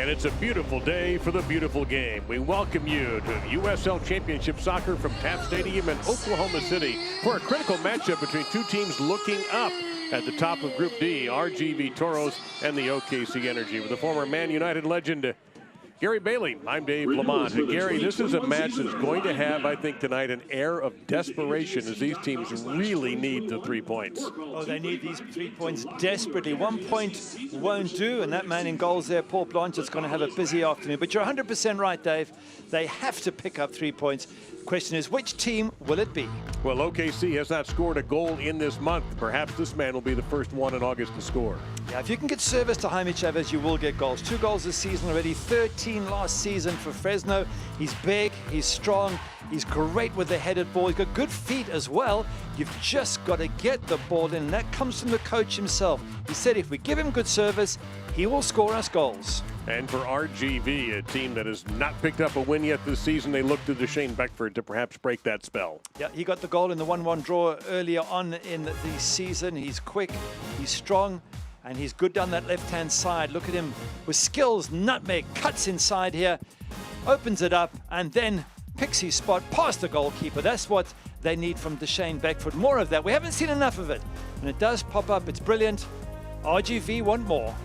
And it's a beautiful day for the beautiful game. We welcome you to USL Championship Soccer from Taft Stadium in Oklahoma City for a critical matchup between two teams looking up at the top of Group D, RGV Toros and the OKC Energy, with the former Man United legend, Gary Bailey. I'm Dave Lamont. Gary, this is a match that's going to have, I think, tonight an air of desperation as these teams really need the 3 points. Oh, they need these 3 points desperately. 1 point won't do, and that man in goals there, Paul Blanchet's going to have a busy afternoon. But you're 100% right, Dave. They have to pick up 3 points. Question is, which team will it be? Well, OKC has not scored a goal in this month. Perhaps this man will be the first one in August to score. Yeah, if you can get service to Jaime Chavez, you will get goals. 2 goals this season already, 13 last season for Fresno. He's big, he's strong, he's great with the headed ball. He's got good feet as well. You've just got to get the ball in, and that comes from the coach himself. He said if we give him good service, he will score us goals. And for RGV, a team that has not picked up a win yet this season, they look to Deshane Beckford to perhaps break that spell. Yeah, he got the goal in the 1-1 draw earlier on in the season. He's quick, he's strong, and he's good down that left-hand side. Look at him with skills. Nutmeg cuts inside here, opens it up, and then picks his spot past the goalkeeper. That's what they need from Deshane Beckford. More of that. We haven't seen enough of it. When it does pop up, it's brilliant. RGV want more.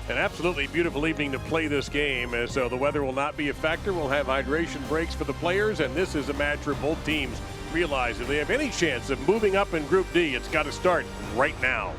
An absolutely beautiful evening to play this game, as the weather will not be a factor. We'll have hydration breaks for the players, and this is a match where both teams realize if they have any chance of moving up in Group D, it's got to start right now.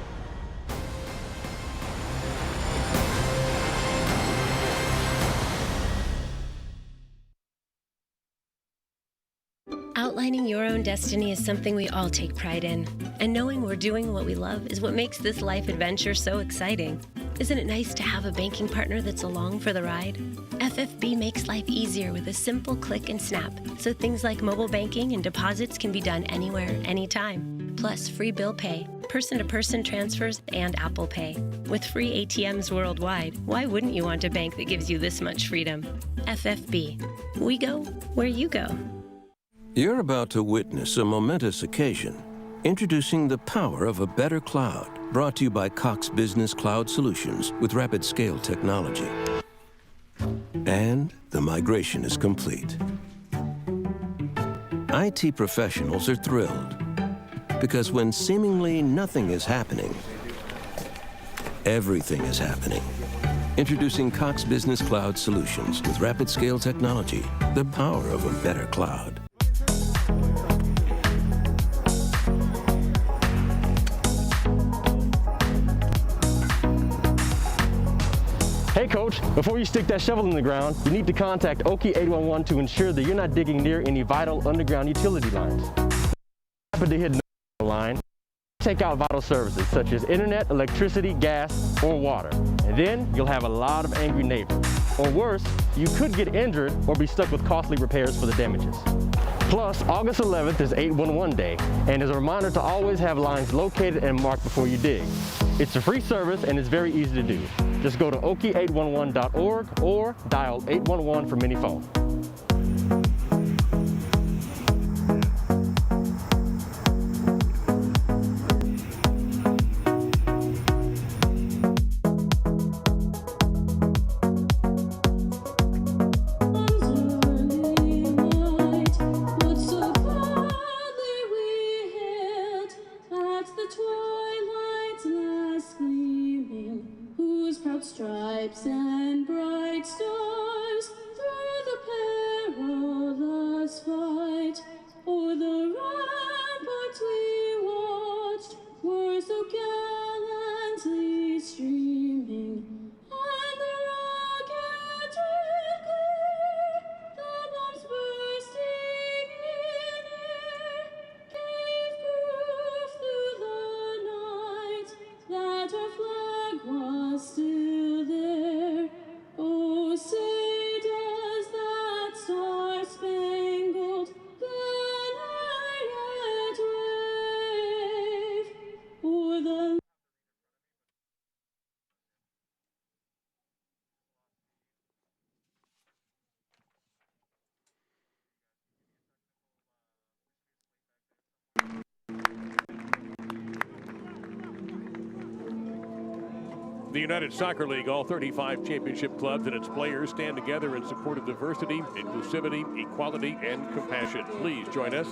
Outlining your own destiny is something we all take pride in. And knowing we're doing what we love is what makes this life adventure so exciting. Isn't it nice to have a banking partner that's along for the ride? FFB makes life easier with a simple click and snap, so things like mobile banking and deposits can be done anywhere, anytime. Plus free bill pay, person-to-person transfers, and Apple Pay. With free ATMs worldwide, why wouldn't you want a bank that gives you this much freedom? FFB. We go where you go. You're about to witness a momentous occasion. Introducing the power of a better cloud, brought to you by Cox Business Cloud Solutions with rapid scale technology. And the migration is complete. IT professionals are thrilled because when seemingly nothing is happening, everything is happening. Introducing Cox Business Cloud Solutions with rapid scale technology, the power of a better cloud. Hey coach, before you stick that shovel in the ground, you need to contact OK 811 to ensure that you're not digging near any vital underground utility lines. Happen to hit a line, take out vital services such as internet, electricity, gas, or water. And then you'll have a lot of angry neighbors. Or worse, you could get injured or be stuck with costly repairs for the damages. Plus, August 11th is 811 Day, and is a reminder to always have lines located and marked before you dig. It's a free service and it's very easy to do. Just go to ok811.org or dial 811 from any phone. Stripes and bright stars through the The United Soccer League, all 35 championship clubs and its players stand together in support of diversity, inclusivity, equality, and compassion. Please join us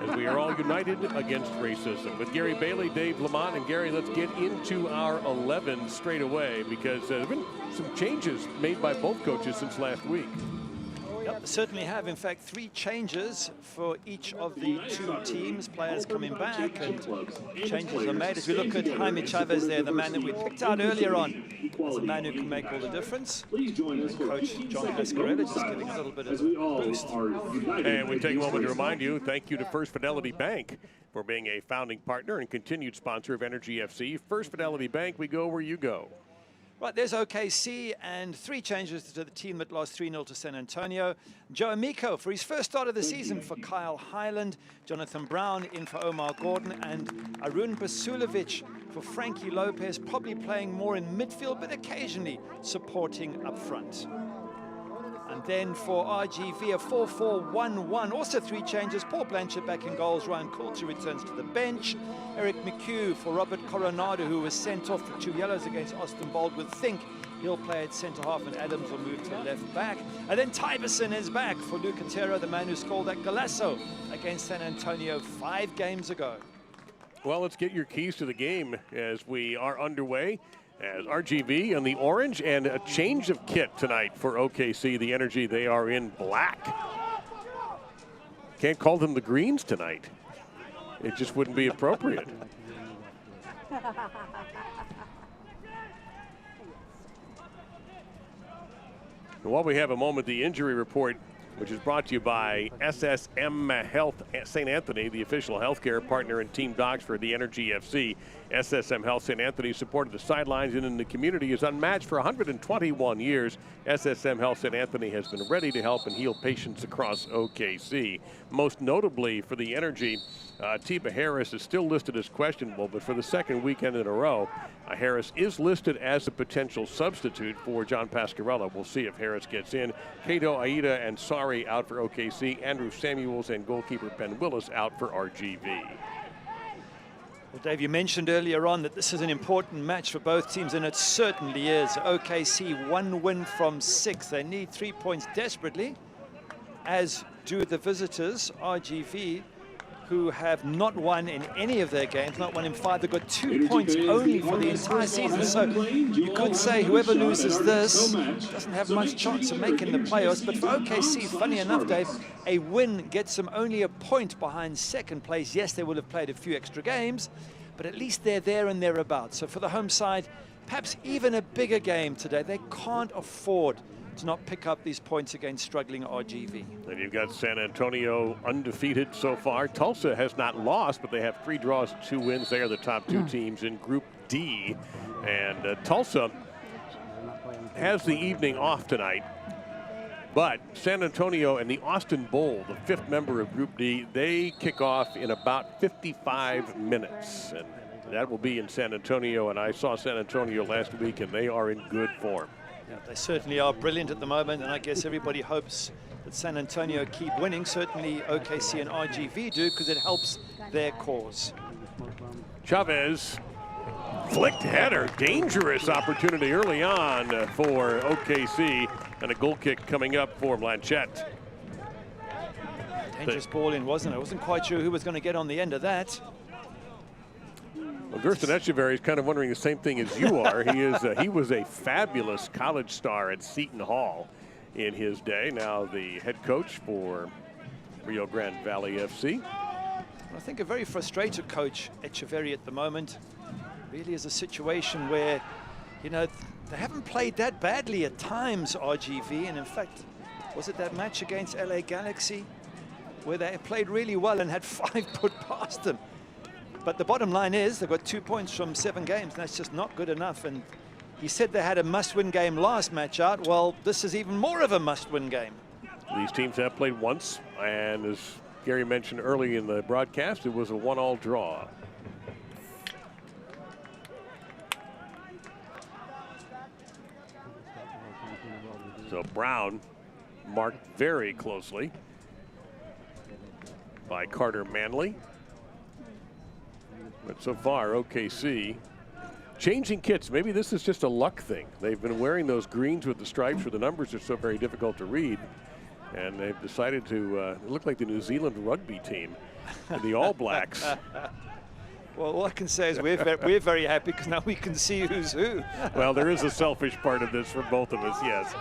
as we are all united against racism. With Gary Bailey, Dave Lamont, and Gary, let's get into our 11 straight away, because there have been some changes made by both coaches since last week. Yep, certainly have. In fact, 3 changes for each of the 2 teams. Players coming back and changes are made. As we look at Jaime Chavez there, the man that we picked out earlier on, as a man who can make all the difference. Coach John Pasquarella just giving a little bit of a boost. And we take a moment to remind you, thank you to First Fidelity Bank for being a founding partner and continued sponsor of Energy FC. First Fidelity Bank, we go where you go. Right, there's OKC, and 3 changes to the team that lost 3-0 to San Antonio. Joe Amico for his first start of the season for Kyle Highland. Jonathan Brown in for Omar Gordon, and Arun Basulovic for Frankie Lopez, probably playing more in midfield, but occasionally supporting up front. And then for RGV, a 4-4-1-1. Also 3 changes. Paul Blanchard back in goals. Ryan Coulter returns to the bench. Eric McHugh for Robert Coronado, who was sent off for 2 yellows against Austin Bold. Would think he'll play at centre-half, and Adams will move to left back. And then Tyverson is back for Lucatero, the man who scored that golazo against San Antonio 5 games ago. Well, let's get your keys to the game as we are underway. As RGV in the orange, and a change of kit tonight for OKC, the Energy. They are in black. Can't call them the greens tonight. It just wouldn't be appropriate. And while we have a moment, the injury report, which is brought to you by SSM Health St. Anthony, the official healthcare partner and team docs for the Energy FC. SSM Health St. Anthony supported the sidelines and in the community is unmatched for 121 years. SSM Health St. Anthony has been ready to help and heal patients across OKC. Most notably for the Energy, Tiba Harris is still listed as questionable, but for the second weekend in a row, Harris is listed as a potential substitute for John Pasquarella. We'll see if Harris gets in. Kato Aida and Sari out for OKC. Andrew Samuels and goalkeeper Ben Willis out for RGV. Well, Dave, you mentioned earlier on that this is an important match for both teams, and it certainly is. OKC 1 win from 6. They need 3 points desperately, as do the visitors, RGV, who have not won in any of their games, not won in 5. They've got 2 points only for the entire season. So you could say whoever loses this doesn't have much chance of making the playoffs. But for OKC, funny enough, Dave, a win gets them only a point behind second place. Yes, they will have played a few extra games, but at least they're there and thereabouts. So for the home side, perhaps even a bigger game today. They can't afford to not pick up these points against struggling RGV. And you've got San Antonio undefeated so far. Tulsa has not lost, but they have 3 draws, 2 wins. They are the top 2 teams in Group D. And Tulsa has the evening off tonight. But San Antonio and the Austin Bowl, the 5th member of Group D, they kick off in about 55 minutes. And that will be in San Antonio. And I saw San Antonio last week, and they are in good form. Yeah, they certainly are brilliant at the moment, and I guess everybody hopes that San Antonio keep winning. Certainly OKC and RGV do, because it helps their cause. Chavez, flicked header, dangerous opportunity early on for OKC, and a goal kick coming up for Blanchette. Dangerous ball in, wasn't it? I wasn't quite sure who was going to get on the end of that. Well, Gersten Echeverry is kind of wondering the same thing as you are. He was a fabulous college star at Seton Hall in his day. Now the head coach for Rio Grande Valley FC. I think a very frustrated coach, Echeverry, at the moment. Really is a situation where, you know, they haven't played that badly at times, RGV. And in fact, was it that match against LA Galaxy where they played really well and had 5 put past them? But the bottom line is they've got 2 points from 7 games. And that's just not good enough. And he said they had a must-win game last match out. Well, this is even more of a must-win game. These teams have played once, and as Gary mentioned early in the broadcast, it was a 1-1 draw. So Brown marked very closely by Carter Manley. But so far, OKC changing kits. Maybe this is just a luck thing. They've been wearing those greens with the stripes where the numbers are so very difficult to read. And they've decided to look like the New Zealand rugby team, the All Blacks. Well, all I can say is we're very happy because now we can see who's who. Well, there is a selfish part of this for both of us, yes.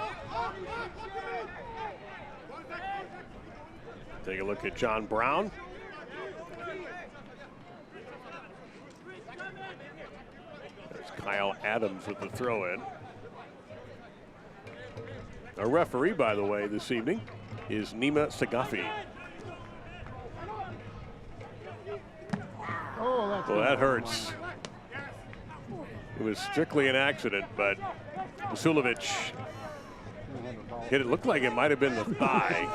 Take a look at John Brown. Kyle Adams with the throw-in. Our referee, by the way, this evening is Nima Sagafi. Well, that hurts. It was strictly an accident, but Vasilovic hit it. Looked like it might have been the thigh.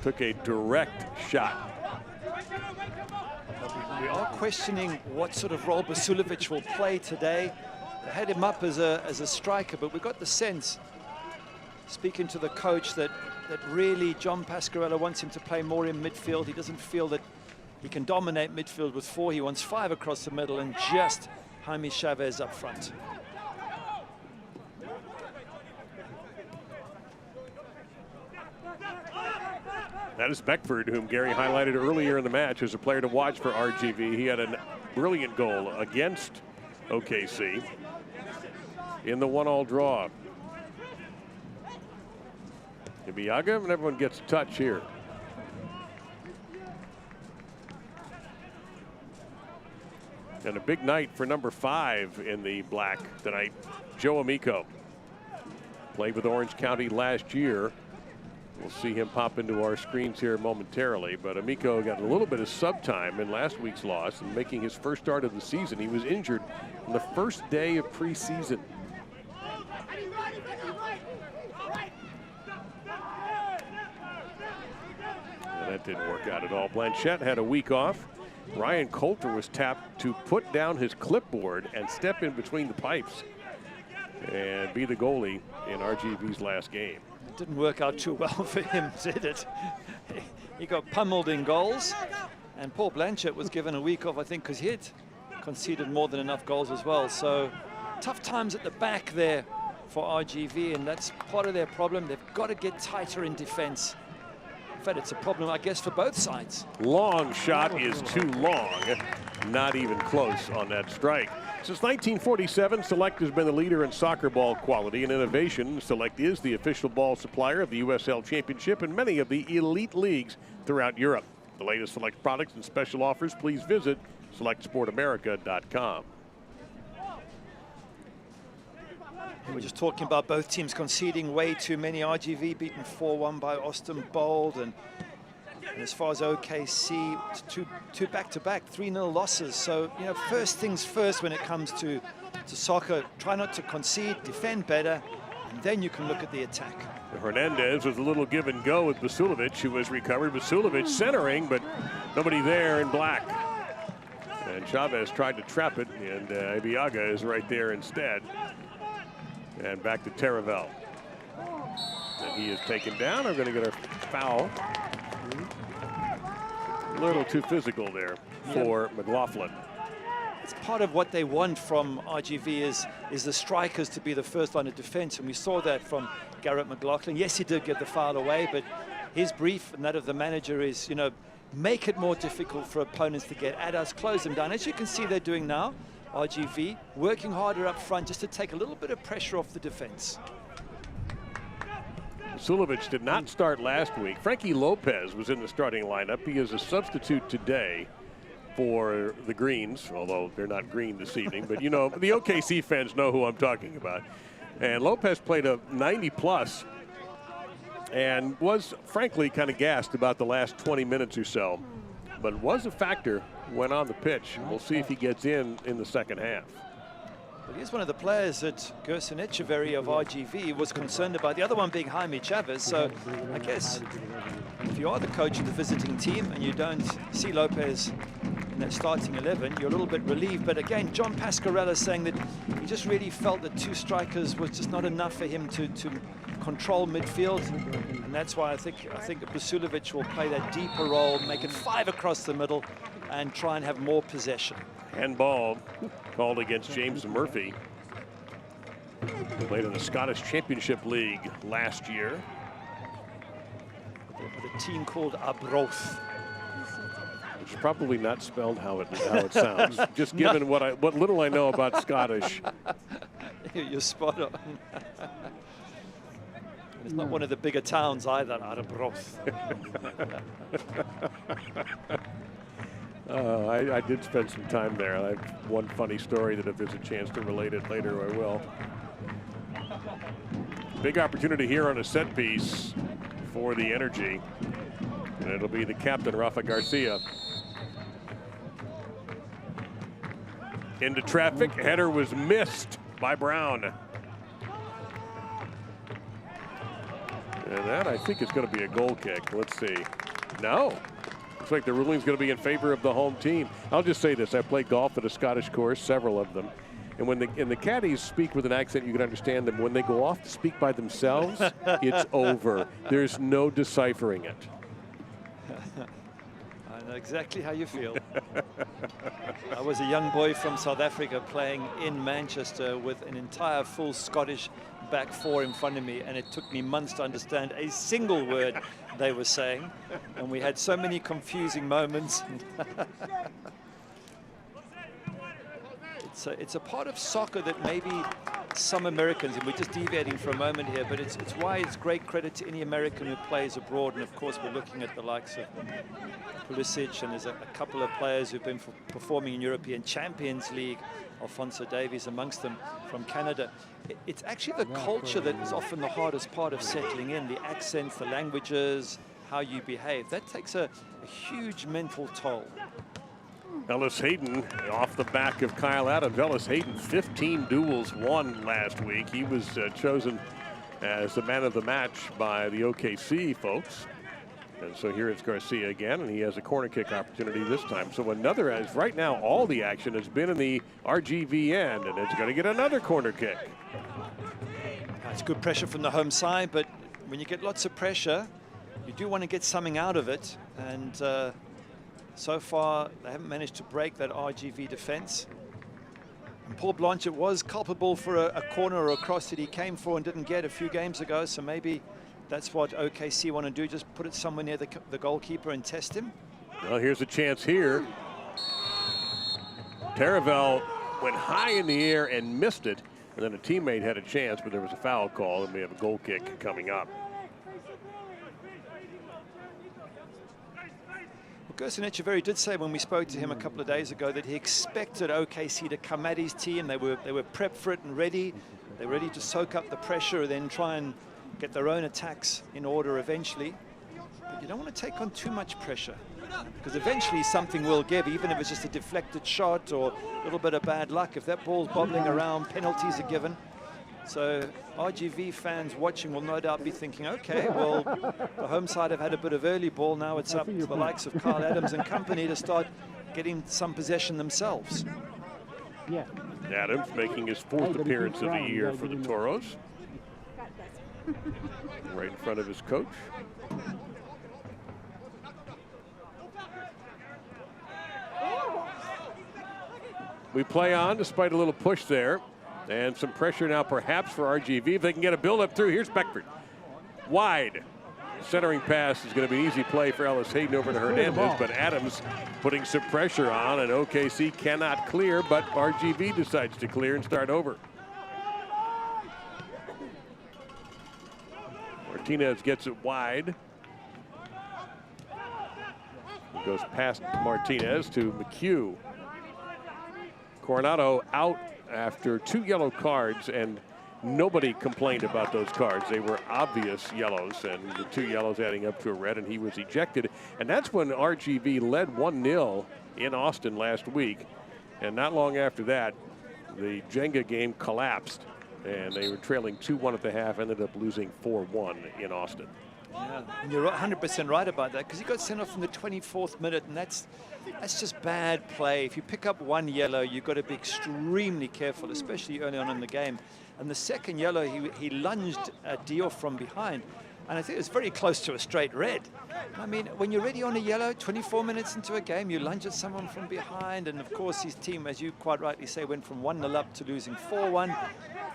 Took a direct shot. We are questioning what sort of role Vasilovic will play today. They had him up as a striker, but we got the sense, speaking to the coach, that really John Pasquarella wants him to play more in midfield. He doesn't feel that he can dominate midfield with 4. He wants 5 across the middle and just Jaime Chavez up front. That is Beckford, whom Gary highlighted earlier in the match as a player to watch for RGV. He had a brilliant goal against OKC in the 1-1 draw. Ibiaga, and everyone gets a touch here. And a big night for number 5 in the black tonight, Joe Amico. Played with Orange County last year. We'll see him pop into our screens here momentarily, but Amico got a little bit of sub time in last week's loss and making his first start of the season. He was injured on the first day of preseason. And that didn't work out at all. Blanchette had a week off. Ryan Coulter was tapped to put down his clipboard and step in between the pipes and be the goalie in RGV's last game. It didn't work out too well for him, did it? He got pummeled in goals, and Paul Blanchett was given a week off, I think, because he had conceded more than enough goals as well. So tough times at the back there for RGV, and that's part of their problem. They've got to get tighter in defense. In fact, it's a problem, I guess, for both sides. Long shot is too long. Not even close on that strike. Since 1947, Select has been the leader in soccer ball quality and innovation. Select is the official ball supplier of the USL Championship and many of the elite leagues throughout Europe. The latest Select products and special offers, please visit SelectSportAmerica.com. We're just talking about both teams conceding way too many. RGV beaten 4-1 by Austin Bold, and as far as OKC, two back-to-back 3-0 losses. So, you know, first things first when it comes to soccer, try not to concede, defend better, and then you can look at the attack. Hernandez was a little give and go with Vasilovic, who was recovered. Vasilovic centering, but nobody there in black. And Chavez tried to trap it, and Ibiaga is right there instead. And back to Taravel. And he is taken down. I'm going to get a foul. A little too physical there for McLaughlin. It's part of what they want from RGV is the strikers to be the first line of defense, and we saw that from Garrett McLaughlin. Yes, he did get the foul away, but his brief and that of the manager is, you know, make it more difficult for opponents to get at us, close them down. As you can see they're doing now, RGV working harder up front just to take a little bit of pressure off the defense. Vasilovic did not start last week. Frankie Lopez was in the starting lineup. He is a substitute today for the Greens, although they're not green this evening. But, you know, the OKC fans know who I'm talking about. And Lopez played a 90-plus and was, frankly, kind of gassed about the last 20 minutes or so. But was a factor when on the pitch. We'll see if he gets in the second half. Well, he's one of the players that Gerson Echeverry of RGV was concerned about. The other one being Jaime Chavez. So I guess if you are the coach of the visiting team and you don't see Lopez in that starting 11, you're a little bit relieved. But again, John Pasquarella saying that he just really felt that 2 strikers was just not enough for him to control midfield, and that's why I think Vasilovic will play that deeper role, make it 5 across the middle, and try and have more possession. Handball called against James Murphy. He played in the Scottish Championship League last year. With a team called Arbroath. It's probably not spelled how it sounds. Just given what little I know about Scottish. You're spot on. It's not one of the bigger towns either, Arbroath. I did spend some time there. I have one funny story that if there's a chance to relate it later, I will. Big opportunity here on a set piece for the Energy. And it'll be the captain, Rafa Garcia. Into traffic, header was missed by Brown. And that, I think, is going to be a goal kick. Let's see. No. Looks like the ruling's going to be in favor of the home team. I'll just say this. I played golf at a Scottish course, several of them. And when the caddies speak with an accent, you can understand them. When they go off to speak by themselves, it's over. There's no deciphering it. I know exactly how you feel. I was a young boy from South Africa playing in Manchester with an entire full Scottish back four in front of me, and it took me months to understand a single word they were saying. And we had so many confusing moments. It's a part of soccer that maybe some Americans, and we're just deviating for a moment here, but it's why it's great credit to any American who plays abroad. And of course, we're looking at the likes of Pulisic, and there's a couple of players who've been performing in European Champions League, Alphonso Davies amongst them from Canada. It's actually the culture that is often the hardest part of settling in, the accents, the languages, how you behave. That takes a huge mental toll. Ellis Hayden off the back of Kyle Adams. Ellis Hayden, 15 duels won last week. He was chosen as the man of the match by the OKC folks. And so here it's Garcia again, and he has a corner kick opportunity this time. So another, as right now, all the action has been in the RGV end, and it's going to get another corner kick. That's good pressure from the home side, but when you get lots of pressure, you do want to get something out of it. And so far, they haven't managed to break that RGV defense. And Paul Blanchett was culpable for a corner or a cross that he came for and didn't get a few games ago. So maybe that's what OKC want to do, just put it somewhere near the goalkeeper and test him. Well, here's a chance here. Taravel went high in the air and missed it. And then a teammate had a chance, but there was a foul call, and we have a goal kick coming up. Gerson Echeverry did say when we spoke to him a couple of days ago that he expected OKC to come at his team. They were prepped for it and ready. They're ready to soak up the pressure, then try and get their own attacks in order eventually. But you don't want to take on too much pressure, because eventually something will give, even if it's just a deflected shot or a little bit of bad luck. If that ball's bobbling around, penalties are given. So RGV fans watching will no doubt be thinking, okay, well, the home side have had a bit of early ball. Now it's up to the likes of Kyle Adams and company to start getting some possession themselves. Yeah. Adams making his fourth appearance of the year for the Toros. Right in front of his coach. We play on despite a little push there. And some pressure now perhaps for RGV. If they can get a build-up through, here's Beckford. Wide. Centering pass is going to be an easy play for Ellis Hayden over to Hernandez, but Adams putting some pressure on, and OKC cannot clear, but RGV decides to clear and start over. Martinez gets it wide. He goes past Martinez to McHugh. Coronado out after 2 yellow cards, and nobody complained about those cards. They were obvious yellows, and the 2 yellows adding up to a red, and he was ejected. And that's when RGV led 1-0 in Austin last week. And not long after that, the Jenga game collapsed, and they were trailing 2-1 at the half, ended up losing 4-1 in Austin. Yeah, and you're 100% right about that, because he got sent off in the 24th minute, and that's just bad play. If you pick up 1 yellow, you've got to be extremely careful, especially early on in the game. And the second yellow, he lunged Diop from behind. And I think it was very close to a straight red. I mean, when you're already on a yellow, 24 minutes into a game, you lunge at someone from behind. And of course, his team, as you quite rightly say, went from 1-0 up to losing 4-1.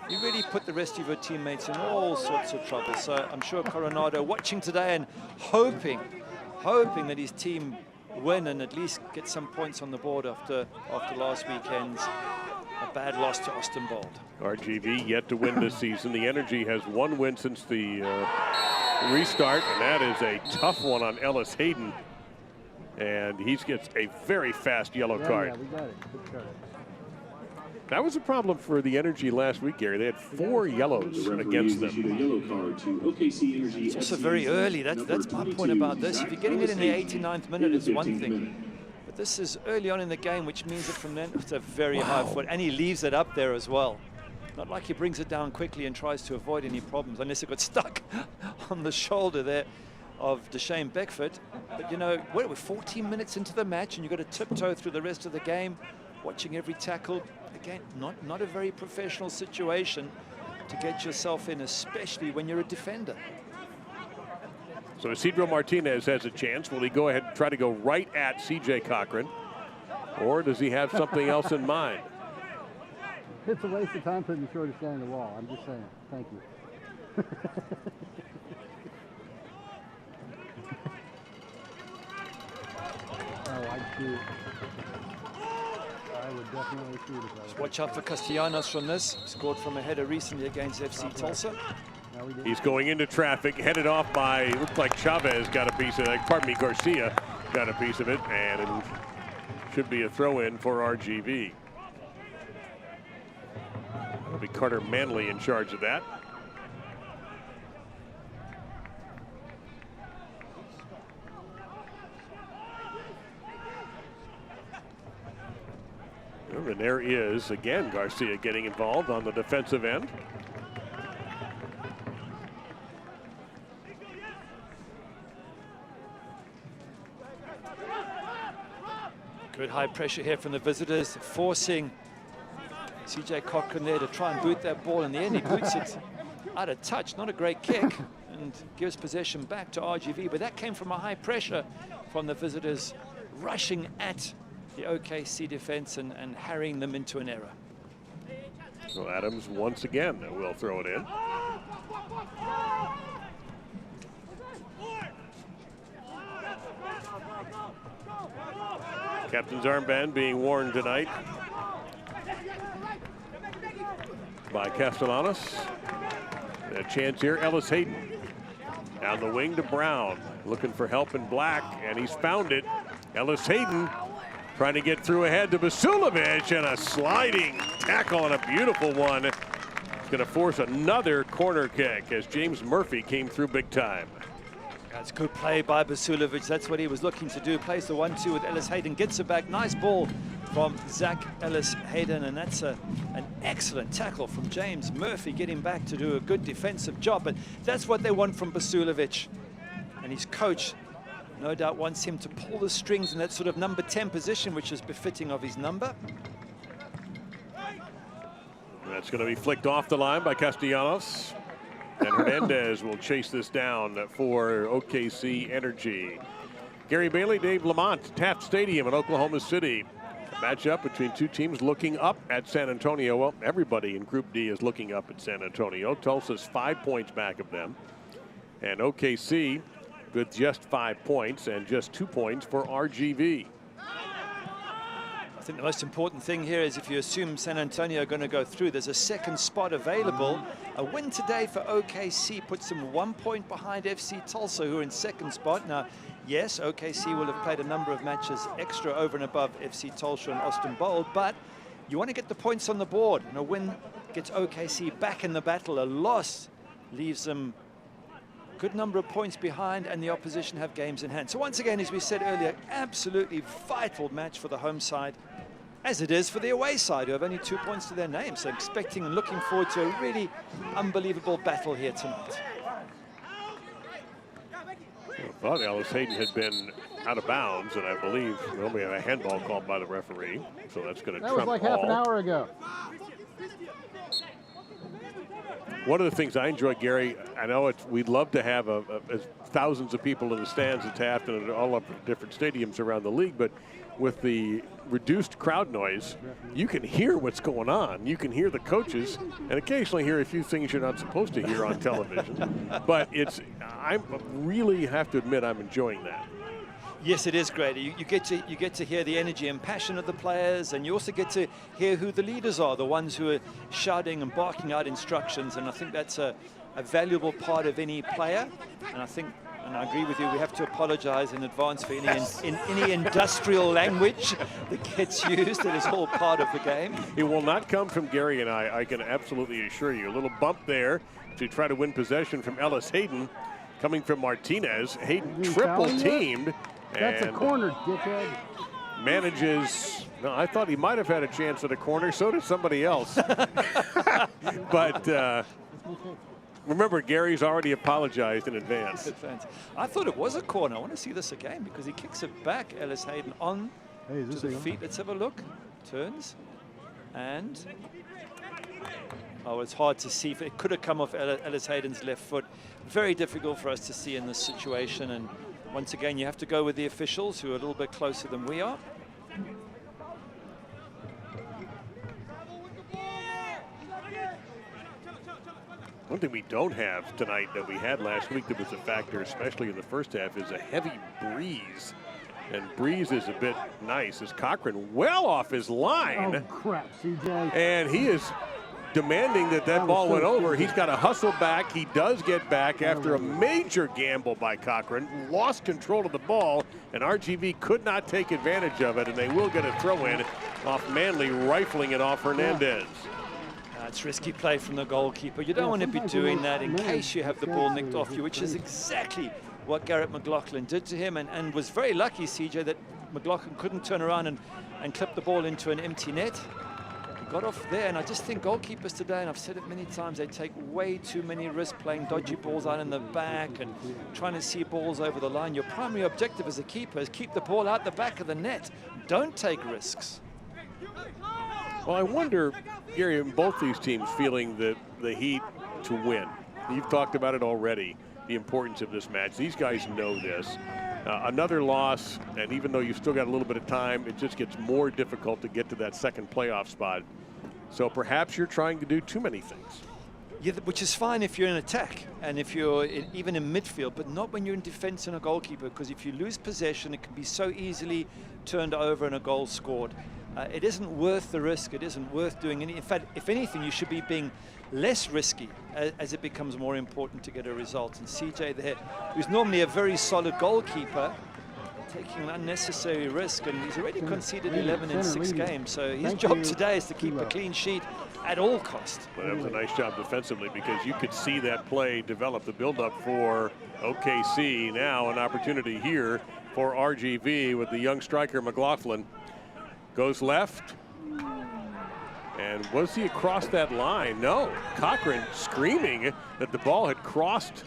You really put the rest of your teammates in all sorts of trouble. So I'm sure Coronado watching today and hoping that his team win and at least get some points on the board after last weekend's a bad loss to Austin Bold. RGV yet to win this season. The Energy has one win since the restart, and that is a tough one on Ellis Hayden. And he gets a very fast yellow card. Yeah, we got it. Good card. That was a problem for the Energy last week, Gary. They had 4 yellows against them. A yellow card to OKC Energy. It's also very early. That's my point about this. If you're getting it in the 89th minute, it's one thing. But this is early on in the game, which means that from then it's a very high foot. And he leaves it up there as well. Not like he brings it down quickly and tries to avoid any problems, unless it got stuck on the shoulder there of Deshane Beckford. But you know, we're 14 minutes into the match and you've got to tiptoe through the rest of the game, watching every tackle. Again, not a very professional situation to get yourself in, especially when you're a defender. So Isidro Martinez has a chance. Will he go ahead and try to go right at CJ Cochran? Or does he have something else in mind? It's a waste of time putting the shortest guy on the wall. I'm just saying. Thank you. Oh, I'd shoot. I would definitely shoot if I was. Watch out for Castellanos from this. Scored from a header recently against FC Tulsa. He's going into traffic, headed off by, looked like Chavez got a piece of it, pardon me, Garcia got a piece of it, and it should be a throw-in for RGV. It'll be Carter Manley in charge of that. And there is, again, Garcia getting involved on the defensive end. Good high pressure here from the visitors, forcing CJ Cochran there to try and boot that ball. In the end, he boots it out of touch. Not a great kick, and gives possession back to RGV. But that came from a high pressure from the visitors, rushing at the OKC defense and harrying them into an error. So Adams once again will throw it in. Captain's armband being worn tonight by Castellanos. A chance here, Ellis Hayden. Down the wing to Brown, looking for help in black, and he's found it. Ellis Hayden trying to get through ahead to Basulovic, and a sliding tackle and a beautiful one. It's going to force another corner kick as James Murphy came through big time. That's good play by Basulovic. That's what he was looking to do. Plays the 1-2 with Ellis Hayden. Gets it back. Nice ball from Zach Ellis Hayden. And that's an excellent tackle from James Murphy, getting back to do a good defensive job. But that's what they want from Basulovic. And his coach, no doubt, wants him to pull the strings in that sort of number 10 position, which is befitting of his number. That's going to be flicked off the line by Castellanos. And Hernandez will chase this down for OKC Energy. Gary Bailey, Dave Lamont, Taft Stadium in Oklahoma City. A matchup between two teams looking up at San Antonio. Well, everybody in Group D is looking up at San Antonio. Tulsa's 5 points back of them. And OKC with just 5 points and just 2 points for RGV. I think the most important thing here is if you assume San Antonio are going to go through, there's a second spot available. A win today for OKC puts them 1 point behind FC Tulsa, who are in second spot. Now, yes, OKC will have played a number of matches extra over and above FC Tulsa and Austin Bold, but you want to get the points on the board. And a win gets OKC back in the battle. A loss leaves them a good number of points behind, and the opposition have games in hand. So once again, as we said earlier, absolutely vital match for the home side, as it is for the away side, who have only 2 points to their name. So expecting and looking forward to a really unbelievable battle here tonight. I thought Ellis Hayden had been out of bounds, and I believe we have a handball called by the referee. So that's going to trump all. That was like half an hour ago. One of the things I enjoy, Gary, I know we'd love to have thousands of people in the stands at Taft and all up at different stadiums around the league, but with the reduced crowd noise, you can hear what's going on. You can hear the coaches and occasionally hear a few things you're not supposed to hear on television. But I really have to admit I'm enjoying that. Yes, it is great. You get to hear the energy and passion of the players, and you also get to hear who the leaders are, the ones who are shouting and barking out instructions. And I think that's a valuable part of any player. And I agree with you, we have to apologize in advance for any industrial language that gets used. It is all part of the game. It will not come from Gary and I can absolutely assure you. A little bump there to try to win possession from Ellis Hayden. Coming from Martinez. Hayden triple teamed. That's a corner, dickhead. Manages, no, I thought he might have had a chance at a corner, so did somebody else. But remember, Gary's already apologized in advance. I thought it was a corner. I want to see this again because he kicks it back, Ellis Hayden, on to the feet. Let's have a look. Turns. And it's hard to see. It could have come off Ellis Hayden's left foot. Very difficult for us to see in this situation. And once again, you have to go with the officials who are a little bit closer than we are. One thing we don't have tonight that we had last week that was a factor, especially in the first half, is a heavy breeze. And breeze is a bit nice as Cochran well off his line. Oh, crap, CJ. And he is demanding that ball went over. He's got to hustle back. He does get back after a major gamble by Cochran. Lost control of the ball, and RGV could not take advantage of it, and they will get a throw-in off Manley, rifling it off Hernandez. It's risky play from the goalkeeper. You don't want to be doing that in case you have the ball nicked off you, which is exactly what Garrett McLaughlin did to him, and was very lucky, CJ, that McLaughlin couldn't turn around and clip the ball into an empty net. He got off there, and I just think goalkeepers today, and I've said it many times, they take way too many risks playing dodgy balls out in the back and trying to see balls over the line. Your primary objective as a keeper is keep the ball out the back of the net. Don't take risks. Well, I wonder, Gary, in both these teams feeling the heat to win. You've talked about it already, the importance of this match. These guys know this. Another loss, and even though you've still got a little bit of time, it just gets more difficult to get to that second playoff spot. So perhaps you're trying to do too many things. Yeah, which is fine if you're in attack and if you're even in midfield, but not when you're in defense and a goalkeeper, because if you lose possession, it can be so easily turned over and a goal scored. It isn't worth the risk. It isn't worth doing any. In fact, if anything, you should be being less risky as it becomes more important to get a result. And CJ there, who's normally a very solid goalkeeper, taking an unnecessary risk, and he's already conceded 11 in 6 games. So his job today is to keep a clean sheet at all costs. Well, that was a nice job defensively, because you could see that play develop, the buildup for OKC. Now an opportunity here for RGV with the young striker McLaughlin. Goes left. And was he across that line? No. Cochran screaming that the ball had crossed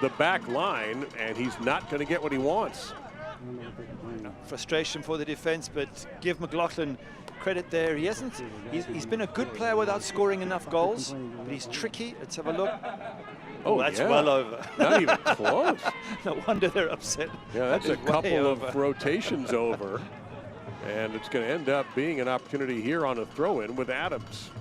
the back line, and he's not going to get what he wants. Frustration for the defense, but give McLaughlin credit there. He hasn't. He's been a good player without scoring enough goals, but he's tricky. Let's have a look. Oh, that's well over. Not even close. No wonder they're upset. Yeah, that's a couple of rotations over. And it's going to end up being an opportunity here on a throw-in with Adams.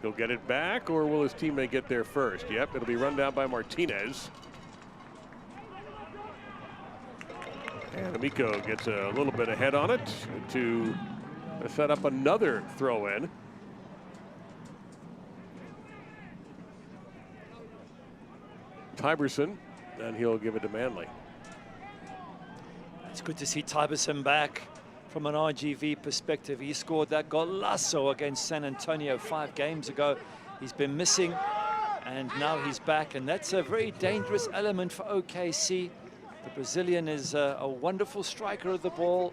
He'll get it back, or will his teammate get there first? Yep, it'll be run down by Martinez. And Amico gets a little bit ahead on it to set up another throw-in. Tyberson, and he'll give it to Manley. It's good to see Tyberson back from an RGV perspective. He scored that golazo against San Antonio 5 games ago. He's been missing, and now he's back, and that's a very dangerous element for OKC. The Brazilian is a wonderful striker of the ball,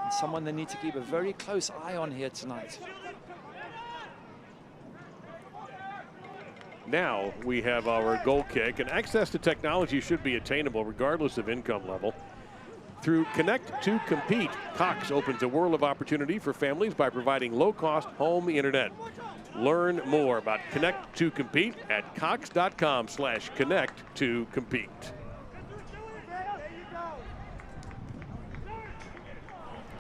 and someone they need to keep a very close eye on here tonight. Now we have our goal kick, and access to technology should be attainable regardless of income level. Through Connect to Compete, Cox opens a world of opportunity for families by providing low-cost home internet. Learn more about Connect to Compete at cox.com/connect to compete.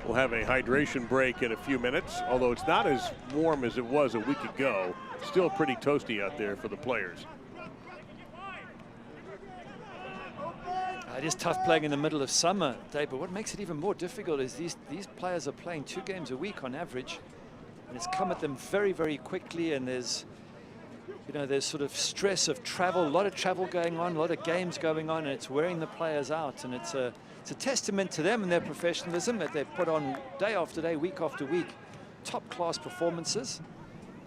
We'll have a hydration break in a few minutes, although it's not as warm as it was a week ago. Still pretty toasty out there for the players. It is tough playing in the middle of summer, Dave, but what makes it even more difficult is these players are playing 2 games a week on average, and it's come at them very, very quickly, and there's sort of stress of travel, a lot of travel going on, a lot of games going on, and it's wearing the players out, and it's a testament to them and their professionalism that they've put on day after day, week after week, top-class performances.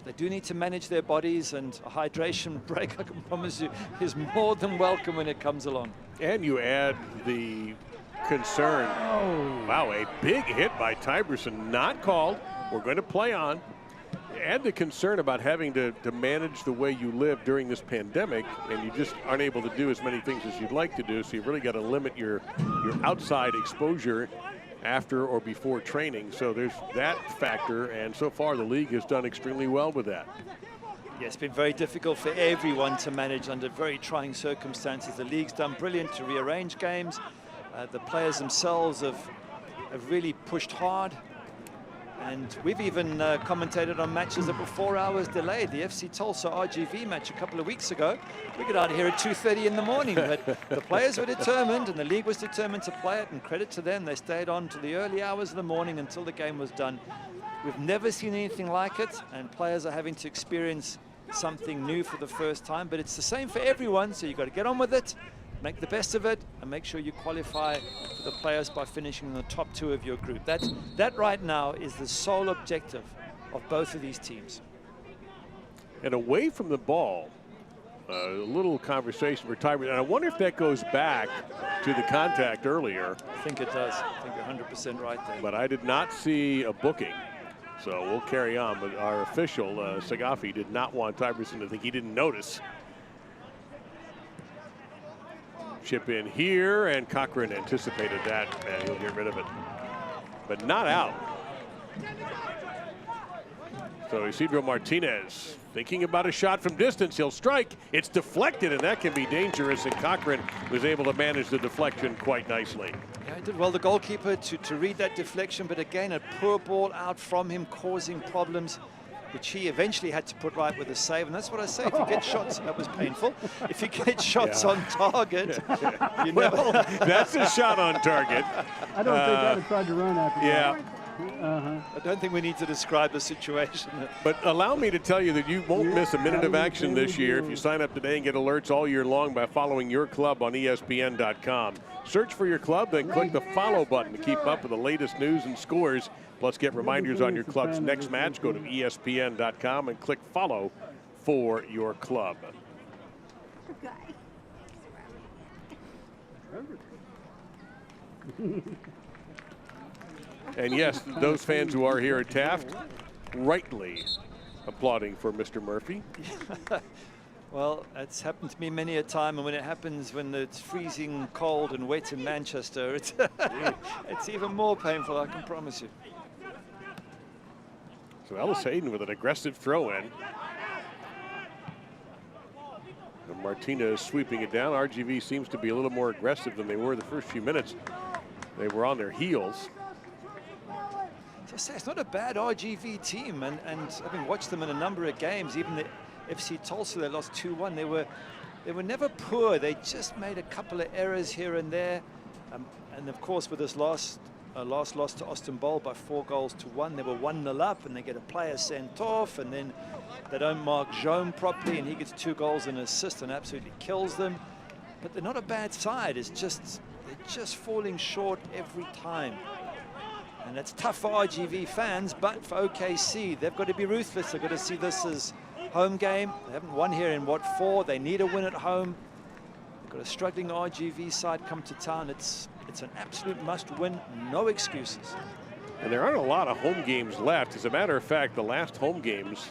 They do need to manage their bodies, and a hydration break, I can promise you, is more than welcome when it comes along. And you add the concern. Oh. Wow, a big hit by Tyberson, not called. We're going to play on. Add the concern about having to manage the way you live during this pandemic, and you just aren't able to do as many things as you'd like to do, so you've really got to limit your outside exposure after or before training. So there's that factor, and so far the league has done extremely well with that. Yeah, it's been very difficult for everyone to manage under very trying circumstances. The league's done brilliant to rearrange games. The players themselves have really pushed hard. And we've even commentated on matches that were 4 hours delayed. The FC Tulsa RGV match a couple of weeks ago, we got out of here at 2:30 in the morning. But the players were determined, and the league was determined to play it, and credit to them. They stayed on to the early hours of the morning until the game was done. We've never seen anything like it, and players are having to experience something new for the first time. But it's the same for everyone, so you've got to get on with it, make the best of it, and make sure you qualify for the players by finishing in the top 2 of your group. That right now is the sole objective of both of these teams. And away from the ball, a little conversation for Tyberson. And I wonder if that goes back to the contact earlier. I think it does. I think you're 100% right there. But I did not see a booking. So we'll carry on. But our official, Sagafi, did not want Tyberson to think he didn't notice. Chip in here, and Cochran anticipated that, and he'll get rid of it. But not out. So Isidro Martinez thinking about a shot from distance. He'll strike. It's deflected, and that can be dangerous, and Cochran was able to manage the deflection quite nicely. Yeah, he did well, the goalkeeper, to read that deflection, but again, a poor ball out from him, causing problems, which he eventually had to put right with a save. And that's what I say, if you get shots, that was painful. If you get shots on target, you well, that's a shot on target. I don't think I'd have tried to run after that. I don't think we need to describe the situation. But allow me to tell you that you won't miss a minute of action this year if you sign up today and get alerts all year long by following your club on ESPN.com. Search for your club, then click the follow button to keep up with the latest news and scores. Plus, get reminders on your club's next match. Go to ESPN.com and click follow for your club. And yes, those fans who are here at Taft rightly applauding for Mr. Murphy. Well, it's happened to me many a time, and when it happens when it's freezing cold and wet in Manchester, it's even more painful, I can promise you. So Ellis Hayden with an aggressive throw-in. And Martinez sweeping it down. RGV seems to be a little more aggressive than they were the first few minutes. They were on their heels. So I say, it's not a bad RGV team, and having watched them in a number of games, even the FC Tulsa, they lost 2-1. They were never poor. They just made a couple of errors here and there. And of course, with this last loss to Austin Bowl by 4-1, they were 1-0 up, and they get a player sent off, and then they don't mark Jaume properly, and he gets 2 goals and an assist and absolutely kills them. But they're not a bad side. It's just they're just falling short every time. And that's tough for RGV fans, but for OKC, they've got to be ruthless. They've got to see this as home game. They haven't won here in, 4? They need a win at home. They've got a struggling RGV side come to town. It's an absolute must-win, no excuses. And there aren't a lot of home games left. As a matter of fact, the last home games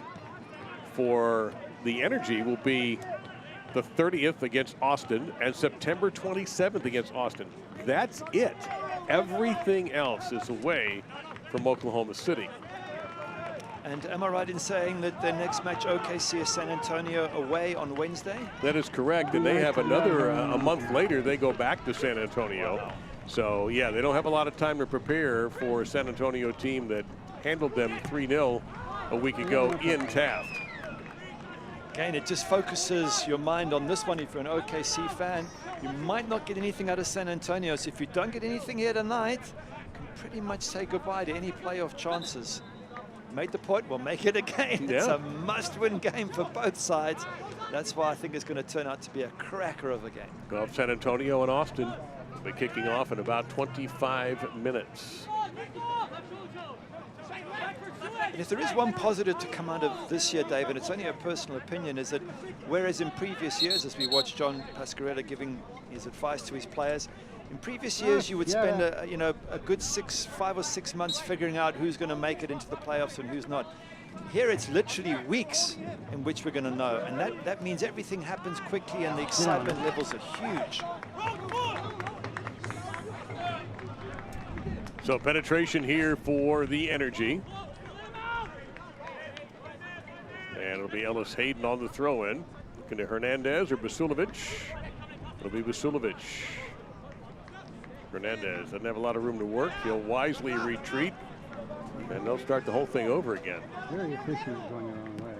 for the Energy will be the 30th against Austin and September 27th against Austin. That's it. Everything else is away from Oklahoma City. And am I right in saying that the next match, OKC, is San Antonio away on Wednesday? That is correct, and they have another, a month later, they go back to San Antonio. So, yeah, they don't have a lot of time to prepare for a San Antonio team that handled them 3-0 a week ago in Taft. Again, it just focuses your mind on this one. If you're an OKC fan, you might not get anything out of San Antonio. So if you don't get anything here tonight, you can pretty much say goodbye to any playoff chances. Made the point, we'll make it again. Yeah. It's a must-win game for both sides. That's why I think it's going to turn out to be a cracker of a game. Well, San Antonio and Austin will be kicking off in about 25 minutes. And if there is one positive to come out of this year, Dave, and it's only a personal opinion, is that whereas in previous years, as we watched John Pasquarella giving his advice to his players, in previous years you would spend a good 5 or 6 months figuring out who's going to make it into the playoffs and who's not. Here it's literally weeks in which we're going to know, and that means everything happens quickly and the excitement levels are huge. So penetration here for the Energy. And it'll be Ellis Hayden on the throw-in. Looking to Hernandez or Basulovic. It'll be Basulovic. Hernandez doesn't have a lot of room to work. He'll wisely retreat, and they'll start the whole thing over again. Very efficient going the wrong way.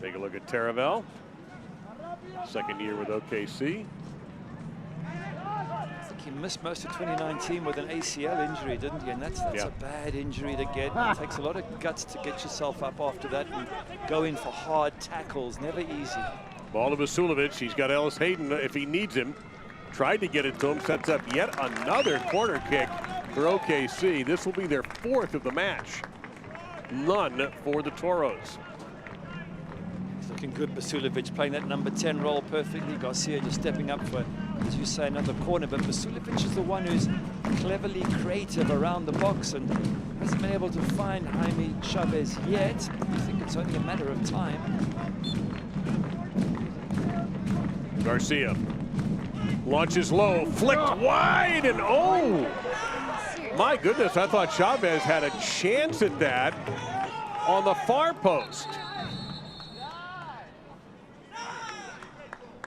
Take a look at Taravel. Second year with OKC. I think he missed most of 2019 with an ACL injury, didn't he? And that's a bad injury to get. It takes a lot of guts to get yourself up after that and go in for hard tackles. Never easy. Ball to Basulovic. He's got Ellis Hayden if he needs him. Tried to get it to him. Sets up yet another corner kick for OKC. This will be their 4th of the match. None for the Toros. He's looking good, Basulovic, playing that number 10 role perfectly. Garcia just stepping up for, as you say, another corner. But Basulovic is the one who's cleverly creative around the box and hasn't been able to find Jaime Chavez yet. I think it's only a matter of time. Garcia launches low, flicked wide, and oh! My goodness, I thought Chavez had a chance at that on the far post.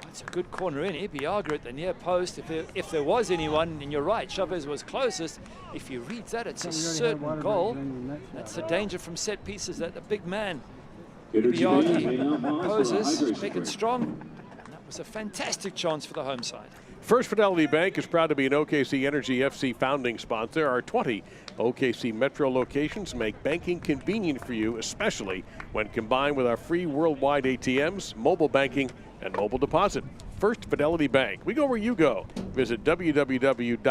It's a good corner in. Ibiaga at the near post. If there was anyone, and you're right, Chavez was closest. If he reads that, it's a certain goal. That's the danger from set pieces, that the big man, Ibiaga, poses big and strong. It's a fantastic chance for the home side. First Fidelity Bank is proud to be an OKC Energy FC founding sponsor. Our 20 OKC Metro locations make banking convenient for you, especially when combined with our free worldwide ATMs, mobile banking, and mobile deposit. First Fidelity Bank. We go where you go. Visit www.ffb.com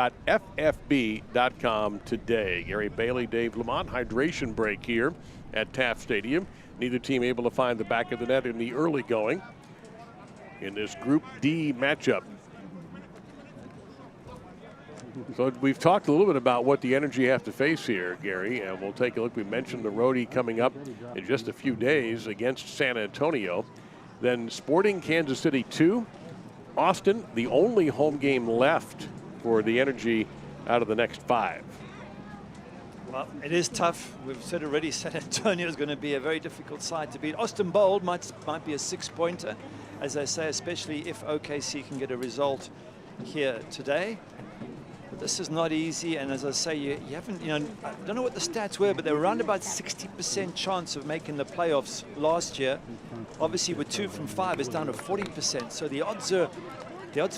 today. Gary Bailey, Dave Lamont, hydration break here at Taft Stadium. Neither team able to find the back of the net in the early going in this Group D matchup. So we've talked a little bit about what the Energy have to face here, Gary, and we'll take a look. We mentioned the roadie coming up in just a few days against San Antonio. Then Sporting Kansas City 2. Austin, the only home game left for the Energy out of the next 5. Well, it is tough. We've said already San Antonio is going to be a very difficult side to beat. Austin Bold might be a 6-pointer, as I say, especially if OKC can get a result here today. But this is not easy, and as I say, you haven't, I don't know what the stats were, but they were around about 60% chance of making the playoffs last year. Obviously, with 2 from 5, it's down to 40%. So the odds are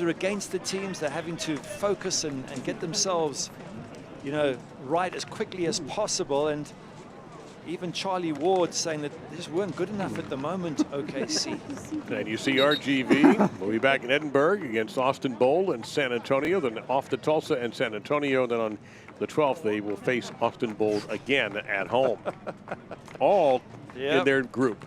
against the teams. They're having to focus and get themselves, right as quickly as possible. And even Charlie Ward saying that they just weren't good enough at the moment, OKC. And you see RGV will be back in Edinburgh against Austin Bold and San Antonio, then off to Tulsa and San Antonio. Then on the 12th, they will face Austin Bold again at home. All in their group.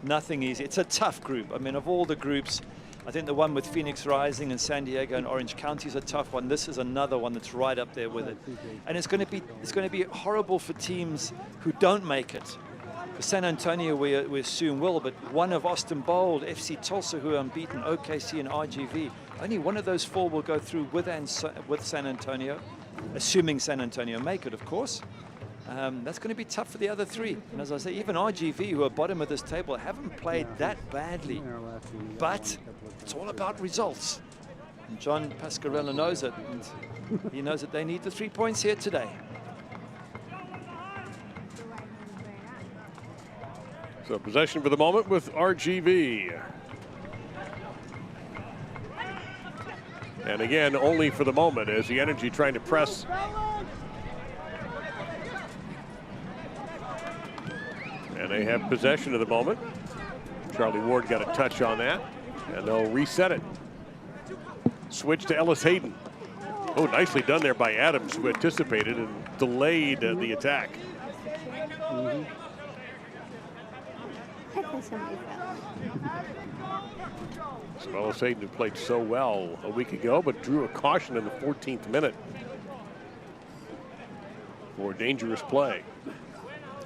Nothing easy. It's a tough group. I mean, of all the groups, I think the one with Phoenix Rising and San Diego and Orange County is a tough one. This is another one that's right up there with it. And it's going to be horrible for teams who don't make it. For San Antonio, we assume will, but one of Austin Bold, FC Tulsa, who are unbeaten, OKC and RGV, Only one of those 4 will go through with San Antonio, assuming San Antonio make it, of course. That's going to be tough for the other 3. And as I say, even RGV, who are bottom of this table, haven't played that badly. But it's all about results. And John Pasquarella knows it. And he knows that they need the 3 points here today. So possession for the moment with RGV. And again, only for the moment as the Energy trying to press. And they have possession of the moment. Charlie Ward got a touch on that, and they'll reset it. Switch to Ellis Hayden. Oh, nicely done there by Adams, who anticipated and delayed the attack. So Ellis Hayden, who played so well a week ago, but drew a caution in the 14th minute for dangerous play.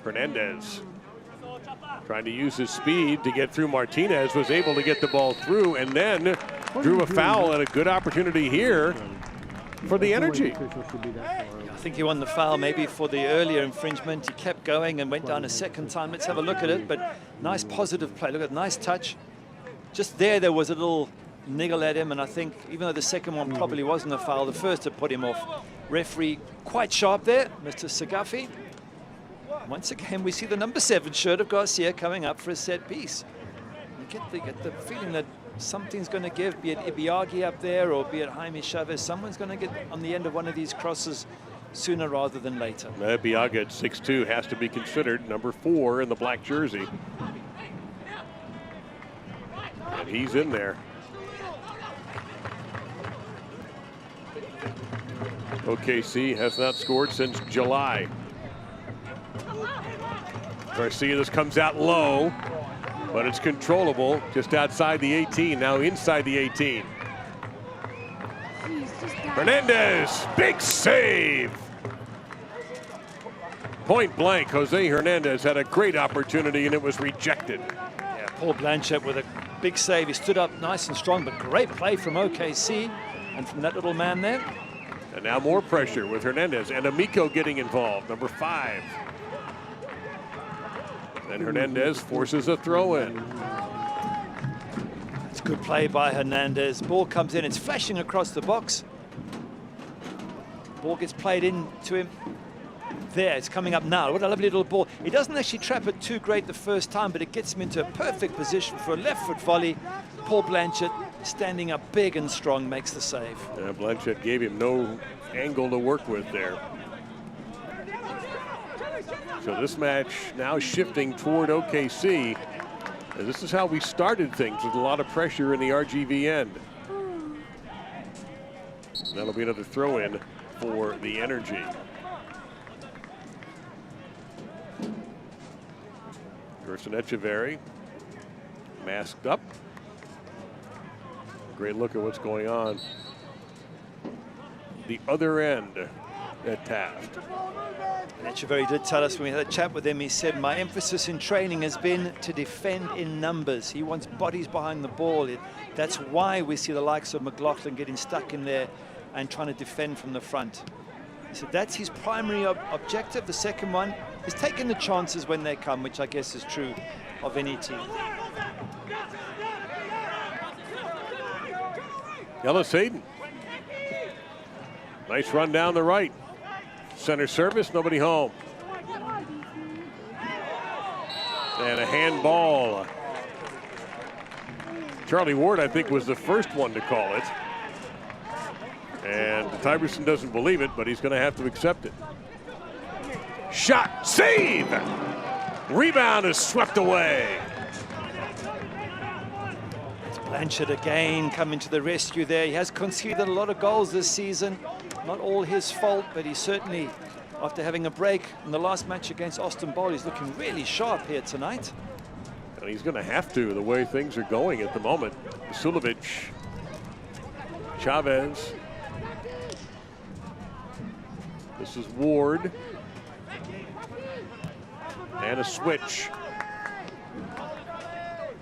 Hernandez trying to use his speed to get through. Martinez was able to get the ball through and then drew a foul, and a good opportunity here for the Energy. I think he won the foul maybe for the earlier infringement. He kept going and went down a second time. Let's have a look at it, but nice positive play. Look at nice touch. Just there was a little niggle at him, and I think even though the second one probably wasn't a foul, the first had put him off. Referee quite sharp there, Mr. Sagafi. Once again, we see the number 7 shirt of Garcia coming up for a set piece. You get the feeling that something's going to give, be it Ibiagi up there or be it Jaime Chavez. Someone's going to get on the end of one of these crosses sooner rather than later. Ibiagi at 6'2" has to be considered number 4 in the black jersey. And he's in there. OKC has not scored since July. Garcia, this comes out low, but it's controllable just outside the 18, now inside the 18. Hernandez, big save. Point blank, Jose Hernandez had a great opportunity and it was rejected. Yeah, Paul Blanchett with a big save. He stood up nice and strong, but great play from OKC and from that little man there. And now more pressure with Hernandez and Amico getting involved, number 5. And Hernandez forces a throw in. It's good play by Hernandez. Ball comes in, it's flashing across the box. Ball gets played into him. There, it's coming up now. What a lovely little ball. He doesn't actually trap it too great the first time, but it gets him into a perfect position for a left foot volley. Paul Blanchett, standing up big and strong, makes the save. Yeah, Blanchett gave him no angle to work with there. So this match now shifting toward OKC. And this is how we started things, with a lot of pressure in the RGV end. That'll be another throw in for the Energy. Gerson Echeverry masked up. Great look at what's going on the other end at Taft. And Echeverry did tell us when we had a chat with him, he said, my emphasis in training has been to defend in numbers. He wants bodies behind the ball. That's why we see the likes of McLaughlin getting stuck in there and trying to defend from the front. He said that's his primary objective. The second one is taking the chances when they come, which I guess is true of any team. Ellis Hayden. Nice run down the right. Center service, nobody home. And a handball. Charlie Ward, I think, was the first one to call it. And Tyberson doesn't believe it, but he's going to have to accept it. Shot, save! Rebound is swept away. It's Blanchett again coming to the rescue there. He has conceded a lot of goals this season. Not all his fault, but he certainly, after having a break in the last match against Austin Bowl, he's looking really sharp here tonight. And he's going to have to, the way things are going at the moment. Sulovic, Chavez. This is Ward. And a switch.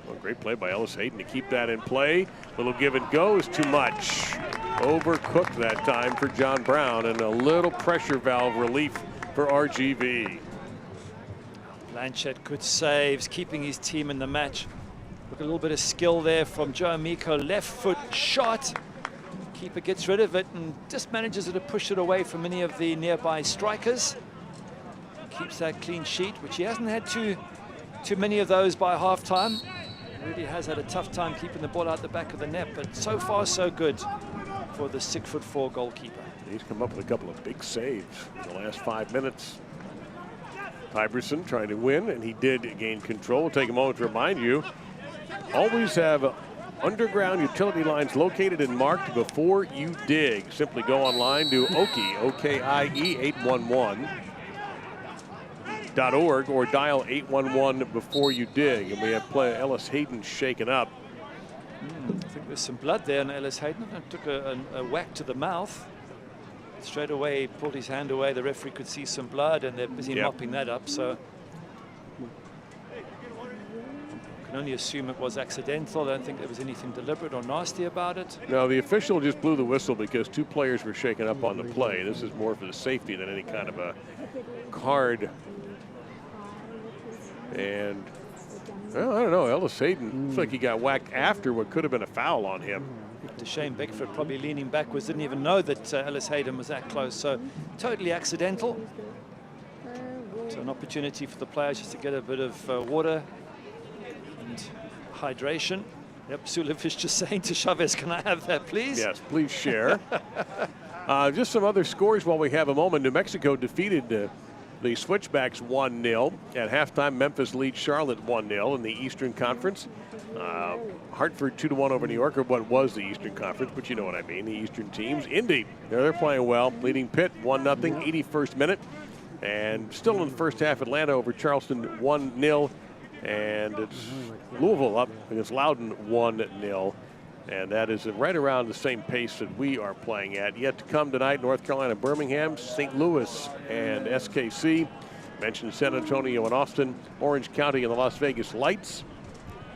Well, Great play by Ellis Hayden to keep that in play. Little give and go is too much. Overcooked that time for John Brown, and a little pressure valve relief for RGV. Blanchett, good saves, keeping his team in the match. Look, a little bit of skill there from Joe Amico. Left foot shot. Keeper gets rid of it and just manages to push it away from any of the nearby strikers. Keeps that clean sheet, which he hasn't had too many of those by halftime. Really has had a tough time keeping the ball out the back of the net, but so far so good for the 6'4" goalkeeper. He's come up with a couple of big saves in the last 5 minutes. Iverson trying to win, and he did gain control. We'll take a moment to remind you, always have underground utility lines located and marked before you dig. Simply go online to OKIE 811.org or dial 811 before you dig. And we have Ellis Hayden shaken up. I think there's some blood there on Ellis Hayden. Took a whack to the mouth. Straight away pulled his hand away. The referee could see some blood, and they're busy mopping that up. So can only assume it was accidental. I don't think there was anything deliberate or nasty about it. No, the official just blew the whistle because 2 players were shaken up on the play. This is more for the safety than any kind of a card. And well, I don't know, Ellis Hayden looks like he got whacked after what could have been a foul on him. Shane Beckford probably leaning backwards, didn't even know that Ellis Hayden was that close. So totally accidental. So an opportunity for the players just to get a bit of water and hydration. Yep, Sulevic just saying to Chavez, can I have that, please? Yes, please share. Just some other scores while we have a moment. New Mexico defeated the Switchbacks 1-0. At halftime, Memphis leads Charlotte 1-0 in the Eastern Conference. Hartford 2-1 over New York, or what was the Eastern Conference, but you know what I mean, the Eastern teams. Indy, they're playing well, leading Pitt 1-0, 81st minute. And still in the first half, Atlanta over Charleston 1-0. And it's Louisville up against Loudoun 1-0. And that is right around the same pace that we are playing at. Yet to come tonight, North Carolina, Birmingham, St. Louis, and SKC. Mentioned San Antonio and Austin. Orange County and the Las Vegas Lights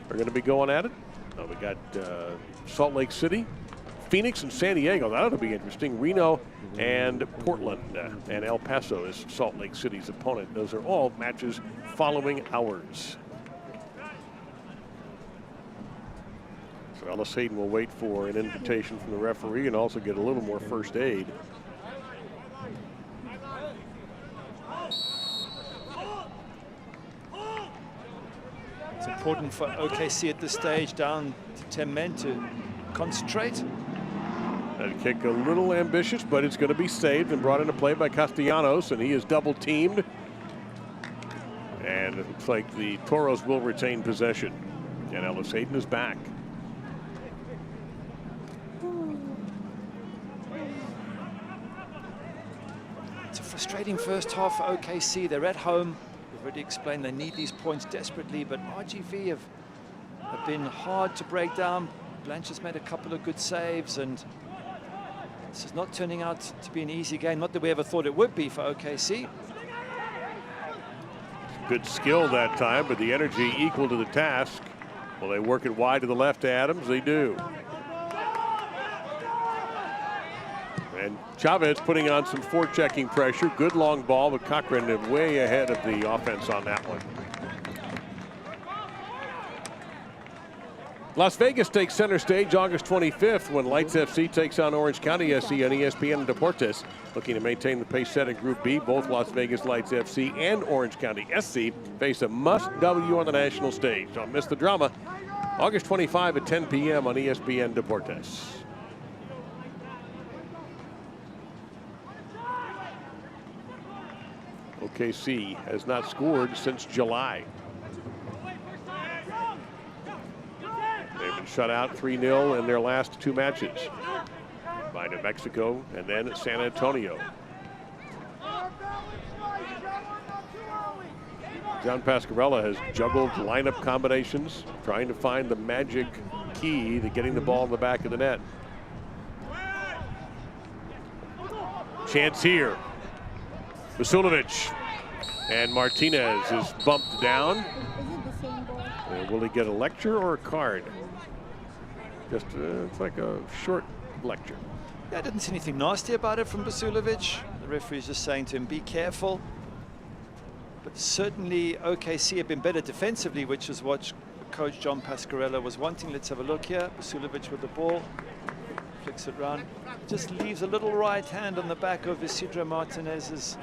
are going to be going at it. We got Salt Lake City, Phoenix, and San Diego. That'll be interesting. Reno and Portland and El Paso is Salt Lake City's opponent. Those are all matches following ours. So Ellis Hayden will wait for an invitation from the referee and also get a little more first aid. It's important for OKC at this stage, down to 10 men, to concentrate. That kick a little ambitious, but it's going to be saved and brought into play by Castellanos, and he is double teamed. And it looks like the Toros will retain possession. And Ellis Hayden is back. It's a frustrating first half for OKC. They're at home. We've already explained they need these points desperately, but RGV have been hard to break down. Blanchett's made a couple of good saves, and this is not turning out to be an easy game. Not that we ever thought it would be for OKC. Good skill that time, but the energy equal to the task. Will they work it wide to the left to Adams? They do. And Chavez putting on some forechecking pressure. Good long ball, but Cochran way ahead of the offense on that one. Las Vegas takes center stage August 25th when Lights FC takes on Orange County SC on ESPN Deportes. Looking to maintain the pace set in Group B, both Las Vegas Lights FC and Orange County SC face a must-W on the national stage. Don't miss the drama. August 25 at 10 p.m. on ESPN Deportes. OKC has not scored since July. They've been shut out 3-0 in their last 2 matches by New Mexico and then San Antonio. John Pascarella has juggled lineup combinations, trying to find the magic key to getting the ball in the back of the net. Chance here. Vasilovic, and Martinez is bumped down. Will he get a lecture or a card? Just it's like a short lecture. Yeah, I didn't see anything nasty about it from Vasiljevic. The referee's just saying to him, be careful. But certainly OKC have been better defensively, which is what coach John Pasquarella was wanting. Let's have a look here. Vasiljevic with the ball. Flicks it round. Just leaves a little right hand on the back of Isidro Martinez's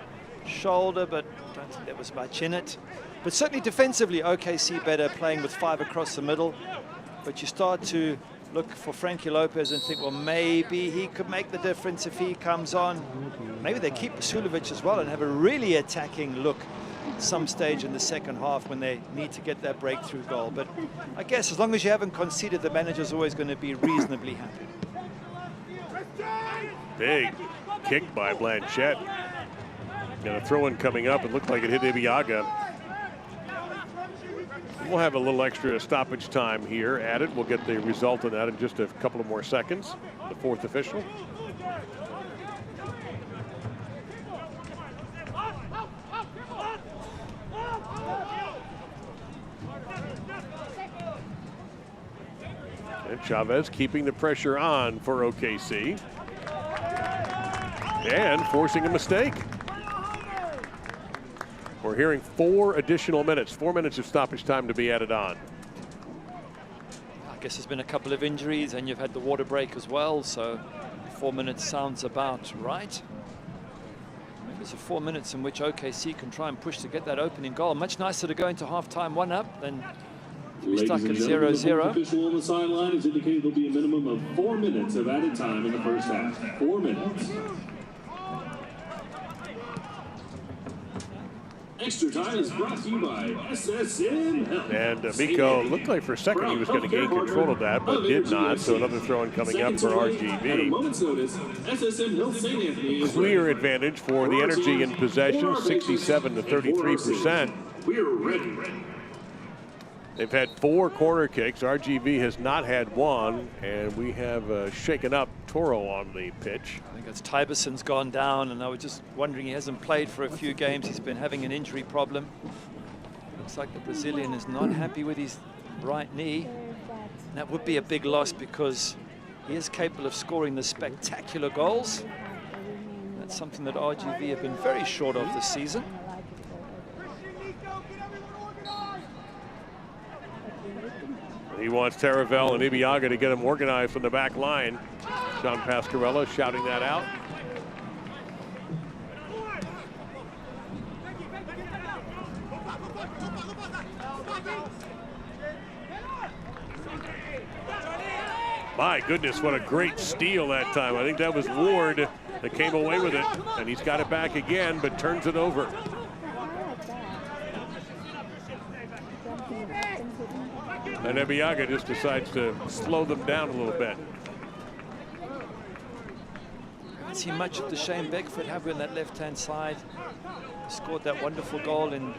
shoulder, but I don't think there was much in it. But certainly defensively, OKC better, playing with 5 across the middle. But you start to look for Frankie Lopez and think, well, maybe he could make the difference if he comes on. Maybe they keep Vasiljevic as well and have a really attacking look some stage in the second half when they need to get that breakthrough goal. But I guess as long as you haven't conceded, the manager's always going to be reasonably happy. Big kick by Blanchett. And a throw-in coming up. It looked like it hit Ibiaga. We'll have a little extra stoppage time here added. We'll get the result of that in just a couple of more seconds. The 4th official. And Chavez keeping the pressure on for OKC. And forcing a mistake. We're hearing 4 additional minutes, 4 minutes of stoppage time to be added on. I guess there's been a couple of injuries and you've had the water break as well, so 4 minutes sounds about right. Maybe it's 4 minutes in which OKC can try and push to get that opening goal. Much nicer to go into halftime 1-up than to be stuck at 0-0. The official on the sideline has indicated there'll be a minimum of 4 minutes of added time in the first half. 4 minutes. Extra time is brought to you by SSN Health. And Miko looked like for a second he was going to gain control of that, but did not. So another throw-in coming up for RGV. Moment's notice, SSN Health St. Anthony is Clear advantage for the energy in possession, 67 to 33%. We're ready. They've had 4 corner kicks. RGV has not had one, and we have shaken up Toro on the pitch. I think it's Tyberson's gone down, and I was just wondering, he hasn't played for a few games. He's been having an injury problem. Looks like the Brazilian is not happy with his right knee. And that would be a big loss because he is capable of scoring the spectacular goals. That's something that RGV have been very short of this season. He wants Taravel and Ibiaga to get him organized from the back line. John Pasquarella shouting that out. My goodness, what a great steal that time. I think that was Ward that came away with it, and he's got it back again, but turns it over. And Ibiaga just decides to slow them down a little bit. Haven't seen much of the Shane Beckford, have we, on that left-hand side? Scored that wonderful goal in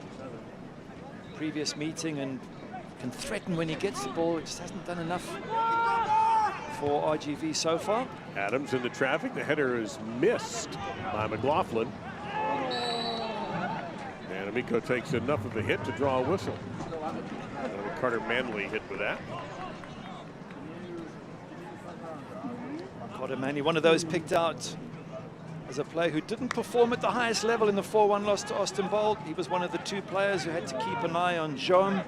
previous meeting and can threaten when he gets the ball. It just hasn't done enough for RGV so far. Adams into traffic. The header is missed by McLaughlin. And Amico takes enough of a hit to draw a whistle. Carter Manley hit with that. Carter Manley, one of those picked out as a player who didn't perform at the highest level in the 4-1 loss to Austin Bold. He was one of the 2 players who had to keep an eye on Joam.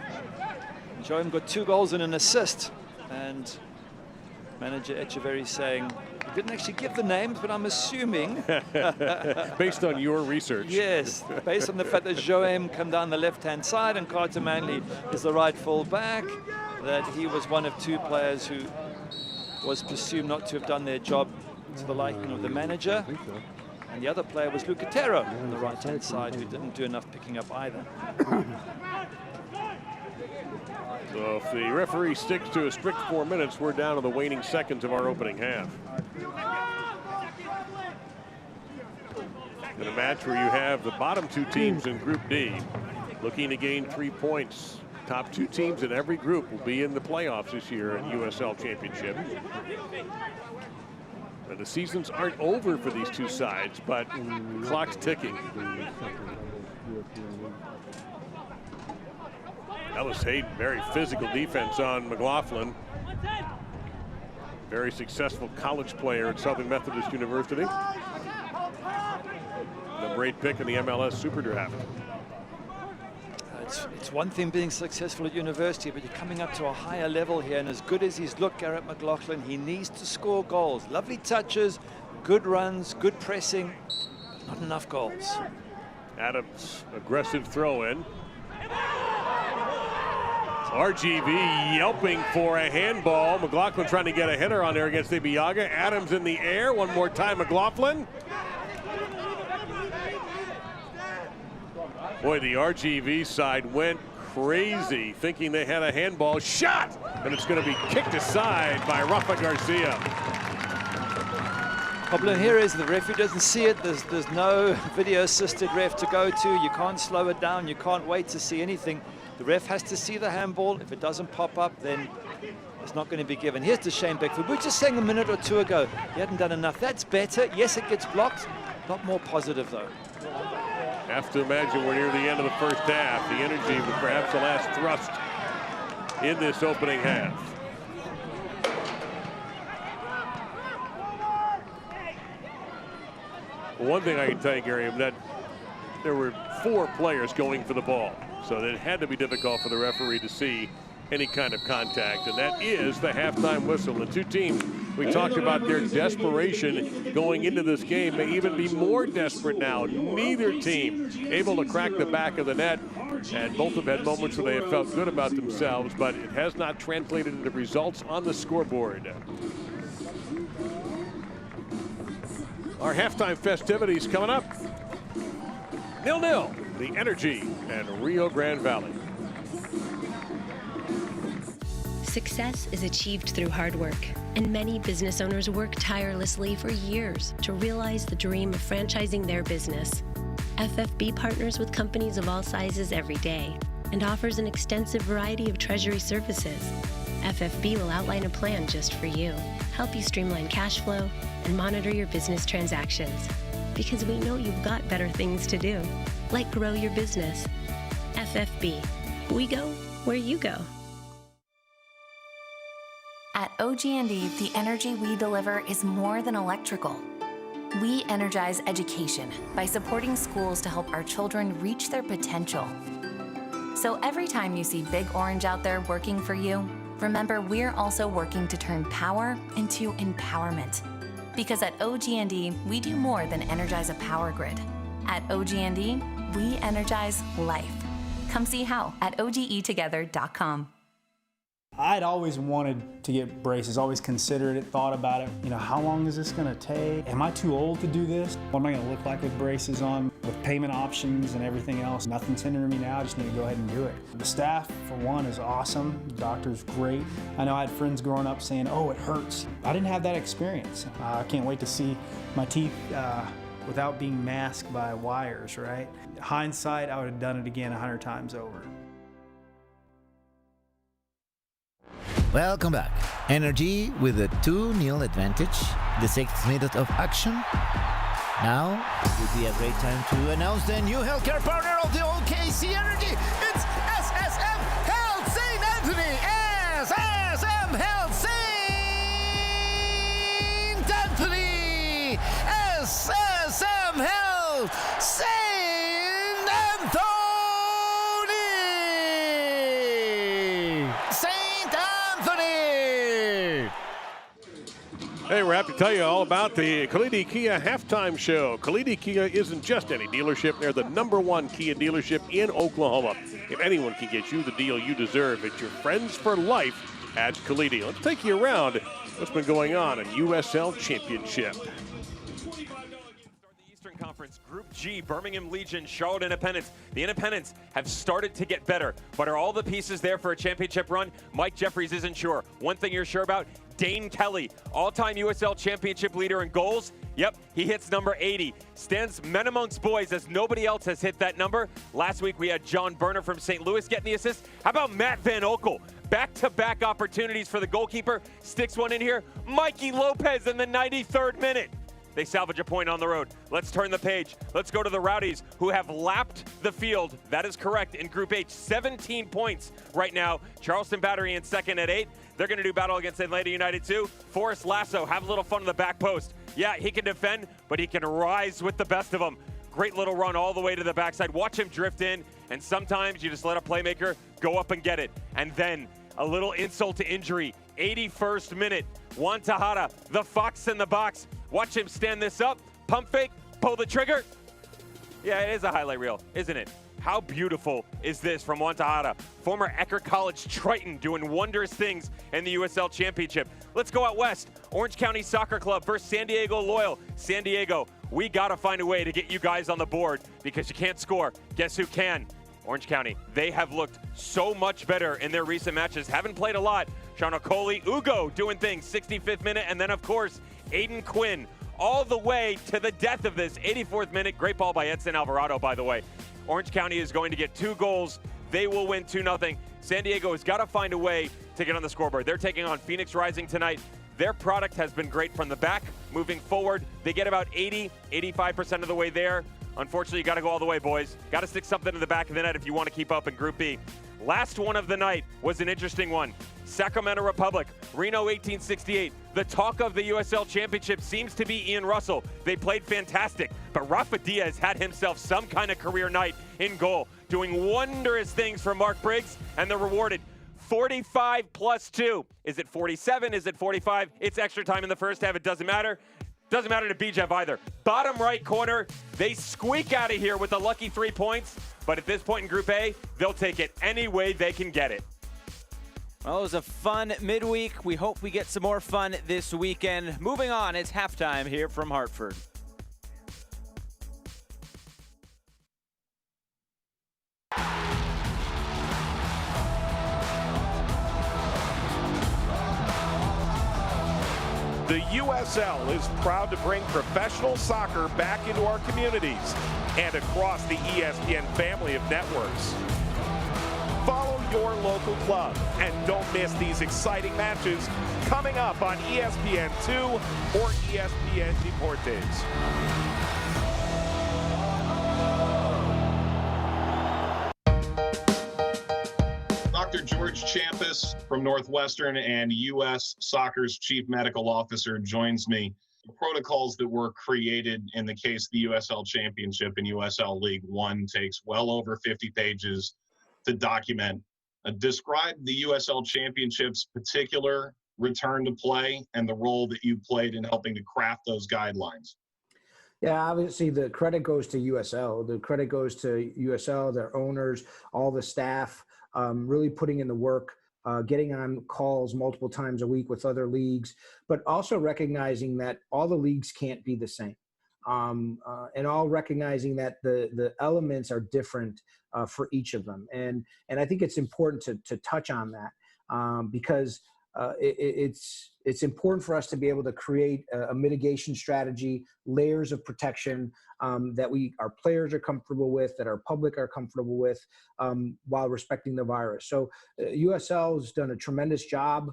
Joam got 2 goals and an assist. And manager Echeverry saying, he didn't actually give the names, but I'm assuming. Based on your research. Yes, based on the fact that Joam come down the left-hand side and Carter Manley is the right full back, that he was one of 2 players who was presumed not to have done their job to the liking of the manager. And the other player was Lucatero on the right-hand side, who didn't do enough picking up either. So if the referee sticks to a strict 4 minutes, we're down to the waning seconds of our opening half. In a match where you have the bottom 2 teams in Group D looking to gain 3 points. Top 2 teams in every group will be in the playoffs this year in USL Championship. And the seasons aren't over for these 2 sides, but the clock's ticking. Ellis Hayden, very physical defense on McLaughlin. Very successful college player at Southern Methodist University. Number 8 pick in the MLS Super Draft. It's one thing being successful at university, but you're coming up to a higher level here, and as good as he's looked, Garrett McLaughlin, he needs to score goals. Lovely touches, good runs, good pressing, not enough goals. Adams, aggressive throw in. RGV yelping for a handball. McLaughlin trying to get a header on there against Ibiaga. Adams in the air, one more time McLaughlin. Boy, the RGV side went crazy, thinking they had a handball shot, and it's going to be kicked aside by Rafa Garcia. Problem here is the referee doesn't see it. There's no video assisted ref to go to. You can't slow it down. You can't wait to see anything. The ref has to see the handball. If it doesn't pop up, then it's not going to be given. Here's to Shane Beckford. We were just saying a minute or two ago, he hadn't done enough. That's better. Yes, it gets blocked. A lot more positive, though. Have to imagine we're near the end of the first half. The energy was perhaps the last thrust in this opening half. Well, one thing I can tell you, Gary, that there were 4 players going for the ball. So it had to be difficult for the referee to see any kind of contact, and that is the halftime whistle. The two teams, we talked about their desperation going into this game, may even be more desperate now. Neither team able to crack the back of the net, and both have had moments where they have felt good about themselves, but it has not translated into results on the scoreboard. Our halftime festivities coming up. 0-0, the Energy and Rio Grande Valley. Success is achieved through hard work, and many business owners work tirelessly for years to realize the dream of franchising their business. FFB partners with companies of all sizes every day and offers an extensive variety of treasury services. FFB will outline a plan just for you, help you streamline cash flow, and monitor your business transactions. Because we know you've got better things to do, like grow your business. FFB, we go where you go. At OG&E, the energy we deliver is more than electrical. We energize education by supporting schools to help our children reach their potential. So every time you see Big Orange out there working for you, remember we're also working to turn power into empowerment. Because at OG&E, we do more than energize a power grid. At OG&E, we energize life. Come see how at OGEtogether.com. I'd always wanted to get braces, always considered it, thought about it. You know, how long is this gonna take? Am I too old to do this? What am I gonna look like with braces on, with payment options and everything else? Nothing's hindering me now, I just need to go ahead and do it. The staff, for one, is awesome. The doctor's great. I know I had friends growing up saying, oh, it hurts. I didn't have that experience. I can't wait to see my teeth without being masked by wires, right? Hindsight, I would have done it again 100 times over. Welcome back. Energy with a 2-0 advantage. The 6th minute of action. Now would be a great time to announce the new healthcare partner of the OKC Energy. It's SSM Health St. Anthony. SSM Health St. Anthony. SSM Health St. Hey, we're happy to tell you all about the Kalidi Kia halftime show. Kalidi Kia isn't just any dealership. They're the #1 Kia dealership in Oklahoma. If anyone can get you the deal you deserve, it's your friends for life at Kalidi. Let's take you around what's been going on in USL Championship. Conference Group G, Birmingham Legion, Charlotte Independence. The Independents have started to get better, but are all the pieces there for a championship run? Mike Jeffries isn't sure. One thing you're sure about, Dane Kelly, all-time USL championship leader in goals. Yep, he hits number 80. Stands men amongst boys as nobody else has hit that number. Last week we had John Berner from St. Louis getting the assist. How about Matt Van Okel? Back-to-back opportunities for the goalkeeper. Sticks one in here. Mikey Lopez in the 93rd minute. They salvage a point on the road. Let's turn the page. Let's go to the Rowdies, who have lapped the field. That is correct. In Group H, 17 points right now. Charleston Battery in second at 8. They're going to do battle against Atlanta United too. Forrest Lasso, have a little fun on the back post. Yeah, he can defend, but he can rise with the best of them. Great little run all the way to the backside. Watch him drift in, and sometimes you just let a playmaker go up and get it. And then a little insult to injury. 81st minute. Juan Tejada, the fox in the box. Watch him stand this up, pump fake, pull the trigger. Yeah, it is a highlight reel, isn't it? How beautiful is this from Juan Tejada, former Eckerd College Triton, doing wondrous things in the USL Championship. Let's go out west. Orange County Soccer Club versus San Diego Loyal. San Diego, we got to find a way to get you guys on the board because you can't score. Guess who can? Orange County. They have looked so much better in their recent matches. Haven't played a lot. Sean Okoli, Ugo doing things, 65th minute. And then, of course, Aiden Quinn all the way to the death of this. 84th minute. Great ball by Edson Alvarado, by the way. Orange County is going to get 2 goals. They will win 2-0. San Diego has got to find a way to get on the scoreboard. They're taking on Phoenix Rising tonight. Their product has been great from the back. Moving forward, they get about 85% of the way there. Unfortunately, you got to go all the way, boys. Got to stick something in the back of the net if you want to keep up in Group B. Last one of the night was an interesting one. Sacramento Republic, Reno 1868. The talk of the USL Championship seems to be Ian Russell. They played fantastic, but Rafa Diaz had himself some kind of career night in goal, doing wondrous things for Mark Briggs, and they're rewarded. 45 plus 2. Is it 47? Is it 45? It's extra time in the first half. It doesn't matter. Doesn't matter to BJev either. Bottom right corner, they squeak out of here with a lucky 3 points, but at this point in Group A, they'll take it any way they can get it. Well, it was a fun midweek. We hope we get some more fun this weekend. Moving on, it's halftime here from Hartford. The USL is proud to bring professional soccer back into our communities and across the ESPN family of networks. Follow your local club and don't miss these exciting matches coming up on ESPN2 or ESPN Deportes. Dr. George Champus from Northwestern and U.S. Soccer's Chief Medical Officer joins me. The protocols that were created in the case of the USL Championship and USL League One takes well over 50 pages to document. Describe the USL Championship's particular return to play and the role that you played in helping to craft those guidelines. Yeah, obviously the credit goes to USL. The credit goes to USL, their owners, all the staff, really putting in the work, getting on calls multiple times a week with other leagues, but also recognizing that all the leagues can't be the same. And all recognizing that the elements are different for each of them. And I think it's important to touch on that because it's important for us to be able to create a mitigation strategy, layers of protection that our players are comfortable with, that our public are comfortable with, while respecting the virus. So USL has done a tremendous job.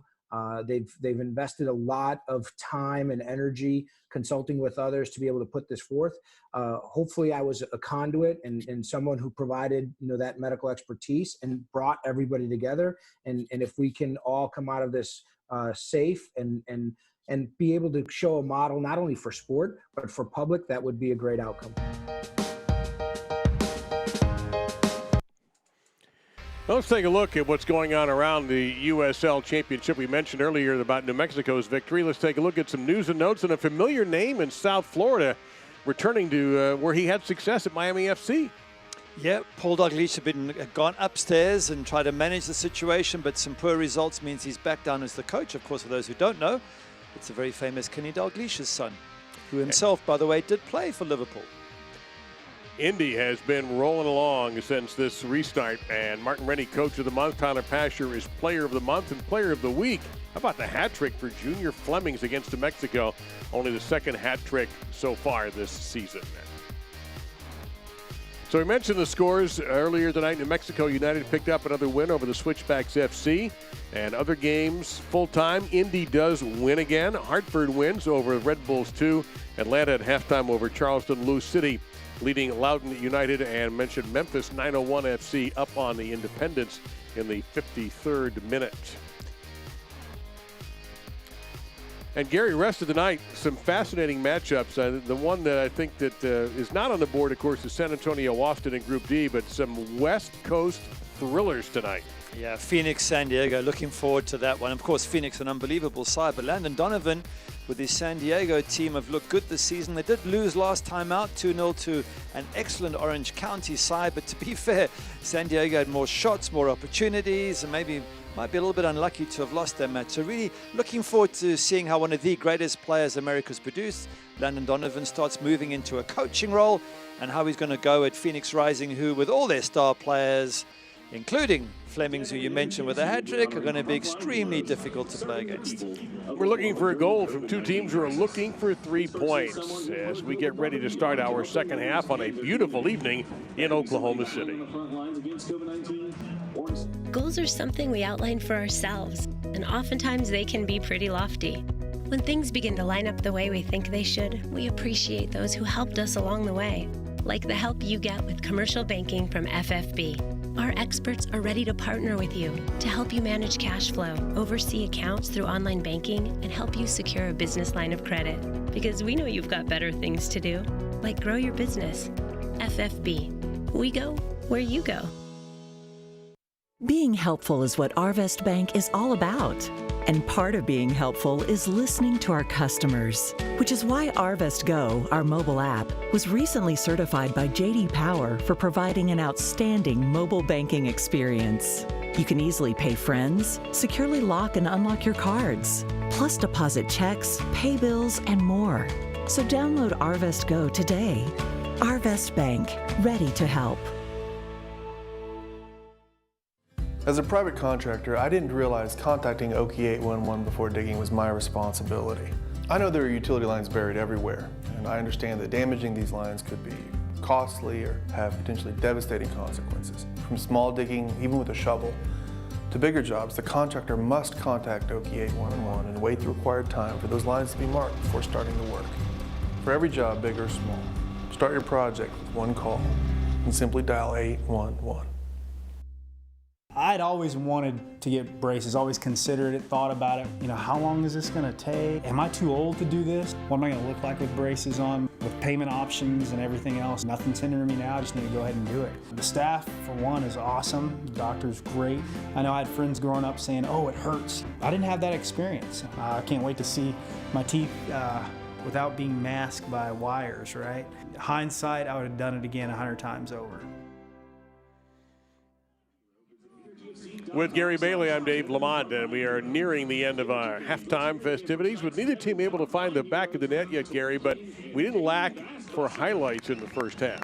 They've invested a lot of time and energy consulting with others to be able to put this forth. Hopefully I was a conduit and someone who provided, that medical expertise and brought everybody together. And if we can all come out of this safe and be able to show a model, not only for sport, but for public, that would be a great outcome. Let's take a look at what's going on around the USL Championship. We mentioned earlier about New Mexico's victory. Let's take a look at some news and notes and a familiar name in South Florida returning to where he had success at Miami FC. Yeah, Paul Dalglish had gone upstairs and tried to manage the situation, but some poor results means he's back down as the coach. Of course, for those who don't know, it's a very famous Kenny Dalglish's son, who himself, by the way, did play for Liverpool. Indy has been rolling along since this restart, and Martin Rennie, Coach of the Month. Tyler Pasher is Player of the Month and Player of the Week. How about the hat trick for Junior Flemings against New Mexico? Only the second hat trick so far this season. So we mentioned the scores earlier tonight. New Mexico United picked up another win over the Switchbacks FC. And other games full-time. Indy does win again. Hartford wins over Red Bulls 2. Atlanta at halftime over Charleston. Lou City leading Loudoun United, and mentioned Memphis 901 FC up on the Independence in the 53rd minute. And Gary, rest of the night, some fascinating matchups. The one that I think that is not on the board, of course, is San Antonio Austin in Group D, but some West Coast thrillers tonight. Yeah, Phoenix, San Diego, looking forward to that one. Of course, Phoenix, an unbelievable side, but Landon Donovan with his San Diego team have looked good this season. They did lose last time out, 2-0 to an excellent Orange County side, but to be fair, San Diego had more shots, more opportunities, and maybe might be a little bit unlucky to have lost that match. So really looking forward to seeing how one of the greatest players America's produced, Landon Donovan, starts moving into a coaching role, and how he's going to go at Phoenix Rising, who with all their star players, including Flemings, who you mentioned with a hat-trick, are going to be extremely difficult to play against. We're looking for a goal from two teams who are looking for 3 points as we get ready to start our second half on a beautiful evening in Oklahoma City. Goals are something we outline for ourselves, and oftentimes they can be pretty lofty. When things begin to line up the way we think they should, we appreciate those who helped us along the way, like the help you get with commercial banking from FFB. Our experts are ready to partner with you to help you manage cash flow, oversee accounts through online banking, and help you secure a business line of credit. Because we know you've got better things to do, like grow your business. FFB. We go where you go. Being helpful is what Arvest Bank is all about. And part of being helpful is listening to our customers, which is why Arvest Go, our mobile app, was recently certified by J.D. Power for providing an outstanding mobile banking experience. You can easily pay friends, securely lock and unlock your cards, plus deposit checks, pay bills, and more. So download Arvest Go today. Arvest Bank, ready to help. As a private contractor, I didn't realize contacting OK 811 before digging was my responsibility. I know there are utility lines buried everywhere, and I understand that damaging these lines could be costly or have potentially devastating consequences. From small digging, even with a shovel, to bigger jobs, the contractor must contact OK 811 and wait the required time for those lines to be marked before starting the work. For every job, big or small, start your project with one call and simply dial 811. I'd always wanted to get braces, always considered it, thought about it. You know, how long is this gonna take? Am I too old to do this? What am I gonna look like with braces on? With payment options and everything else, nothing's hindering me now, I just need to go ahead and do it. The staff, for one, is awesome. The doctor's great. I know I had friends growing up saying, oh, it hurts. I didn't have that experience. I can't wait to see my teeth without being masked by wires, right? Hindsight, I would have done it again 100 times over. With Gary Bailey, I'm Dave Lamont, and we are nearing the end of our halftime festivities, with neither team able to find the back of the net yet, Gary, but we didn't lack for highlights in the first half.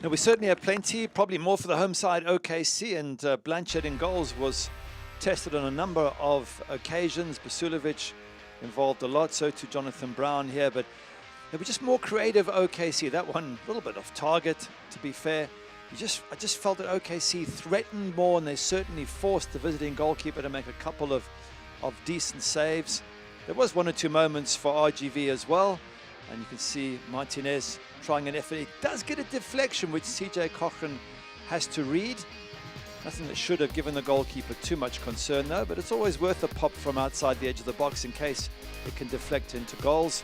Now, we certainly have plenty, probably more for the home side, OKC, and Blanchard in goals was tested on a number of occasions. Basulovic involved a lot, so too Jonathan Brown here, but they were just more creative, OKC. That one a little bit off target, to be fair. I just felt that OKC threatened more, and they certainly forced the visiting goalkeeper to make a couple of decent saves. There was one or two moments for RGV as well, and you can see Martinez trying an effort. He does get a deflection, which CJ Cochran has to read. Nothing that should have given the goalkeeper too much concern, though, but it's always worth a pop from outside the edge of the box in case it can deflect into goals.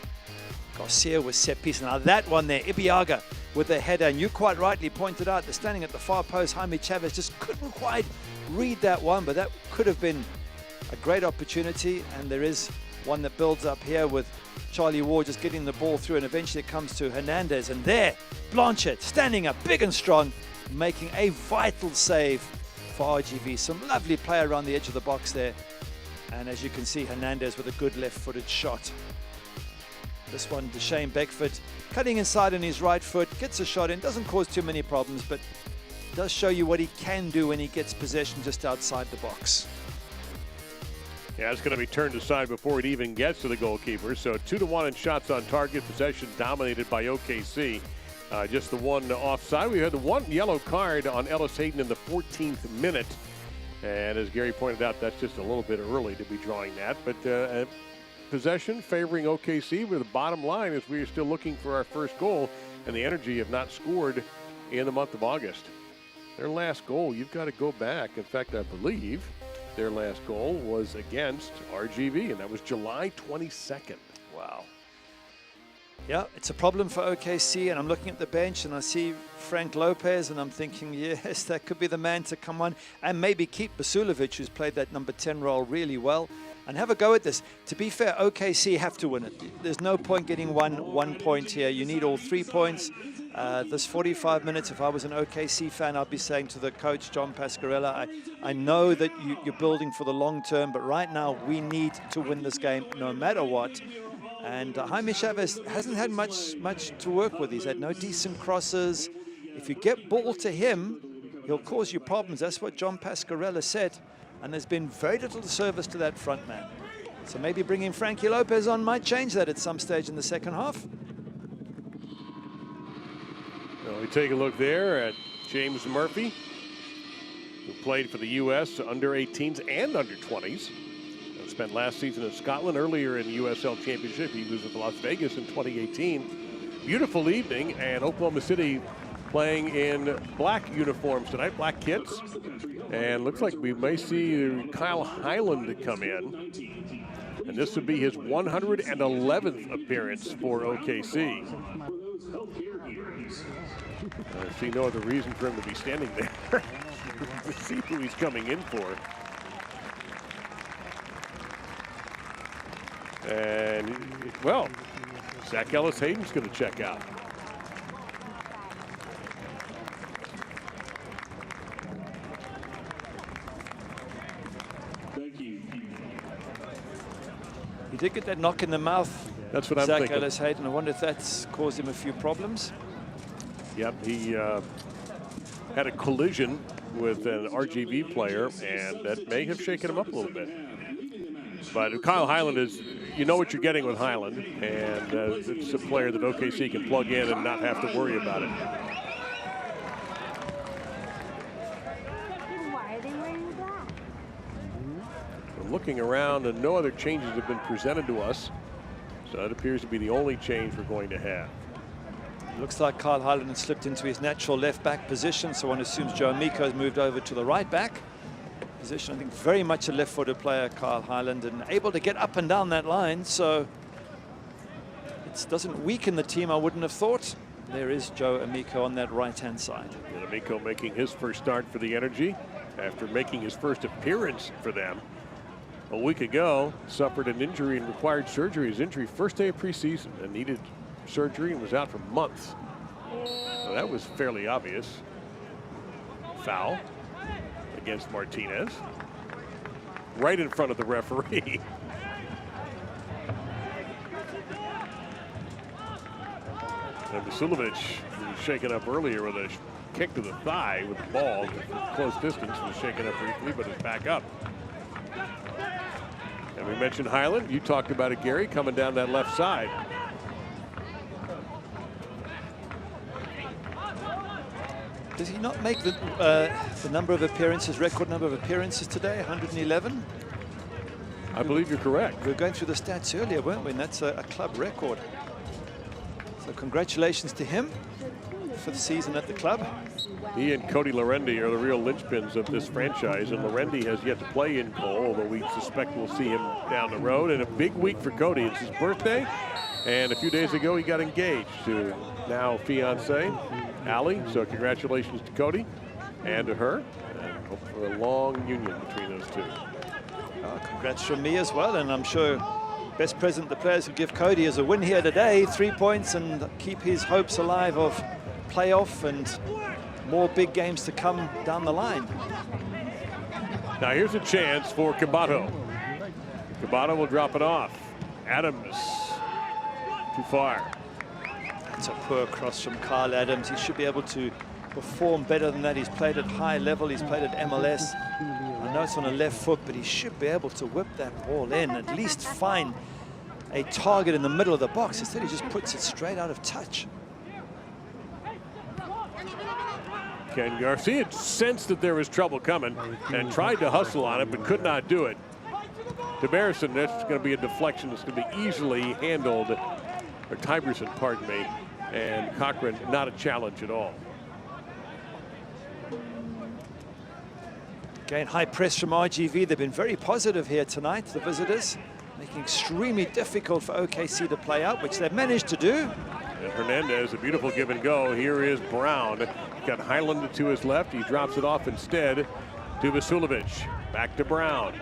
Garcia with set piece. Now that one there, Ibiaga with the header, and you quite rightly pointed out that standing at the far post, Jaime Chavez just couldn't quite read that one, but that could have been a great opportunity, and there is one that builds up here with Charlie Ward just getting the ball through, and eventually it comes to Hernandez, and there, Blanchard standing up big and strong, making a vital save for RGV. Some lovely play around the edge of the box there, and as you can see, Hernandez with a good left-footed shot. This one, Deshane Beckford, cutting inside on his right foot, gets a shot in, doesn't cause too many problems, but does show you what he can do when he gets possession just outside the box. Yeah, it's going to be turned aside before it even gets to the goalkeeper. So 2-1 in shots on target, possession dominated by OKC. Just the one offside. We had the one yellow card on Ellis Hayden in the 14th minute. And as Gary pointed out, that's just a little bit early to be drawing that. But possession favoring OKC, but the bottom line is we are still looking for our first goal, and the Energy have not scored in the month of August. Their last goal, you've got to go back. In fact, I believe their last goal was against RGV, and that was July 22nd. Wow. Yeah, it's a problem for OKC, and I'm looking at the bench and I see Frank Lopez and I'm thinking, yes, that could be the man to come on and maybe keep Basulovic, who's played that number 10 role really well, and have a go at this. To be fair, OKC have to win it. There's no point getting one point here. You need all 3 points. This 45 minutes, if I was an OKC fan, I'd be saying to the coach, John Pascarella, I know that you're building for the long term, but right now we need to win this game no matter what. And Jaime Chavez hasn't had much to work with. He's had no decent crosses. If you get ball to him, he'll cause you problems. That's what John Pascarella said. And there's been very little service to that front man. So maybe bringing Frankie Lopez on might change that at some stage in the second half. Well, we take a look there at James Murphy, who played for the U.S. under 18s and under 20s. Spent last season in Scotland, earlier in the USL Championship. He was with Las Vegas in 2018. Beautiful evening, and Oklahoma City playing in black uniforms tonight, black kits. And looks like we may see Kyle Hyland come in. And this would be his 111th appearance for OKC. I see no other reason for him to be standing there. Let's see who he's coming in for. And, well, Zach Ellis Hayden's going to check out. Thank you. He did get that knock in the mouth. That's what I'm Zach thinking. Ellis Hayden. I wonder if that's caused him a few problems. Yep, he had a collision with an RGV player, and that may have shaken him up a little bit. But Kyle Hyland is, you know what you're getting with Hyland, and it's a player that OKC can plug in and not have to worry about it. Why are they wearing black? We're looking around, and no other changes have been presented to us, so that appears to be the only change we're going to have. Looks like Kyle Hyland has slipped into his natural left back position, so one assumes Joe Amico has moved over to the right back position. I think very much a left-footed player, Kyle Hyland, and able to get up and down that line, so it doesn't weaken the team, I wouldn't have thought. There is Joe Amico on that right-hand side. And Amico making his first start for the Energy after making his first appearance for them a week ago. Suffered an injury and required surgery. His injury first day of preseason and needed surgery and was out for months. So that was fairly obvious. Foul against Martinez, right in front of the referee. And Basulovic was shaken up earlier with a kick to the thigh with the ball, close distance, was shaken up briefly, but is back up. And we mentioned Hyland. You talked about it, Gary, coming down that left side. Does he not make the number of appearances, record number of appearances today, 111? I believe you're correct. We were going through the stats earlier, weren't we? And that's a club record. So congratulations to him for the season at the club. He and Cody Lorendi are the real linchpins of this franchise, and Lorendi has yet to play in Cole, although we suspect we'll see him down the road. And a big week for Cody. It's his birthday, and a few days ago he got engaged to now fiance Allie. So congratulations to Cody and to her, and hope for a long union between those two. Congrats from me as well, and I'm sure best present the players could give Cody is a win here today, 3 points, and keep his hopes alive of playoff and more big games to come down the line. Now here's a chance for Cabato. Cabato will drop it off. Adams, too far. That's a poor cross from Kyle Adams. He should be able to perform better than that. He's played at high level. He's played at MLS. I know it's on a left foot, but he should be able to whip that ball in, at least find a target in the middle of the box. Instead, he just puts it straight out of touch. Ken Garcia sensed that there was trouble coming and tried to hustle on it, but could not do it. To Barrison, that's going to be a deflection that's going to be easily handled, or Tyberson, pardon me, and Cochran, not a challenge at all. Again, high press from RGV. They've been very positive here tonight, the visitors, making extremely difficult for OKC to play out, which they've managed to do. And Hernandez, a beautiful give and go. Here is Brown. Got Highland to his left. He drops it off instead to Vasilovic. Back to Brown.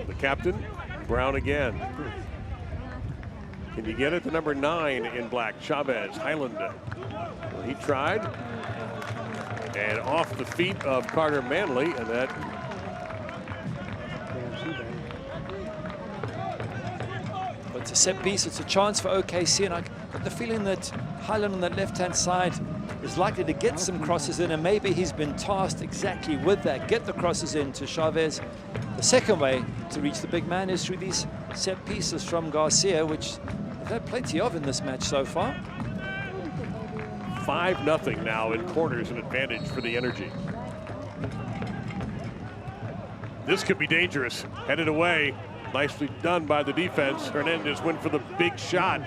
The captain, Brown again. Can you get it to number 9 in black? Chavez, Highland. Well, he tried. And off the feet of Carter Manley, and that it's a set piece, it's a chance for OKC, and I got the feeling that Highland on that left-hand side is likely to get some crosses in, and maybe he's been tasked exactly with that. Get the crosses in to Chavez. The second way to reach the big man is through these set pieces from Garcia, which they've had plenty of in this match so far. 5-0 now in corners, an advantage for the Energy. This could be dangerous. Headed away. Nicely done by the defense. Hernandez went for the big shot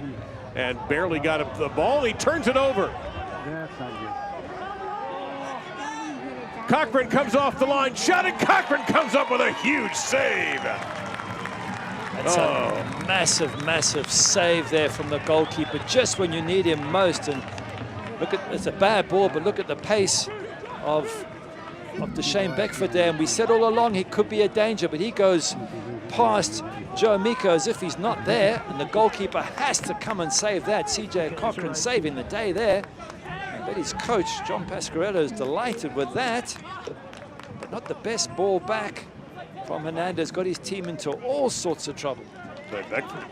and barely got up the ball. He turns it over. Cochran comes off the line. Shot, and Cochran comes up with a huge save. That's a massive, massive save there from the goalkeeper, just when you need him most. And look at, it's a bad ball, but look at the pace of Deshane Beckford there. And we said all along he could be a danger, but he goes past Joe Amico as if he's not there, and the goalkeeper has to come and save that. CJ Cochran saving the day there. I bet his coach, John Pasquarello, is delighted with that, but not the best ball back from Hernandez. Got his team into all sorts of trouble. Beckford,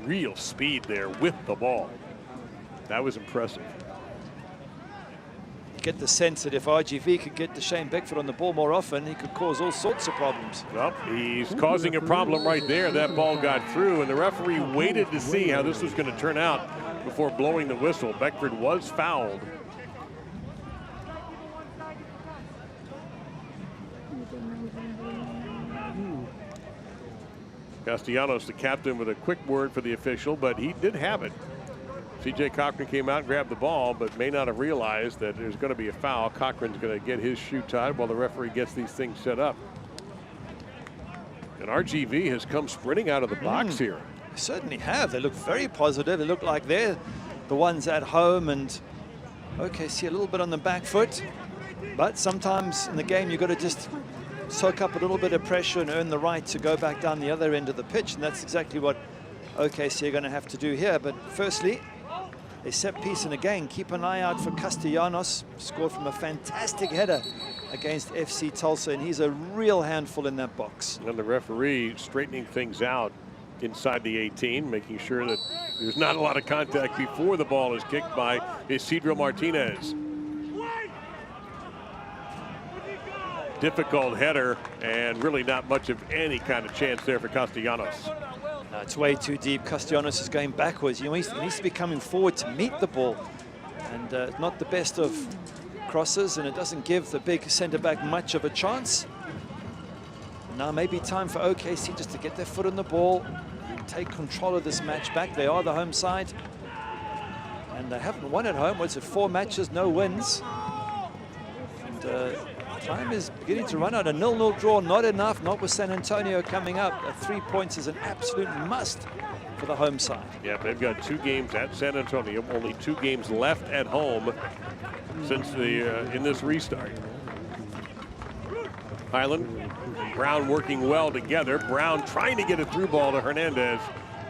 real speed there with the ball. That was impressive. You get the sense that if RGV could get Deshane Beckford on the ball more often, he could cause all sorts of problems. Well, he's causing a problem right there. That ball got through, and the referee waited to see how this was going to turn out before blowing the whistle. Beckford was fouled. Castellanos, the captain, with a quick word for the official, but he did have it. CJ Cochran came out and grabbed the ball, but may not have realized that there's going to be a foul. Cochran's going to get his shoe tied while the referee gets these things set up. And RGV has come sprinting out of the box here. They certainly have. They look very positive. They look like they're the ones at home, and OKC a little bit on the back foot. But sometimes in the game, you've got to just soak up a little bit of pressure and earn the right to go back down the other end of the pitch, and that's exactly what OKC are going to have to do here. But firstly, a set piece, and again, keep an eye out for Castellanos. Scored from a fantastic header against FC Tulsa, and he's a real handful in that box. And the referee straightening things out inside the 18, making sure that there's not a lot of contact before the ball is kicked by Isidro Martinez. Difficult header, and really not much of any kind of chance there for Castellanos. No, it's way too deep. Castellanos is going backwards. He needs to be coming forward to meet the ball. And not the best of crosses, and it doesn't give the big centre-back much of a chance. Now maybe time for OKC just to get their foot on the ball and take control of this match back. They are the home side, and they haven't won at home. What's it, 4 matches, no wins. And time is beginning to run out. A 0-0 draw, not enough, not with San Antonio coming up. 3 points is an absolute must for the home side. Yeah, they've got 2 games at San Antonio, only 2 games left at home since the in this restart. Highland and Brown working well together. Brown trying to get a through ball to Hernandez,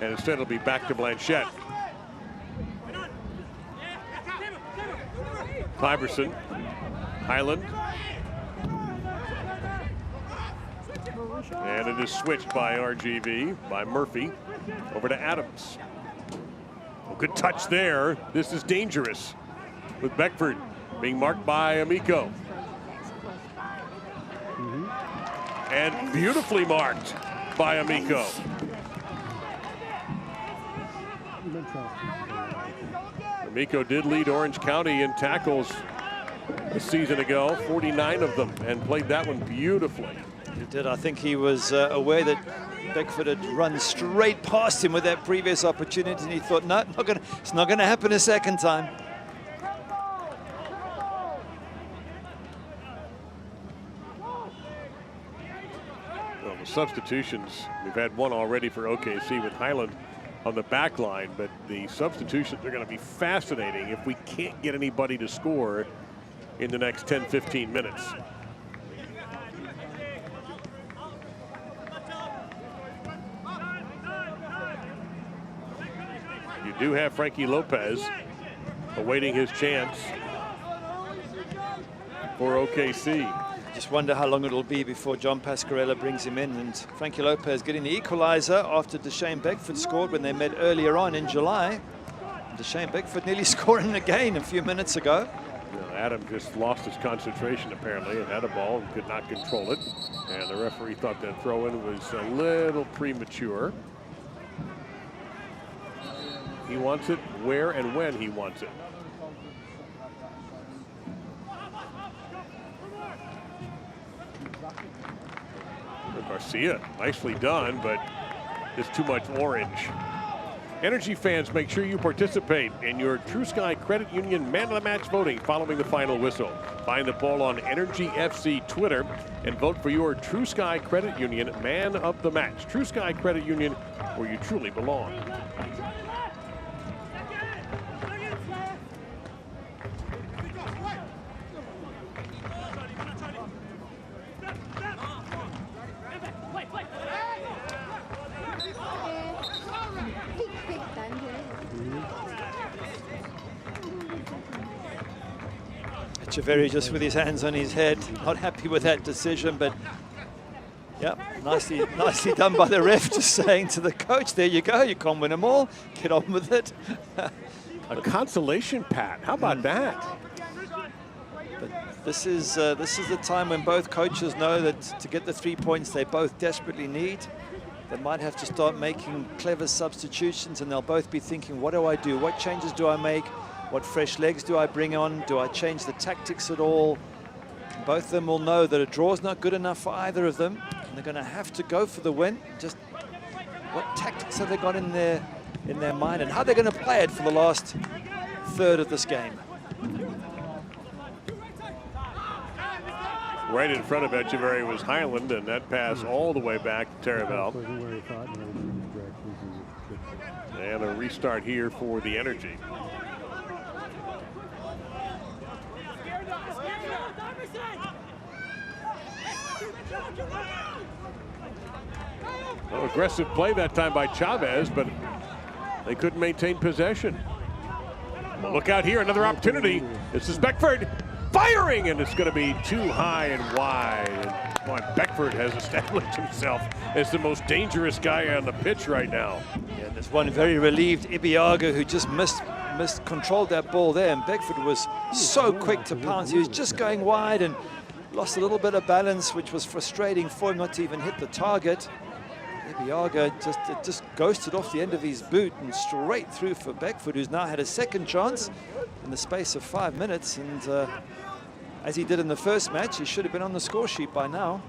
and instead it'll be back to Blanchette. Tyberson, Highland. And it is switched by RGV, by Murphy, over to Adams. Oh, good touch there. This is dangerous with Beckford being marked by Amico. And beautifully marked by Amico. D'Amico did lead Orange County in tackles a season ago, 49 of them, and played that one beautifully. He did. I think he was aware that Beckford had run straight past him with that previous opportunity, and he thought, no, it's not going to happen a second time. Well, the substitutions, we've had one already for OKC with Highland on the back line, but the substitutions are going to be fascinating if we can't get anybody to score in the next 10-15 minutes. You do have Frankie Lopez awaiting his chance for OKC. Just wonder how long it'll be before John Pasquarella brings him in, and Frankie Lopez getting the equalizer after Deshane Beckford scored when they met earlier on in July. Deshane Beckford nearly scoring again a few minutes ago. Adam just lost his concentration apparently and had a ball and could not control it, and the referee thought that throw-in was a little premature. He wants it where and when he wants it. Garcia, nicely done, but just too much orange. Energy fans, make sure you participate in your True Sky Credit Union Man of the Match voting following the final whistle. Find the poll on Energy FC Twitter and vote for your True Sky Credit Union Man of the Match. True Sky Credit Union, where you truly belong. Echeverry just with his hands on his head, not happy with that decision, but yeah, nicely done by the ref, just saying to the coach, there you go, you can't win them all, get on with it. A consolation pat, how about that? But this is the time when both coaches know that to get the 3 points they both desperately need, they might have to start making clever substitutions, and they'll both be thinking, what do I do? What changes do I make? What fresh legs do I bring on? Do I change the tactics at all? Both of them will know that a draw is not good enough for either of them, and they're going to have to go for the win. Just what tactics have they got in their mind, and how they're going to play it for the last third of this game? Right in front of Echeverry was Highland, and that pass all the way back to Terraville. And a restart here for the Energy. Well, aggressive play that time by Chavez, but they couldn't maintain possession. Well, look out here, another opportunity. This is Beckford firing, and it's going to be too high and wide. And boy, Beckford has established himself as the most dangerous guy on the pitch right now. Yeah, there's one very relieved Ibiaga who just controlled that ball there, and Beckford was so quick to pounce. He was just going wide and lost a little bit of balance, which was frustrating for him not to even hit the target. Ibiaga just ghosted off the end of his boot and straight through for Beckford, who's now had a second chance in the space of 5 minutes. And as he did in the first match, he should have been on the score sheet by now.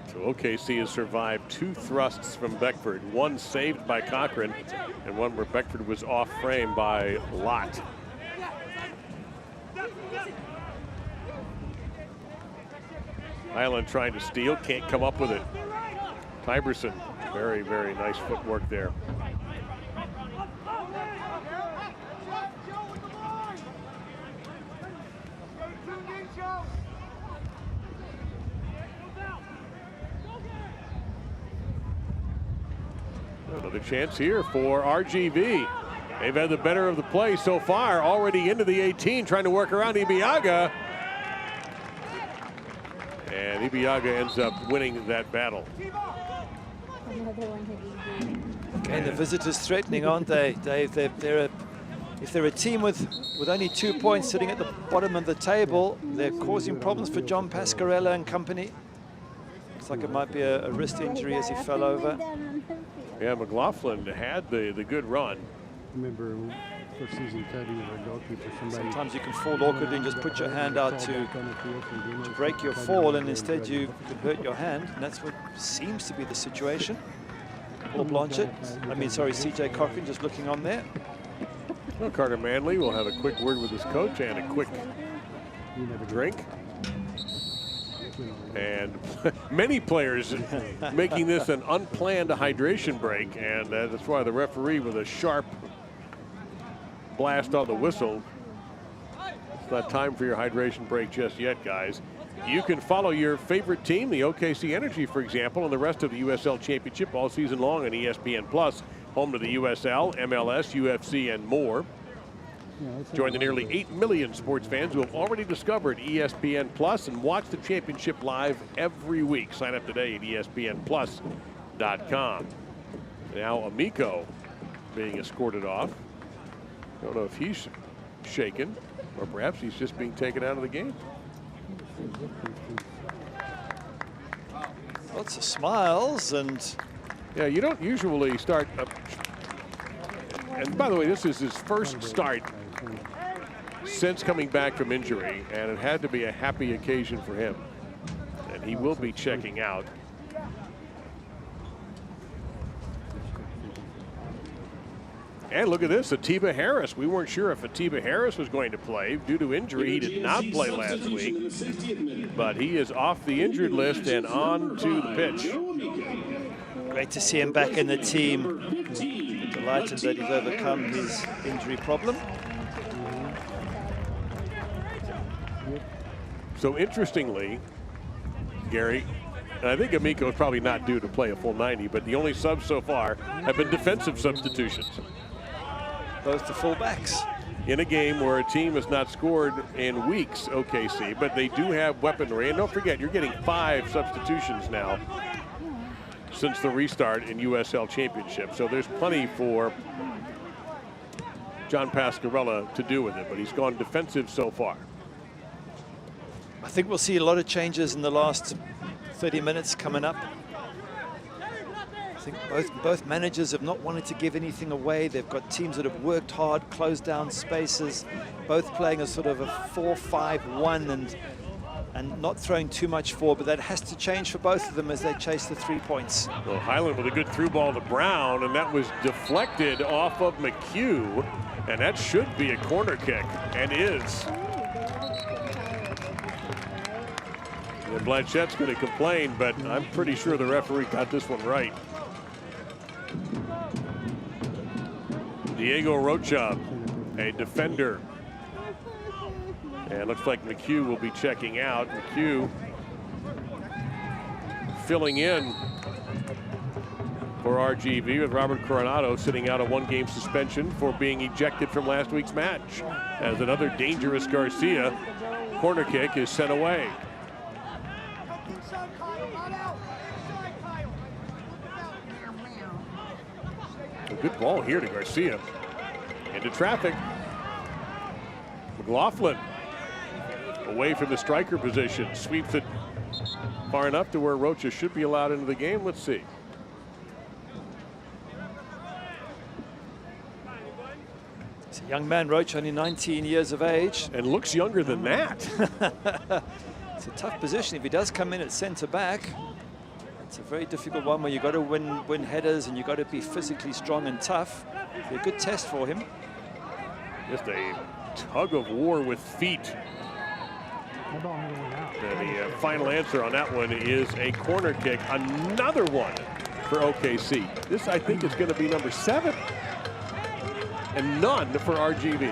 So OKC has survived 2 thrusts from Beckford, one saved by Cochran, and one where Beckford was off frame by Lott. Highland trying to steal, can't come up with it. Tyberson, very, very nice footwork there. Another chance here for RGV. They've had the better of the play so far, already into the 18, trying to work around Ibiaga. And Ibiaga ends up winning that battle. Okay, the visitors threatening, aren't they, Dave? If they're a team with only 2 points sitting at the bottom of the table, they're causing problems for John Pasquarella and company. Looks like it might be a wrist injury as he fell over. Yeah, McLaughlin had the good run. Remember first season Teddy was our goalkeeper. Sometimes you can fall awkwardly and just put your hand out to break your fall, and instead you could hurt your hand, and that's what seems to be the situation. Paul Blanchett, CJ Cochran just looking on there. Well, Carter Manley will have a quick word with his coach and a quick drink. And many players making this an unplanned hydration break, and that's why the referee with a sharp blast on the whistle. It's not time for your hydration break just yet, guys. You can follow your favorite team, the OKC Energy, for example, and the rest of the USL Championship all season long on ESPN Plus, home to the USL, MLS, UFC, and more. Join the nearly 8 million sports fans who have already discovered ESPN Plus and watch the championship live every week. Sign up today at ESPNplus.com. Now Amico being escorted off. Don't know if he's shaken or perhaps he's just being taken out of the game. Lots of smiles, and yeah, you don't usually start. And by the way, this is his first start since coming back from injury, and it had to be a happy occasion for him. And he will be checking out. And look at this, Atiba Harris. We weren't sure if Atiba Harris was going to play due to injury. He did not play last week, but he is off the injured list and on to the pitch. Great to see him back in the team. Delighted that he's overcome his injury problem. So interestingly, Gary, and I think Amico is probably not due to play a full 90, but the only subs so far have been defensive substitutions. Both the fullbacks. In a game where a team has not scored in weeks, OKC, but they do have weaponry. And don't forget, you're getting 5 substitutions now since the restart in USL Championship. So there's plenty for John Pasquarella to do with it, but he's gone defensive so far. I think we'll see a lot of changes in the last 30 minutes coming up. I think both managers have not wanted to give anything away. They've got teams that have worked hard, closed down spaces, both playing a sort of a 4-5-1 and not throwing too much forward, but that has to change for both of them as they chase the 3 points. Well, Highland with a good through ball to Brown, and that was deflected off of McHugh, and that should be a corner kick, and is. And Blanchett's going to complain, but I'm pretty sure the referee got this one right. Diego Rocha, a defender. And looks like McHugh will be checking out. McHugh filling in for RGV with Robert Coronado sitting out a 1-game suspension for being ejected from last week's match. As another dangerous Garcia corner kick is sent away. A good ball here to Garcia. Into traffic. McLaughlin away from the striker position. Sweeps it far enough to where Rocha should be allowed into the game. Let's see. It's a young man, Rocha, only 19 years of age. And looks younger than that. It's a tough position. If he does come in at centre back, it's a very difficult one where you've got to win headers and you've got to be physically strong and tough. It'll be a good test for him. Just a tug of war with feet. And the final answer on that one is a corner kick. Another one for OKC. This, I think, is going to be number 7. And none for RGV.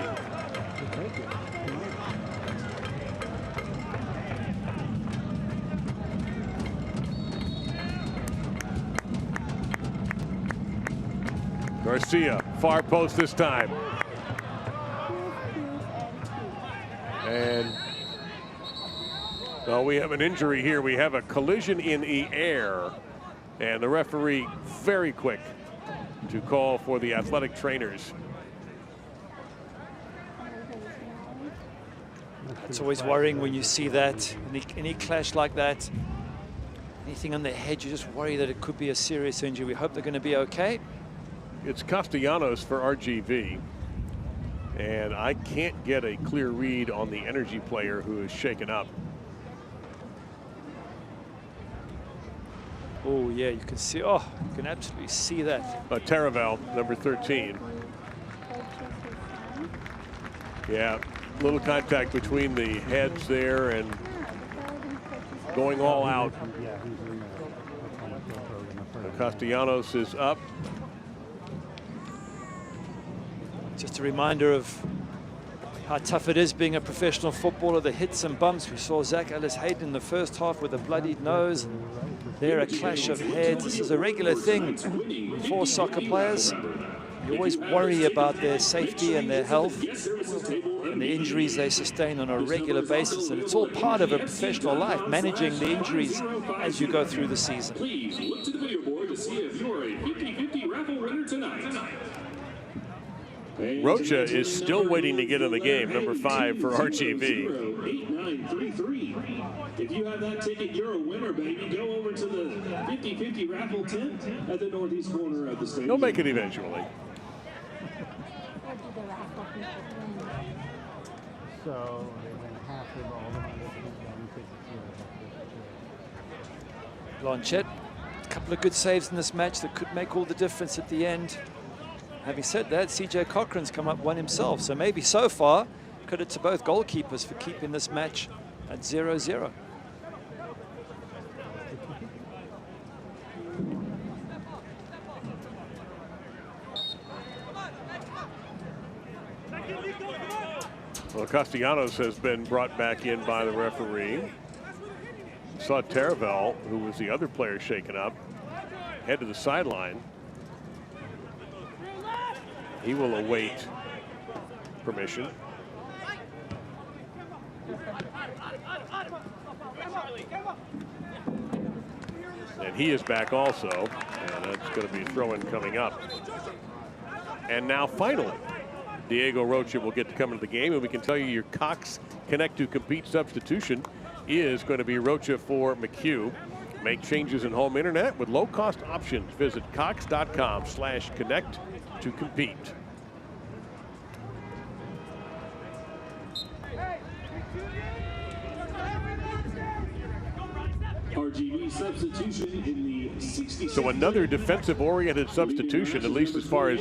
Garcia, far post this time. And well, we have an injury here. We have a collision in the air. And the referee very quick to call for the athletic trainers. It's always worrying when you see that, any clash like that. Anything on their head, you just worry that it could be a serious injury. We hope they're going to be okay. It's Castellanos for RGV. And I can't get a clear read on the energy player who is shaken up. Oh, yeah, you can see, oh, you can absolutely see that. Taravel, number 13. Yeah, little contact between the heads there and going all out. Castellanos is up. Just a reminder of how tough it is being a professional footballer, the hits and bumps. We saw Zach Ellis-Hayden in the first half with a bloodied nose. There, a clash of heads. This is a regular thing for soccer players. You always worry about their safety and their health and the injuries they sustain on a regular basis. And it's all part of a professional life, managing the injuries as you go through the season. Please look to the video board to see if you're a 50-50 raffle winner tonight. Rocha is still waiting to get in the game, number 5 for RGV. 8933. If you have that ticket, you're a winner, baby. Go over to the 50-50 raffle tent at the northeast corner of the stadium. He'll make it eventually. So they win half of all the money. Blanchett, a couple of good saves in this match that could make all the difference at the end. Having said that, CJ Cochran's come up one himself, so maybe so far credit to both goalkeepers for keeping this match at 0-0. Well, Castellanos has been brought back in by the referee. Saw Taravel, who was the other player shaken up, head to the sideline. He will await permission. And he is back also, and that's going to be a throw-in coming up. And now finally, Diego Rocha will get to come into the game, and we can tell you your Cox Connect to Compete substitution is going to be Rocha for McHugh. Make changes in home internet with low-cost options. Visit cox.com/connect to compete. RGV substitution in the 60. So another defensive-oriented substitution, at least as far as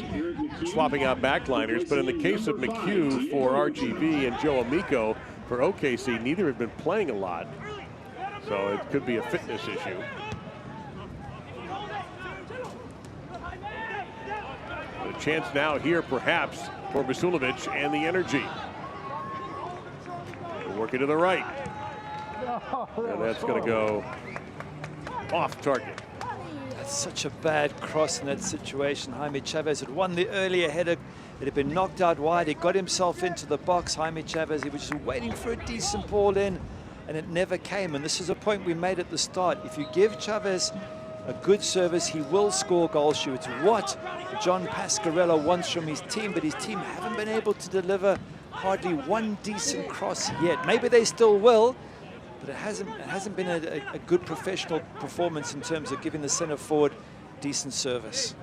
swapping out backliners. But in the case of McHugh for RGV and Joe Amico for OKC, neither have been playing a lot. So it could be a fitness issue. A chance now here, perhaps, for Vasilovic and the energy. Working to the right. And that's going to go off target. That's such a bad cross in that situation. Jaime Chavez had won the earlier header. It had been knocked out wide. He got himself into the box. Jaime Chavez, he was just waiting for a decent ball in, and it never came. And this is a point we made at the start. If you give Chavez a good service, he will score goals. It's what John Pasquarello wants from his team, but his team haven't been able to deliver hardly one decent cross yet. Maybe they still will, but it hasn't been a good professional performance in terms of giving the center forward decent service.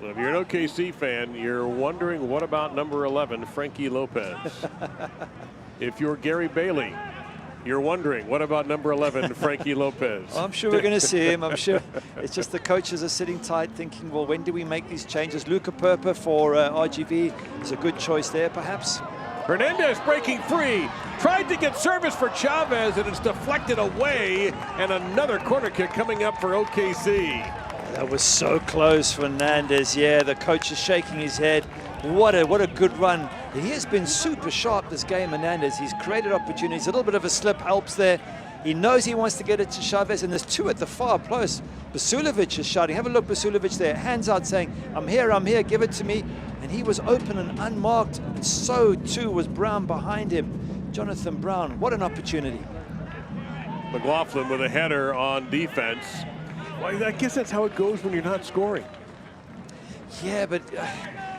Well, if you're an OKC fan, you're wondering, what about number 11, Frankie Lopez? If you're Gary Bailey, you're wondering, what about number 11, Frankie Lopez? I'm sure we're going to see him. I'm sure it's just the coaches are sitting tight thinking, well, when do we make these changes? Luca Perpa for RGV is a good choice there, perhaps. Hernandez breaking free, tried to get service for Chavez, and it's deflected away, and another corner kick coming up for OKC. That was so close for Hernandez. Yeah, the coach is shaking his head. What a good run. He has been super sharp this game, Hernandez. He's created opportunities. A little bit of a slip helps there. He knows he wants to get it to Chavez, and there's two at the far post. Basulovic is shouting. Have a look, Basulovic there. Hands out saying, I'm here, give it to me. And he was open and unmarked, and so too was Brown behind him. Jonathan Brown, what an opportunity. McLaughlin with a header on defense. Well, I guess that's how it goes when you're not scoring. Yeah, but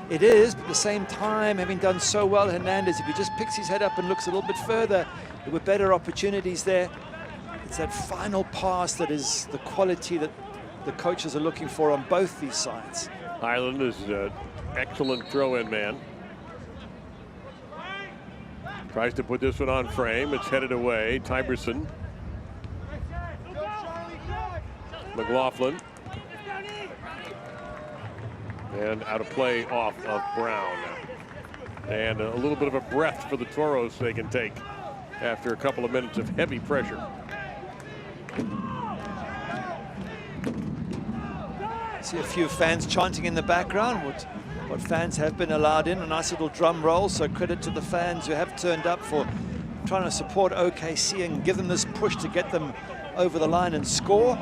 It is, but at the same time, having done so well, Hernandez, if he just picks his head up and looks a little bit further, there were better opportunities there. It's that final pass that is the quality that the coaches are looking for on both these sides. Highland is an excellent throw-in man. Tries to put this one on frame. It's headed away. Tyberson. McLaughlin. And out of play off of Brown. And a little bit of a breath for the Toros they can take after a couple of minutes of heavy pressure. See a few fans chanting in the background, what fans have been allowed in. A nice little drum roll, so credit to the fans who have turned up for trying to support OKC and give them this push to get them over the line and score.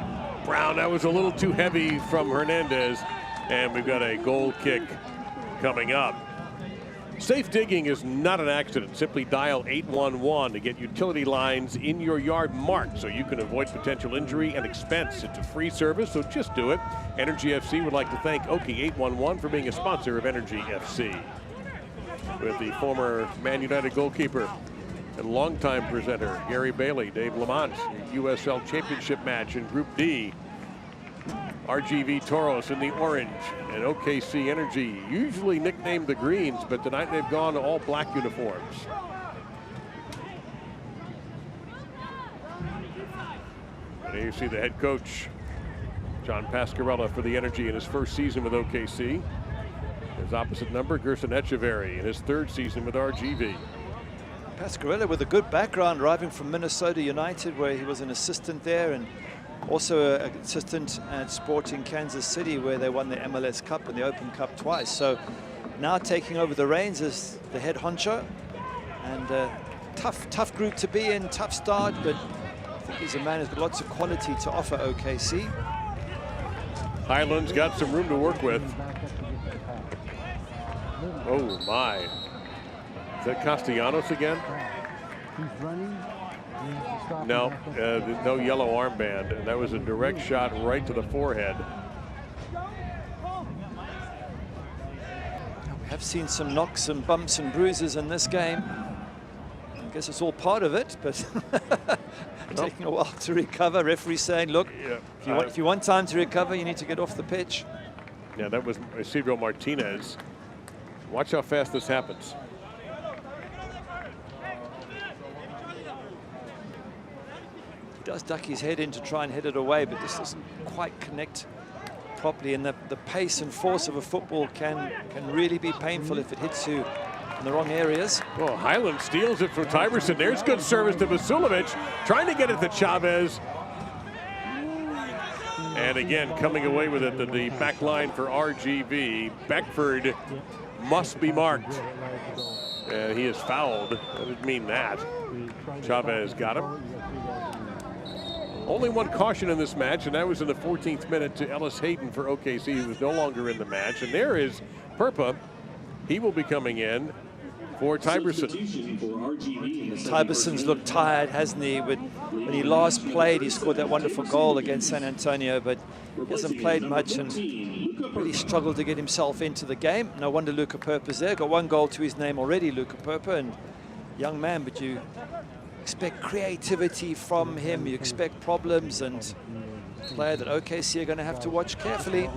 Brown, that was a little too heavy from Hernandez, and we've got a goal kick coming up. Safe digging is not an accident. Simply dial 811 to get utility lines in your yard marked so you can avoid potential injury and expense. It's a free service, so just do it. Energy FC would like to thank Oki 811 for being a sponsor of Energy FC. With the former Man United goalkeeper and longtime presenter Gary Bailey, Dave Lamont, USL Championship match in Group D. RGV Toros in the orange and OKC Energy, usually nicknamed the Greens, but tonight they've gone all black uniforms. And here you see the head coach, John Pascarella, for the Energy in his first season with OKC. His opposite number, Gerson Echeverry, in his third season with RGV. Pascarella with a good background, arriving from Minnesota United, where he was an assistant there, and also an assistant at Sporting Kansas City, where they won the MLS Cup and the Open Cup twice. So now taking over the reins as the head honcho. And tough group to be in, tough start, but I think he's a man who's got lots of quality to offer OKC. Highland's got some room to work with. Oh my. Is that Castellanos again? He's running. No, no yellow armband, and that was a direct shot right to the forehead. We have seen some knocks and bumps and bruises in this game. I guess it's all part of it, but taking a while to recover. Referee saying, look, if you want time to recover, you need to get off the pitch. Yeah, that was Isidro Martinez. Watch how fast this happens. He does duck his head in to try and head it away, but this doesn't quite connect properly. And the pace and force of a football can really be painful if it hits you in the wrong areas. Well, Highland steals it from Tyberson. There's good service to Vasilovic, trying to get it to Chavez. And again, coming away with it, the back line for RGV. Beckford must be marked. And he is fouled. I didn't mean that. Chavez got him. Only one caution in this match, and that was in the 14th minute to Ellis Hayden for OKC, who was no longer in the match. And there is Perpa. He will be coming in for Tyberson. Tyberson's looked tired, hasn't he? When he last played, he scored that wonderful goal against San Antonio, but he hasn't played much and really struggled to get himself into the game. No wonder Luka Perpa's there. Got one goal to his name already, Luka Perpa, and young man, but you expect creativity from him. You expect problems, and a player that OKC are going to have to watch carefully.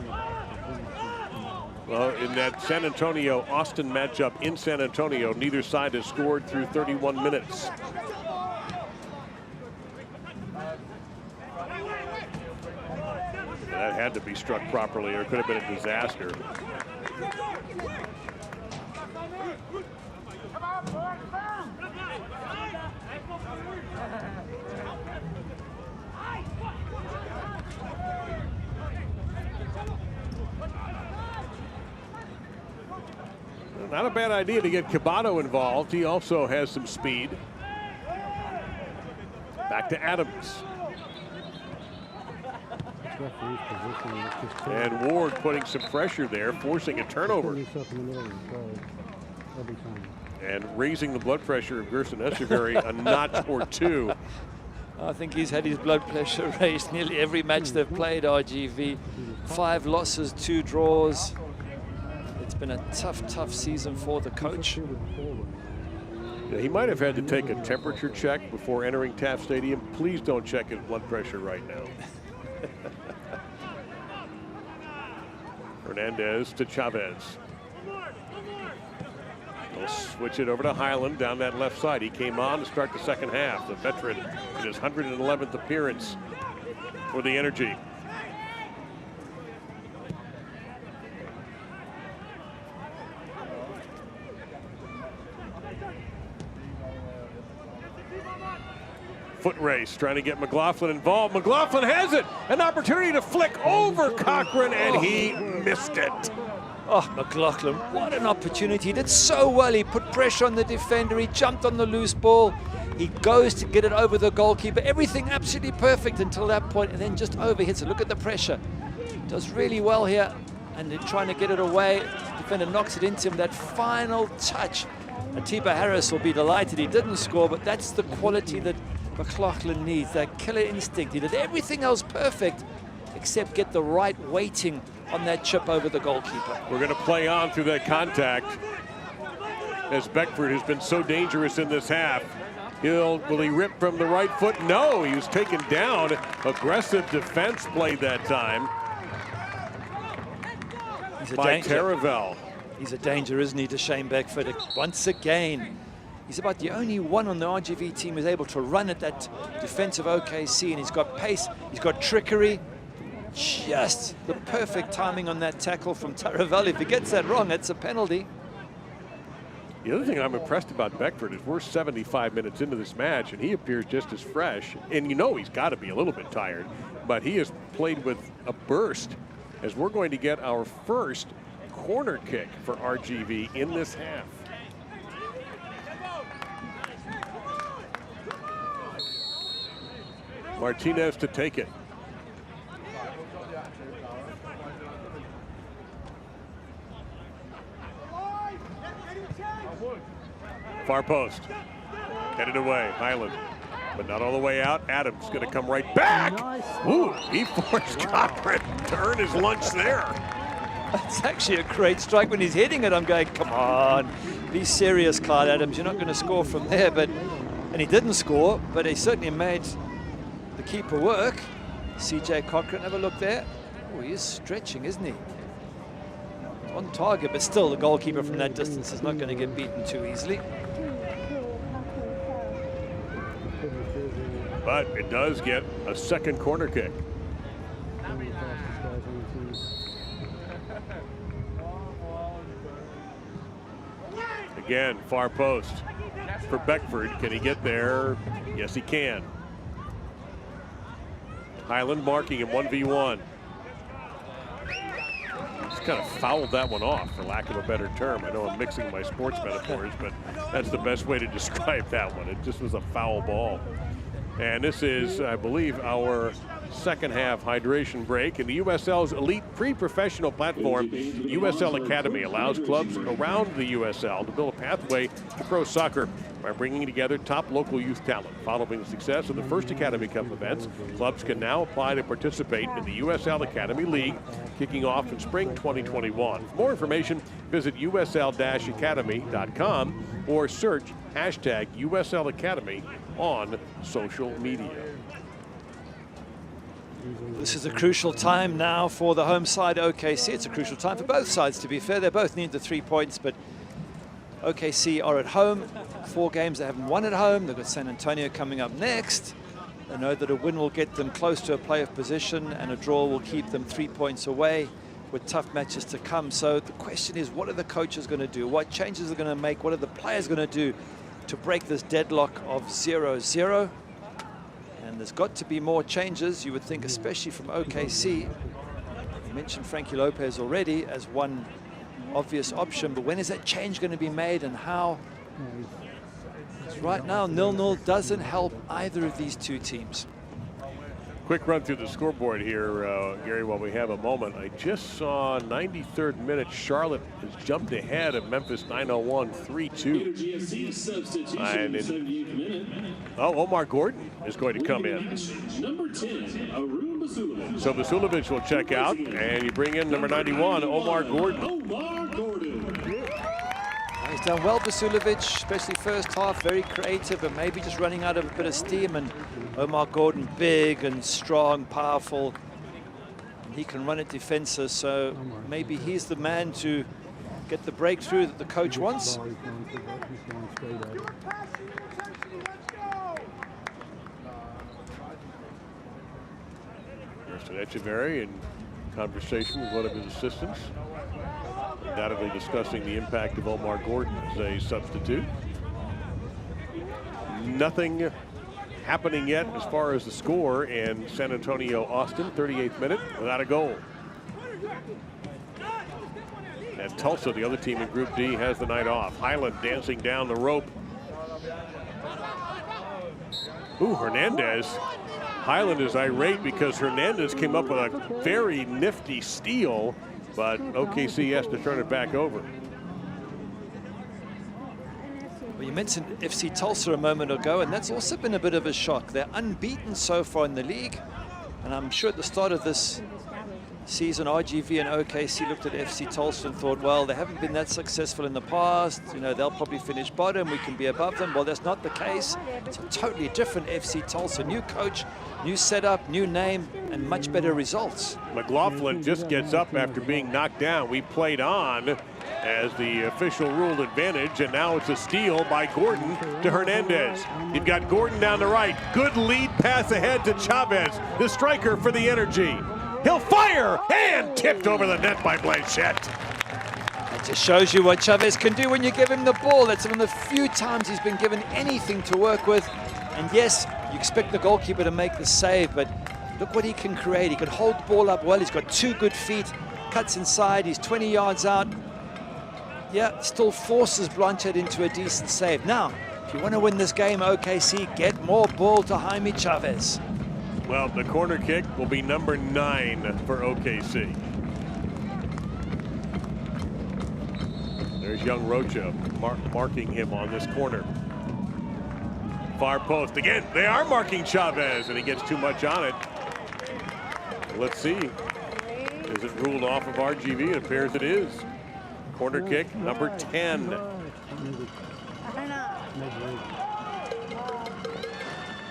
Well, in that San Antonio-Austin matchup in San Antonio, neither side has scored through 31 minutes. That had to be struck properly, or it could have been a disaster. Not a bad idea to get Cabato involved. He also has some speed. Back to Adams. And Ward putting some pressure there, forcing a turnover. And raising the blood pressure of Gerson Echeverry a notch or two. I think he's had his blood pressure raised nearly every match they've played, RGV. 5 losses, 2 draws. It's been a tough season for the coach. Yeah, he might have had to take a temperature check before entering Taft Stadium. Please don't check his blood pressure right now. Hernandez to Chavez. They'll switch it over to Highland down that left side. He came on to start the second half. The veteran in his 111th appearance for the Energy. Foot race, trying to get McLaughlin involved. McLaughlin has it. An opportunity to flick over Cochran, and he missed it. Oh, McLaughlin, what an opportunity. He did so well. He put pressure on the defender. He jumped on the loose ball. He goes to get it over the goalkeeper. Everything absolutely perfect until that point, and then just overhits it. Look at the pressure. Does really well here, and they're trying to get it away. The defender knocks it into him. That final touch. Atiba Harris will be delighted he didn't score, but that's the quality that McLaughlin needs, that killer instinct. He did everything else perfect except get the right weighting on that chip over the goalkeeper. We're going to play on through that contact as Beckford has been so dangerous in this half. Will he rip from the right foot? No, he was taken down. Aggressive defense play that time by Taravel. He's a danger, isn't he, to Shane Beckford? Once again, he's about the only one on the RGV team who's able to run at that defensive OKC, and he's got pace, he's got trickery. Just the perfect timing on that tackle from Taravel. If he gets that wrong, it's a penalty. The other thing I'm impressed about Beckford is we're 75 minutes into this match, and he appears just as fresh. And you know he's got to be a little bit tired, but he has played with a burst as we're going to get our first corner kick for RGV in this half. Martinez to take it. Far post. Headed away, Highland. But not all the way out. Adams going to come right back. Ooh, he forced Cochran to earn his lunch there. That's actually a great strike. When he's hitting it, I'm going, come on, be serious, Clyde Adams. You're not going to score from there. And he didn't score, but he certainly made the keeper work. CJ Cochran, have a look there. Oh, he is stretching, isn't he? On target, but still the goalkeeper from that distance is not going to get beaten too easily. But it does get a second corner kick. Again, far post for Beckford. Can he get there? Yes, he can. Highland marking him 1v1. He's kind of fouled that one off, for lack of a better term. I know I'm mixing my sports metaphors, but that's the best way to describe that one. It just was a foul ball. And this is, I believe, our second half hydration break. And the USL's elite pre-professional platform, USL Academy, allows clubs around the USL to build a pathway to pro soccer by bringing together top local youth talent. Following the success of the first Academy Cup events, clubs can now apply to participate in the USL Academy League, kicking off in spring 2021. For more information, visit usl-academy.com or search hashtag USL Academy on social media. This is a crucial time now for the home side, OKC. It's a crucial time for both sides, to be fair. They both need the 3 points, but OKC are at home. 4 games they haven't won at home. They've got San Antonio coming up next. They know that a win will get them close to a playoff position, and a draw will keep them 3 points away with tough matches to come. So the question is, what are the coaches going to do? What changes are going to make? What are the players going to do to break this deadlock of 0-0? And there's got to be more changes, you would think, especially from OKC. You mentioned Frankie Lopez already as one obvious option, but when is that change going to be made and how? Right now, 0-0 doesn't help either of these two teams. Quick run through the scoreboard here, Gary, while we have a moment. I just saw 93rd minute, Charlotte has jumped ahead of Memphis 901, 3-2. Omar Gordon is going to come in. Number 10, Arun Basulovic. So Basulovic will check out, and you bring in number 91, Omar Gordon. Omar Gordon. done well, Vasilovic, especially first half, very creative, but maybe just running out of a bit of steam. And Omar Gordon, big and strong, powerful. And he can run at defenses, so maybe he's the man to get the breakthrough that the coach wants. Echeverry in conversation with one of his assistants, undoubtedly discussing the impact of Omar Gordon as a substitute. Nothing happening yet as far as the score in San Antonio, Austin, 38th minute without a goal. And Tulsa, the other team in Group D, has the night off. Highland dancing down the rope. Ooh, Hernandez. Highland is irate because Hernandez came up with a very nifty steal, but OKC has to turn it back over. Well, you mentioned FC Tulsa a moment ago, and that's also been a bit of a shock. They're unbeaten so far in the league, and I'm sure at the start of this season, RGV and OKC looked at FC Tulsa and thought, well, they haven't been that successful in the past. You know, they'll probably finish bottom. We can be above them. Well, that's not the case. It's a totally different FC Tulsa. New coach, new setup, new name, and much better results. McLaughlin just gets up after being knocked down. We played on as the official ruled advantage, and now it's a steal by Gordon to Hernandez. You've got Gordon down the right. Good lead pass ahead to Chavez, the striker for the Energy. He'll fire, and tipped over the net by Blanchette. It just shows you what Chavez can do when you give him the ball. That's one of the few times he's been given anything to work with. And yes, you expect the goalkeeper to make the save, but look what he can create. He can hold the ball up well. He's got 2 good feet, cuts inside. He's 20 yards out. Yeah, still forces Blanchette into a decent save. Now, if you want to win this game, OKC, get more ball to Jaime Chavez. Well, the corner kick will be number 9 for OKC. There's young Rocha marking him on this corner. Far post again. They are marking Chavez, and he gets too much on it. Let's see. Is it ruled off of RGV? It appears it is. Corner kick number 10.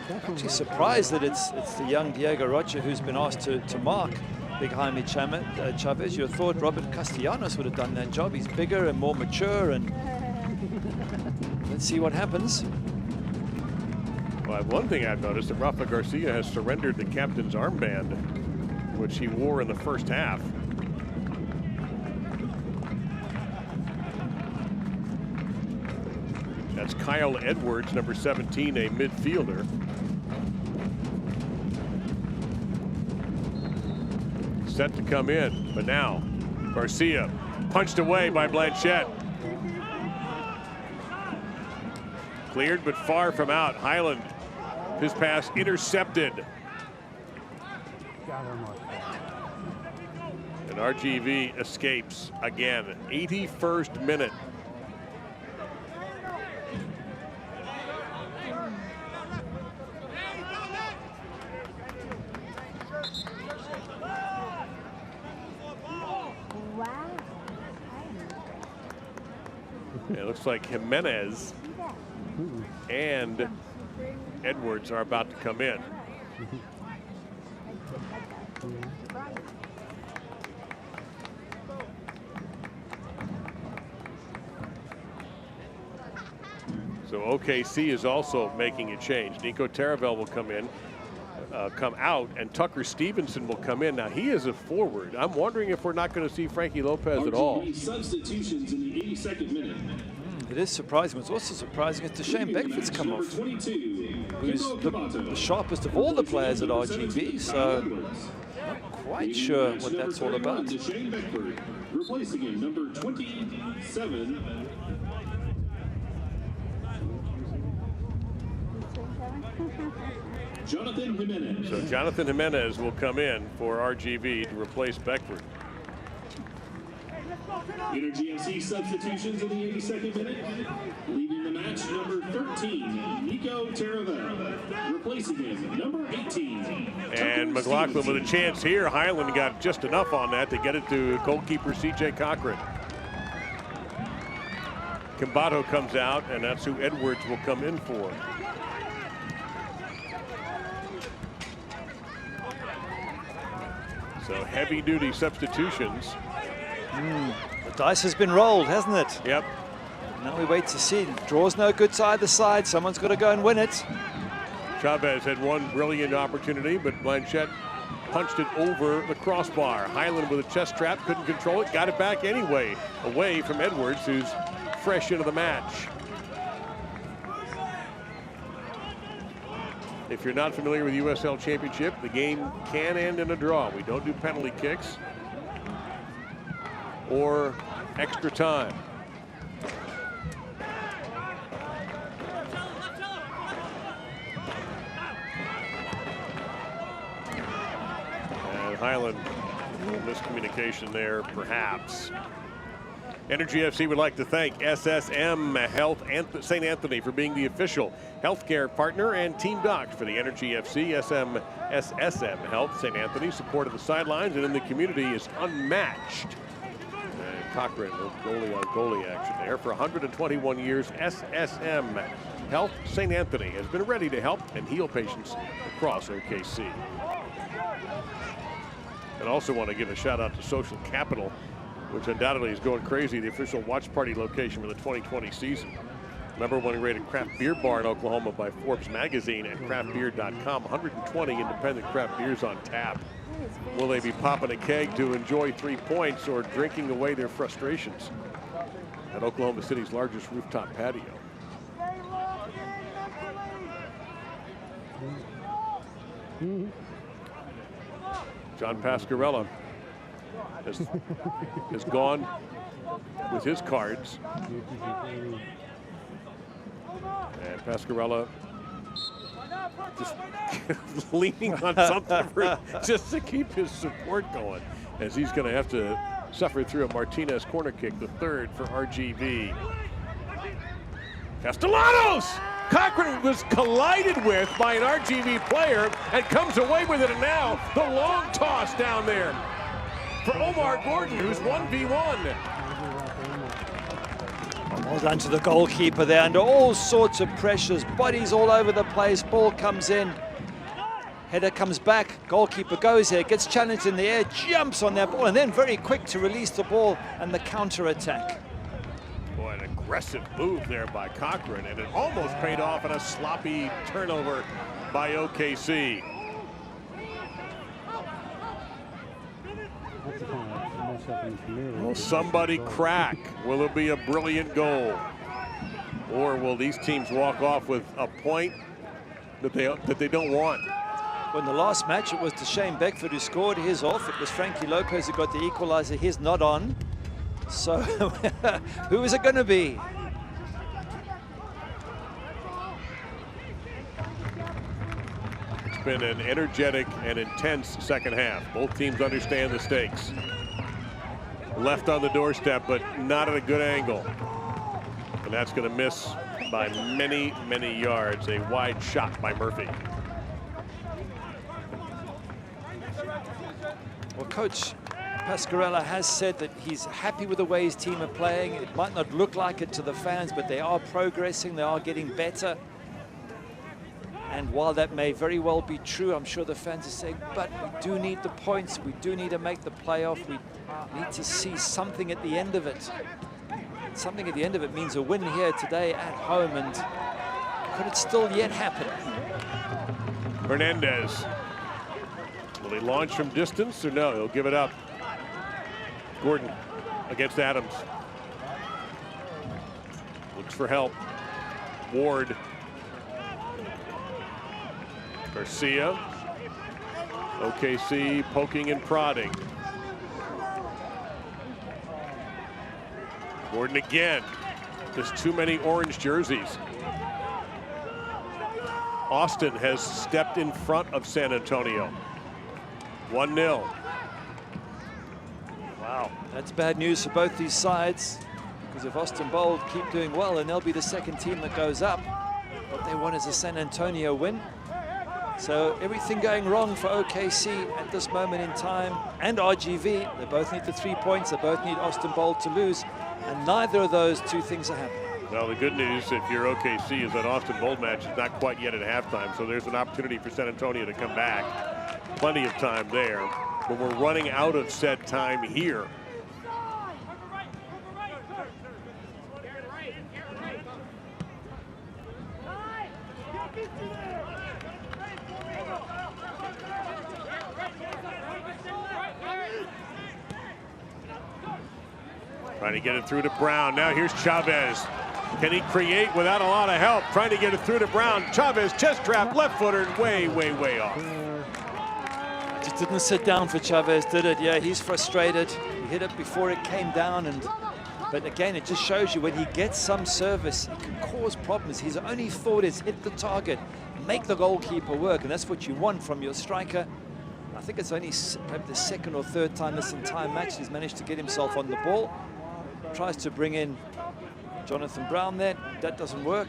Actually surprised that it's the young Diego Rocha who's been asked to mark big Jaime Chavez. You thought Robert Castellanos would have done that job. He's bigger and more mature, and let's see what happens. Well, one thing I've noticed that Rafa Garcia has surrendered the captain's armband, which he wore in the first half. That's Kyle Edwards, number 17, a midfielder. Set to come in, but now Garcia punched away by Blanchette. Cleared but far from out. Highland, his pass intercepted. And RGV escapes again. 81st minute. It looks like Jimenez and Edwards are about to come in. So OKC is also making a change. Nico Taravel will come out, and Tucker Stevenson will come in. Now, he is a forward. I'm wondering if we're not going to see Frankie Lopez at all. Substitutions in the 82nd minute. It is surprising. It's also surprising that Shane Beckford's come off, who's the sharpest of all the players at RGV, so not quite sure what that's all about. Shane Beckford, replacing him, number 27. Jonathan Jimenez. So Jonathan Jimenez will come in for RGV to replace Beckford. Energy FC substitutions in the 82nd minute. Leaving the match, number 13, Nico Taravel. Replacing him, number 18. And McLaughlin with a chance here. Highland got just enough on that to get it to goalkeeper C.J. Cochran. Cambato comes out, and that's who Edwards will come in for. So heavy-duty substitutions. The dice has been rolled, hasn't it? Yep. Now we wait to see. Draw's no good to either side. Someone's got to go and win it. Chavez had one brilliant opportunity, but Blanchette punched it over the crossbar. Highland with a chest trap, couldn't control it, got it back anyway, away from Edwards, who's fresh into the match. If you're not familiar with USL Championship, the game can end in a draw. We don't do penalty kicks or extra time. And Highland, a little miscommunication there, perhaps. Energy FC would like to thank SSM Health St. Anthony for being the official healthcare partner, and Team Docs for the Energy FC. SSM Health St. Anthony support of the sidelines and in the community is unmatched. And Cochran with goalie-on-goalie action there. For 121 years, SSM Health St. Anthony has been ready to help and heal patients across OKC. And also want to give a shout out to Social Capital, which undoubtedly is going crazy, the official watch party location for the 2020 season. #1 rated craft beer bar in Oklahoma by Forbes magazine and craftbeer.com. 120 independent craft beers on tap. Will they be popping a keg to enjoy 3 points or drinking away their frustrations at Oklahoma City's largest rooftop patio? John Pascarella has gone with his cards. And Pascarella just leaning on something just to keep his support going, as he's going to have to suffer through a Martinez corner kick, the third for RGV. Castellanos! Cochran was collided with by an RGV player and comes away with it, and now the long toss down there for Omar Gordon, who's 1v1. Well done to the goalkeeper there, under all sorts of pressures, bodies all over the place, ball comes in, header comes back, goalkeeper goes here, gets challenged in the air, jumps on that ball, and then very quick to release the ball and the counter-attack. Boy, an aggressive move there by Cochran, and it almost paid off in a sloppy turnover by OKC. Will somebody crack? Will it be a brilliant goal? Or will these teams walk off with a point that they don't want? Well, in the last match, it was Shane Beckford who scored his off. It was Frankie Lopez who got the equalizer. He's not on. So who is it going to be? It's been an energetic and intense second half. Both teams understand the stakes. Left on the doorstep, but not at a good angle. And that's going to miss by many, many yards. A wide shot by Murphy. Well, Coach Pascarella has said that he's happy with the way his team are playing. It might not look like it to the fans, but they are progressing. They are getting better. And while that may very well be true, I'm sure the fans are saying, but we do need the points. We do need to make the playoff. We need to see something at the end of it. Something at the end of it means a win here today at home, and could it still yet happen? Hernandez. Will he launch from distance or no? He'll give it up. Gordon against Adams. Looks for help. Ward. Garcia. OKC poking and prodding. Gordon again. Just too many orange jerseys. Austin has stepped in front of San Antonio. 1-0. Wow, that's bad news for both these sides, because if Austin Bold keep doing well, then they'll be the second team that goes up. What they want is a San Antonio win. So everything going wrong for OKC at this moment in time, and RGV. They both need the 3 points. They both need Austin Bold to lose, and neither of those two things are happening. Well, the good news if you're OKC is that Austin Bold match is not quite yet at halftime, so there's an opportunity for San Antonio to come back. Plenty of time there, but we're running out of set time here. Trying to get it through to Brown. Now here's Chavez. Can he create without a lot of help? Trying to get it through to Brown. Chavez, chest trap, left footer, way, way, way off. Just didn't sit down for Chavez, did it? Yeah, he's frustrated. He hit it before it came down, but again, it just shows you when he gets some service, he can cause problems. His only thought is hit the target, make the goalkeeper work, and that's what you want from your striker. I think it's only maybe the second or third time this entire match he's managed to get himself on the ball. Tries to bring in Jonathan Brown there. That doesn't work.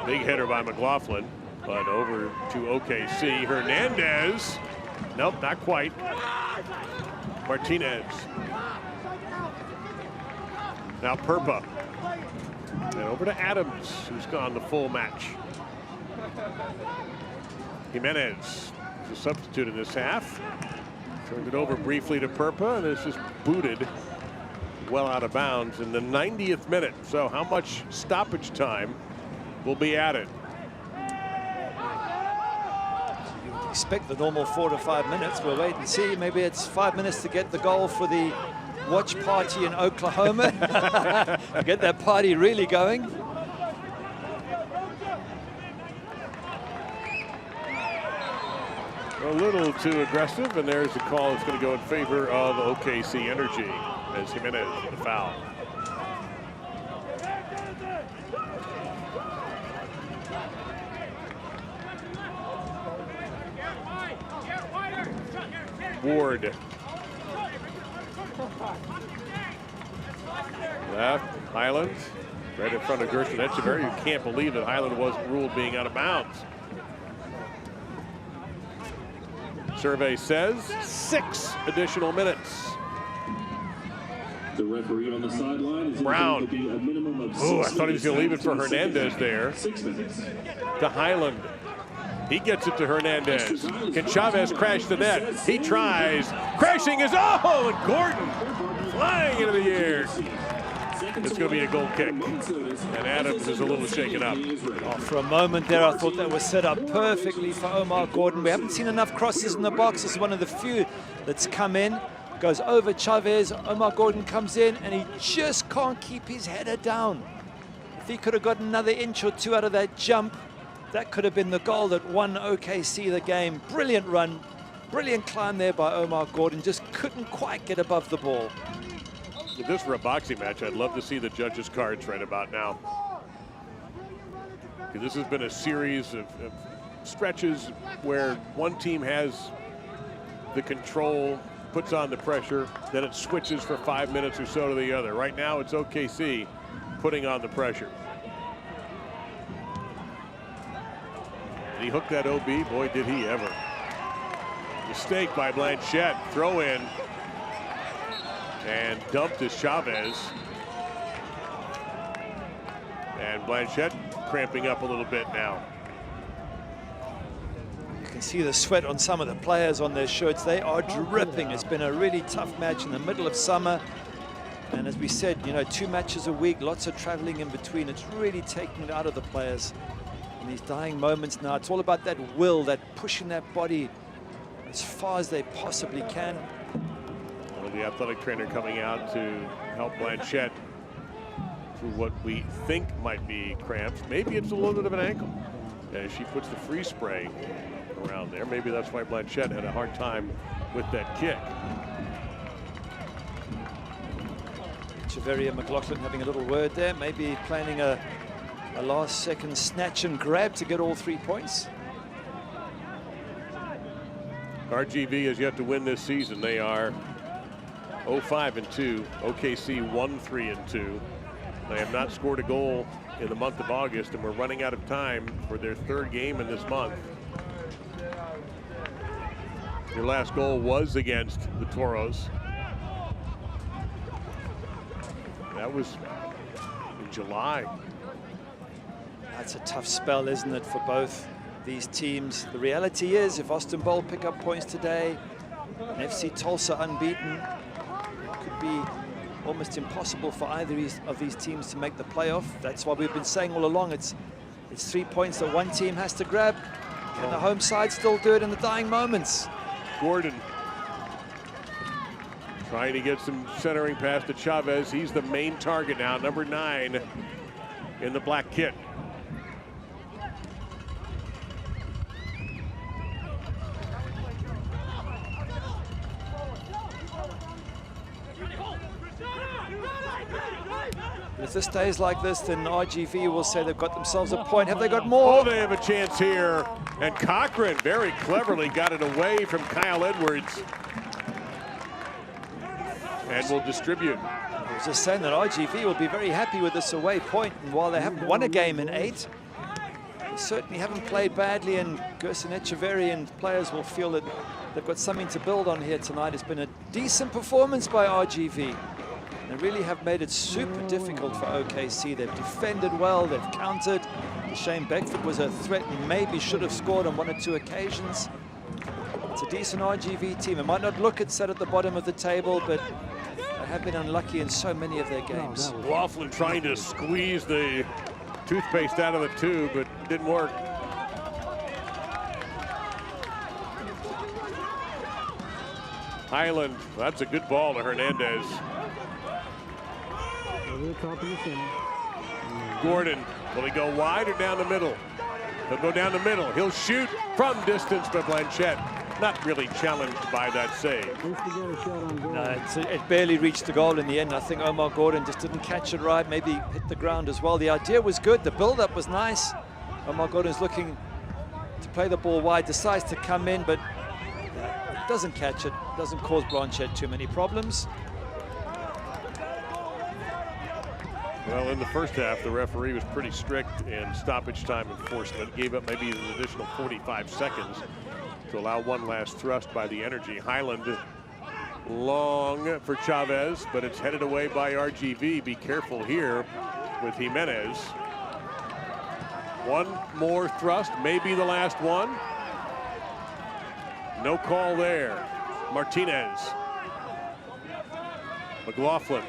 Big header by McLaughlin, but over to OKC. Hernandez. Nope, not quite. Martinez. Now Perpa. And over to Adams, who's gone the full match. Jimenez is a substitute in this half. Turned it over briefly to Perpa, and it's just booted well out of bounds in the 90th minute. So how much stoppage time will be added? You would expect the normal 4 to 5 minutes. We'll wait and see. Maybe it's 5 minutes to get the goal for the watch party in Oklahoma. Get that party really going. A little too aggressive, and there's a call that's going to go in favor of OKC Energy as Jimenez with the foul. Ward. Left, Highland, right in front of Gershon Echeverry. You can't believe that Highland wasn't ruled being out of bounds. Survey says 6 additional minutes. The referee on the sideline is Brown. to be a minimum of 6 Oh, I thought he was going to leave it for minutes. Hernandez there. 6 minutes. To Highland. He gets it to Hernandez. Can Chavez crash the net? He tries. Crashing is, oh, and Gordon flying into the air. It's going to be a goal kick. And Adams is a little shaken up. Oh, for a moment there, I thought that was set up perfectly for Omar Gordon. We haven't seen enough crosses in the box. This is one of the few that's come in. Goes over Chavez. Omar Gordon comes in, and he just can't keep his header down. If he could have got another inch or two out of that jump, that could have been the goal that won OKC the game. Brilliant run, brilliant climb there by Omar Gordon. Just couldn't quite get above the ball. If this were a boxing match, I'd love to see the judges' cards right about now. This has been a series of stretches where one team has the control, puts on the pressure, then it switches for 5 minutes or so to the other. Right now, it's OKC putting on the pressure. Did he hook that OB? Boy, did he ever. Mistake by Blanchette. Throw in. And dumped to Chavez. And Blanchette cramping up a little bit now. You can see the sweat on some of the players on their shirts. They are dripping. It's been a really tough match in the middle of summer. And as we said, you know, 2 matches a week, lots of traveling in between. It's really taking it out of the players in these dying moments now. It's all about that will, that pushing that body as far as they possibly can. Well, the athletic trainer coming out to help Blanchette through what we think might be cramps. Maybe it's a little bit of an ankle. As she puts the free spray around there. Maybe that's why Blanchette had a hard time with that kick. Echeverry and McLaughlin having a little word there. Maybe planning a last-second snatch and grab to get all 3 points. RGV has yet to win this season. They are 0-5-2. OKC 1-3-2. They have not scored a goal in the month of August, and we're running out of time for their third game in this month. Your last goal was against the Toros. That was in July. That's a tough spell, isn't it, for both these teams? The reality is, if Austin Bold pick up points today, and FC Tulsa unbeaten, it could be almost impossible for either of these teams to make the playoff. That's why we've been saying all along, it's 3 points that one team has to grab. Can the home side still do it in the dying moments? Gordon trying to get some centering pass to Chavez. He's the main target now, number 9 in the black kit. If this stays like this, then RGV will say they've got themselves a point. Have they got more? Oh, they have a chance here. And Cochran very cleverly got it away from Kyle Edwards. And will distribute. I was just saying that RGV will be very happy with this away point. And while they haven't won a game in 8, they certainly haven't played badly. And Gerson Echeverry and players will feel that they've got something to build on here tonight. It's been a decent performance by RGV. They really have made it super difficult for OKC. They've defended well, they've countered. Shane Beckford was a threat and maybe should have scored on 1 or 2 occasions. It's a decent RGV team. It might not look it set at the bottom of the table, but they have been unlucky in so many of their games. Laughlin trying to squeeze the toothpaste out of the tube, but didn't work. Highland, that's a good ball to Hernandez. Over the top of the center. Gordon, will he go wide or down the middle? He'll go down the middle. He'll shoot from distance, but Blanchette not really challenged by that save. No, it barely reached the goal in the end. I think Omar Gordon just didn't catch it right, maybe hit the ground as well. The idea was good, the build-up was nice. Omar Gordon's looking to play the ball wide, decides to come in, but doesn't catch it, doesn't cause Blanchette too many problems. Well, in the first half, the referee was pretty strict in stoppage time enforcement. Gave up maybe an additional 45 seconds to allow one last thrust by the Energy. Highland long for Chavez, but it's headed away by RGV. Be careful here with Jimenez. One more thrust, maybe the last one. No call there. Martinez. McLaughlin.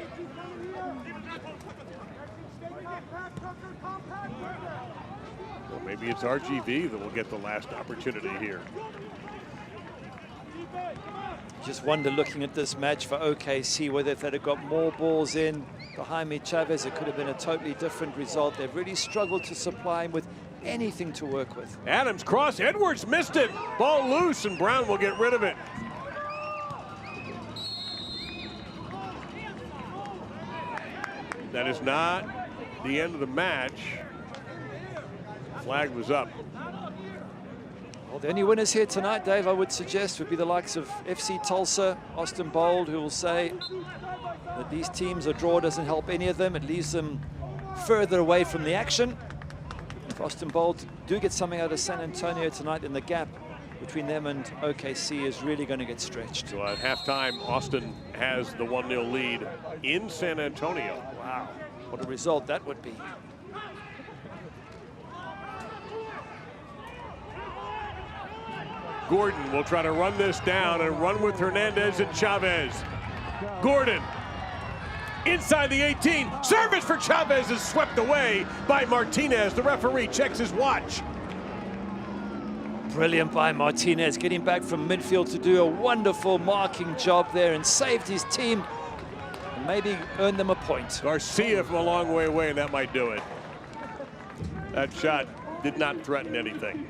Well, maybe it's RGV that will get the last opportunity here. Just wonder, looking at this match for OKC, whether if they'd have got more balls in behind me, Chavez, it could have been a totally different result. They've really struggled to supply him with anything to work with. Adams cross, Edwards missed it. Ball loose, and Brown will get rid of it. That is not the end of the match. Flag was up. Well, the only winners here tonight, Dave, I would suggest would be the likes of FC Tulsa, Austin Bold, who will say that these teams, a draw doesn't help any of them. It leaves them further away from the action. If Austin Bold do get something out of San Antonio tonight, then the gap between them and OKC is really going to get stretched. So at halftime, Austin has the 1-0 lead in San Antonio. Wow, what a result that would be. Gordon will try to run this down and run with Hernandez and Chavez. Gordon inside the 18. Service for Chavez is swept away by Martinez. The referee checks his watch. Brilliant by Martinez, getting back from midfield to do a wonderful marking job there and saved his team and maybe earned them a point. Garcia from a long way away, and that might do it. That shot did not threaten anything.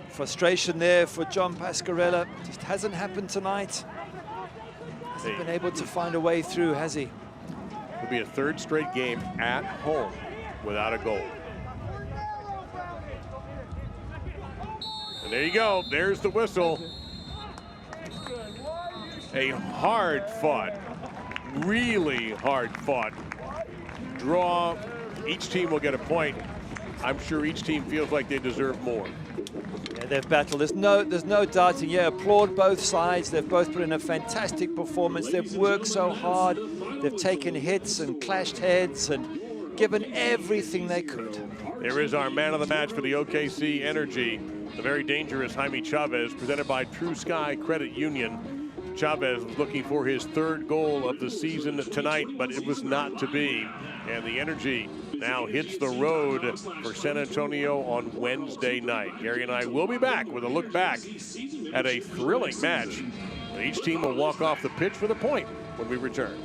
Frustration there for John Pascarella. Just hasn't happened tonight. Hasn't been able to find a way through, has he? It'll be a third straight game at home without a goal. And there you go. There's the whistle. A hard-fought, really hard-fought draw Each team will get a point. I'm sure each team feels like they deserve more. Yeah, they've battled. There's no doubting. Yeah, applaud both sides. They've both put in a fantastic performance. They've worked so hard. They've taken hits and clashed heads and given everything they could. There is our man of the match for the OKC Energy, the very dangerous Jaime Chavez, presented by True Sky Credit Union. Chavez was looking for his third goal of the season tonight, but it was not to be. And the Energy now hits the road for San Antonio on Wednesday night. Gary and I will be back with a look back at a thrilling match. Each team will walk off the pitch with a point when we return.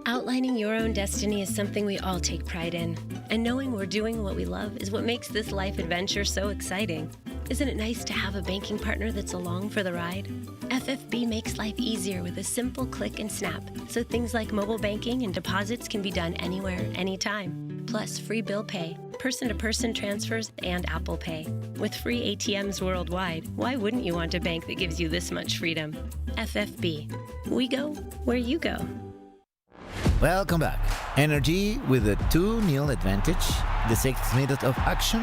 Outlining your own destiny is something we all take pride in. And knowing we're doing what we love is what makes this life adventure so exciting. Isn't it nice to have a banking partner that's along for the ride? FFB makes life easier with a simple click and snap, so things like mobile banking and deposits can be done anywhere, anytime. Plus free bill pay, person-to-person transfers, and Apple Pay. With free ATMs worldwide, why wouldn't you want a bank that gives you this much freedom? FFB. We go where you go. Welcome back. Energy with a 2-0 advantage. The 6th minute of action.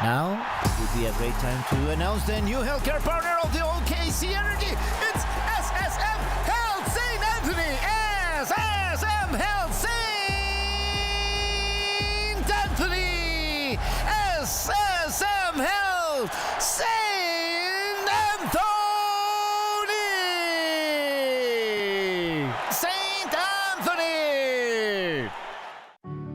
Now would be a great time to announce the new healthcare partner of the OKC Energy. It's SSM Health St. Anthony. SSM Health St. Anthony. SSM Health St. Anthony. St. Anthony.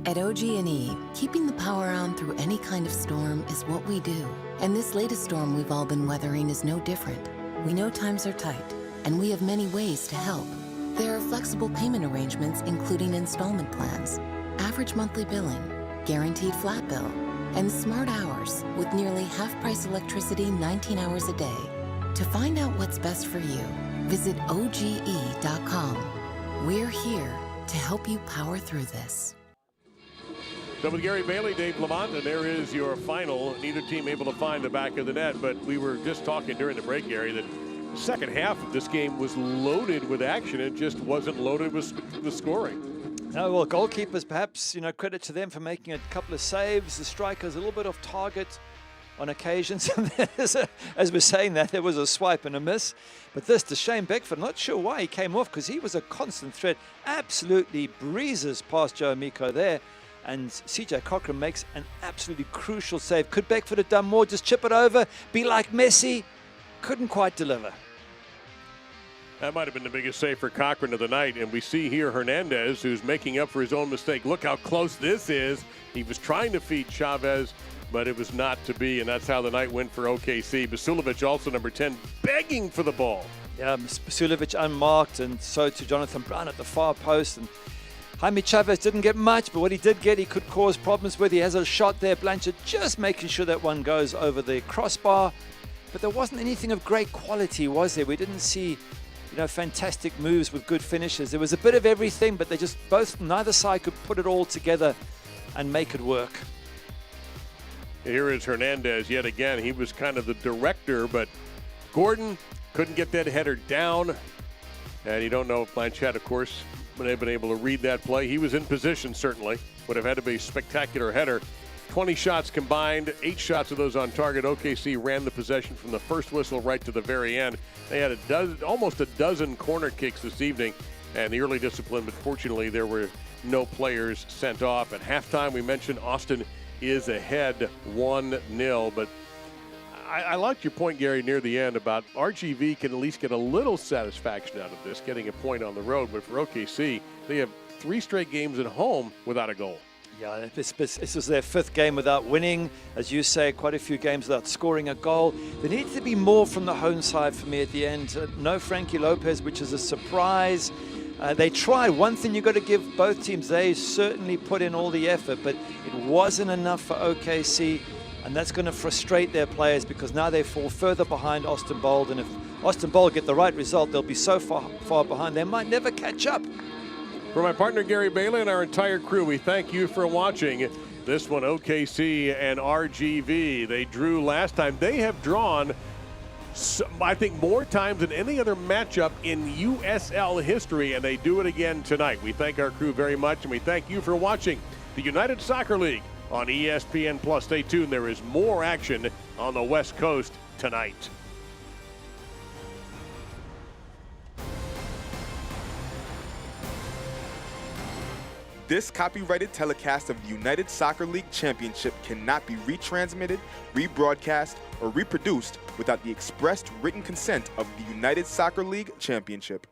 At OG&E, keeping the power on through any kind of storm is what we do. And this latest storm we've all been weathering is no different. We know times are tight, and we have many ways to help. There are flexible payment arrangements, including installment plans, average monthly billing, guaranteed flat bill, and smart hours with nearly half-price electricity 19 hours a day. To find out what's best for you, visit OGE.com. We're here to help you power through this. So with Gary Bailey, Dave Lamont, and there is your final. Neither team able to find the back of the net, but we were just talking during the break, Gary, that the second half of this game was loaded with action. It just wasn't loaded with scoring. No, well, goalkeepers, perhaps, credit to them for making a couple of saves. The strikers a little bit off target on occasions. As we're saying that, there was a swipe and a miss. But this, to Shane Beckford, not sure why he came off, because he was a constant threat. Absolutely breezes past Joe Amico there. And CJ Cochran makes an absolutely crucial save. Could Beckford have done more? Just chip it over, be like Messi? Couldn't quite deliver. That might have been the biggest save for Cochran of the night. And we see here Hernandez, who's making up for his own mistake. Look how close this is. He was trying to feed Chavez, but it was not to be. And that's how the night went for OKC. Basulovic, also number 10, begging for the ball. Yeah, Basulovic unmarked, and so to Jonathan Brown at the far post. And Jaime Chavez didn't get much, but what he did get, he could cause problems with. He has a shot there, Blanchard just making sure that one goes over the crossbar. But there wasn't anything of great quality, was there? We didn't see, fantastic moves with good finishes. There was a bit of everything, but neither side could put it all together and make it work. Here is Hernandez yet again. He was kind of the director, but Gordon couldn't get that header down. And you don't know if Blanchard, of course, would have been able to read that play. He was in position, certainly. Would have had to be a spectacular header. 20 shots combined, 8 shots of those on target. OKC ran the possession from the first whistle right to the very end. They had almost a dozen corner kicks this evening, and the early discipline, but fortunately there were no players sent off. At halftime, we mentioned Austin is ahead 1-0, but I liked your point, Gary, near the end about RGV can at least get a little satisfaction out of this, getting a point on the road. But for OKC, they have 3 straight games at home without a goal. Yeah, this was their 5th game without winning. As you say, quite a few games without scoring a goal. There needed to be more from the home side for me at the end. No Frankie Lopez, which is a surprise. They tried. One thing you've got to give both teams, they certainly put in all the effort, but it wasn't enough for OKC. And that's going to frustrate their players because now they fall further behind Austin Bold. And if Austin Bold get the right result, they'll be so far behind, they might never catch up. For my partner, Gary Bailey, and our entire crew, we thank you for watching this one, OKC and RGV. They drew last time. They have drawn I think more times than any other matchup in USL history, and they do it again tonight. We thank our crew very much, and we thank you for watching the United Soccer League on ESPN Plus. Stay tuned. There is more action on the West Coast tonight. This copyrighted telecast of the United Soccer League Championship cannot be retransmitted, rebroadcast, or reproduced without the expressed written consent of the United Soccer League Championship.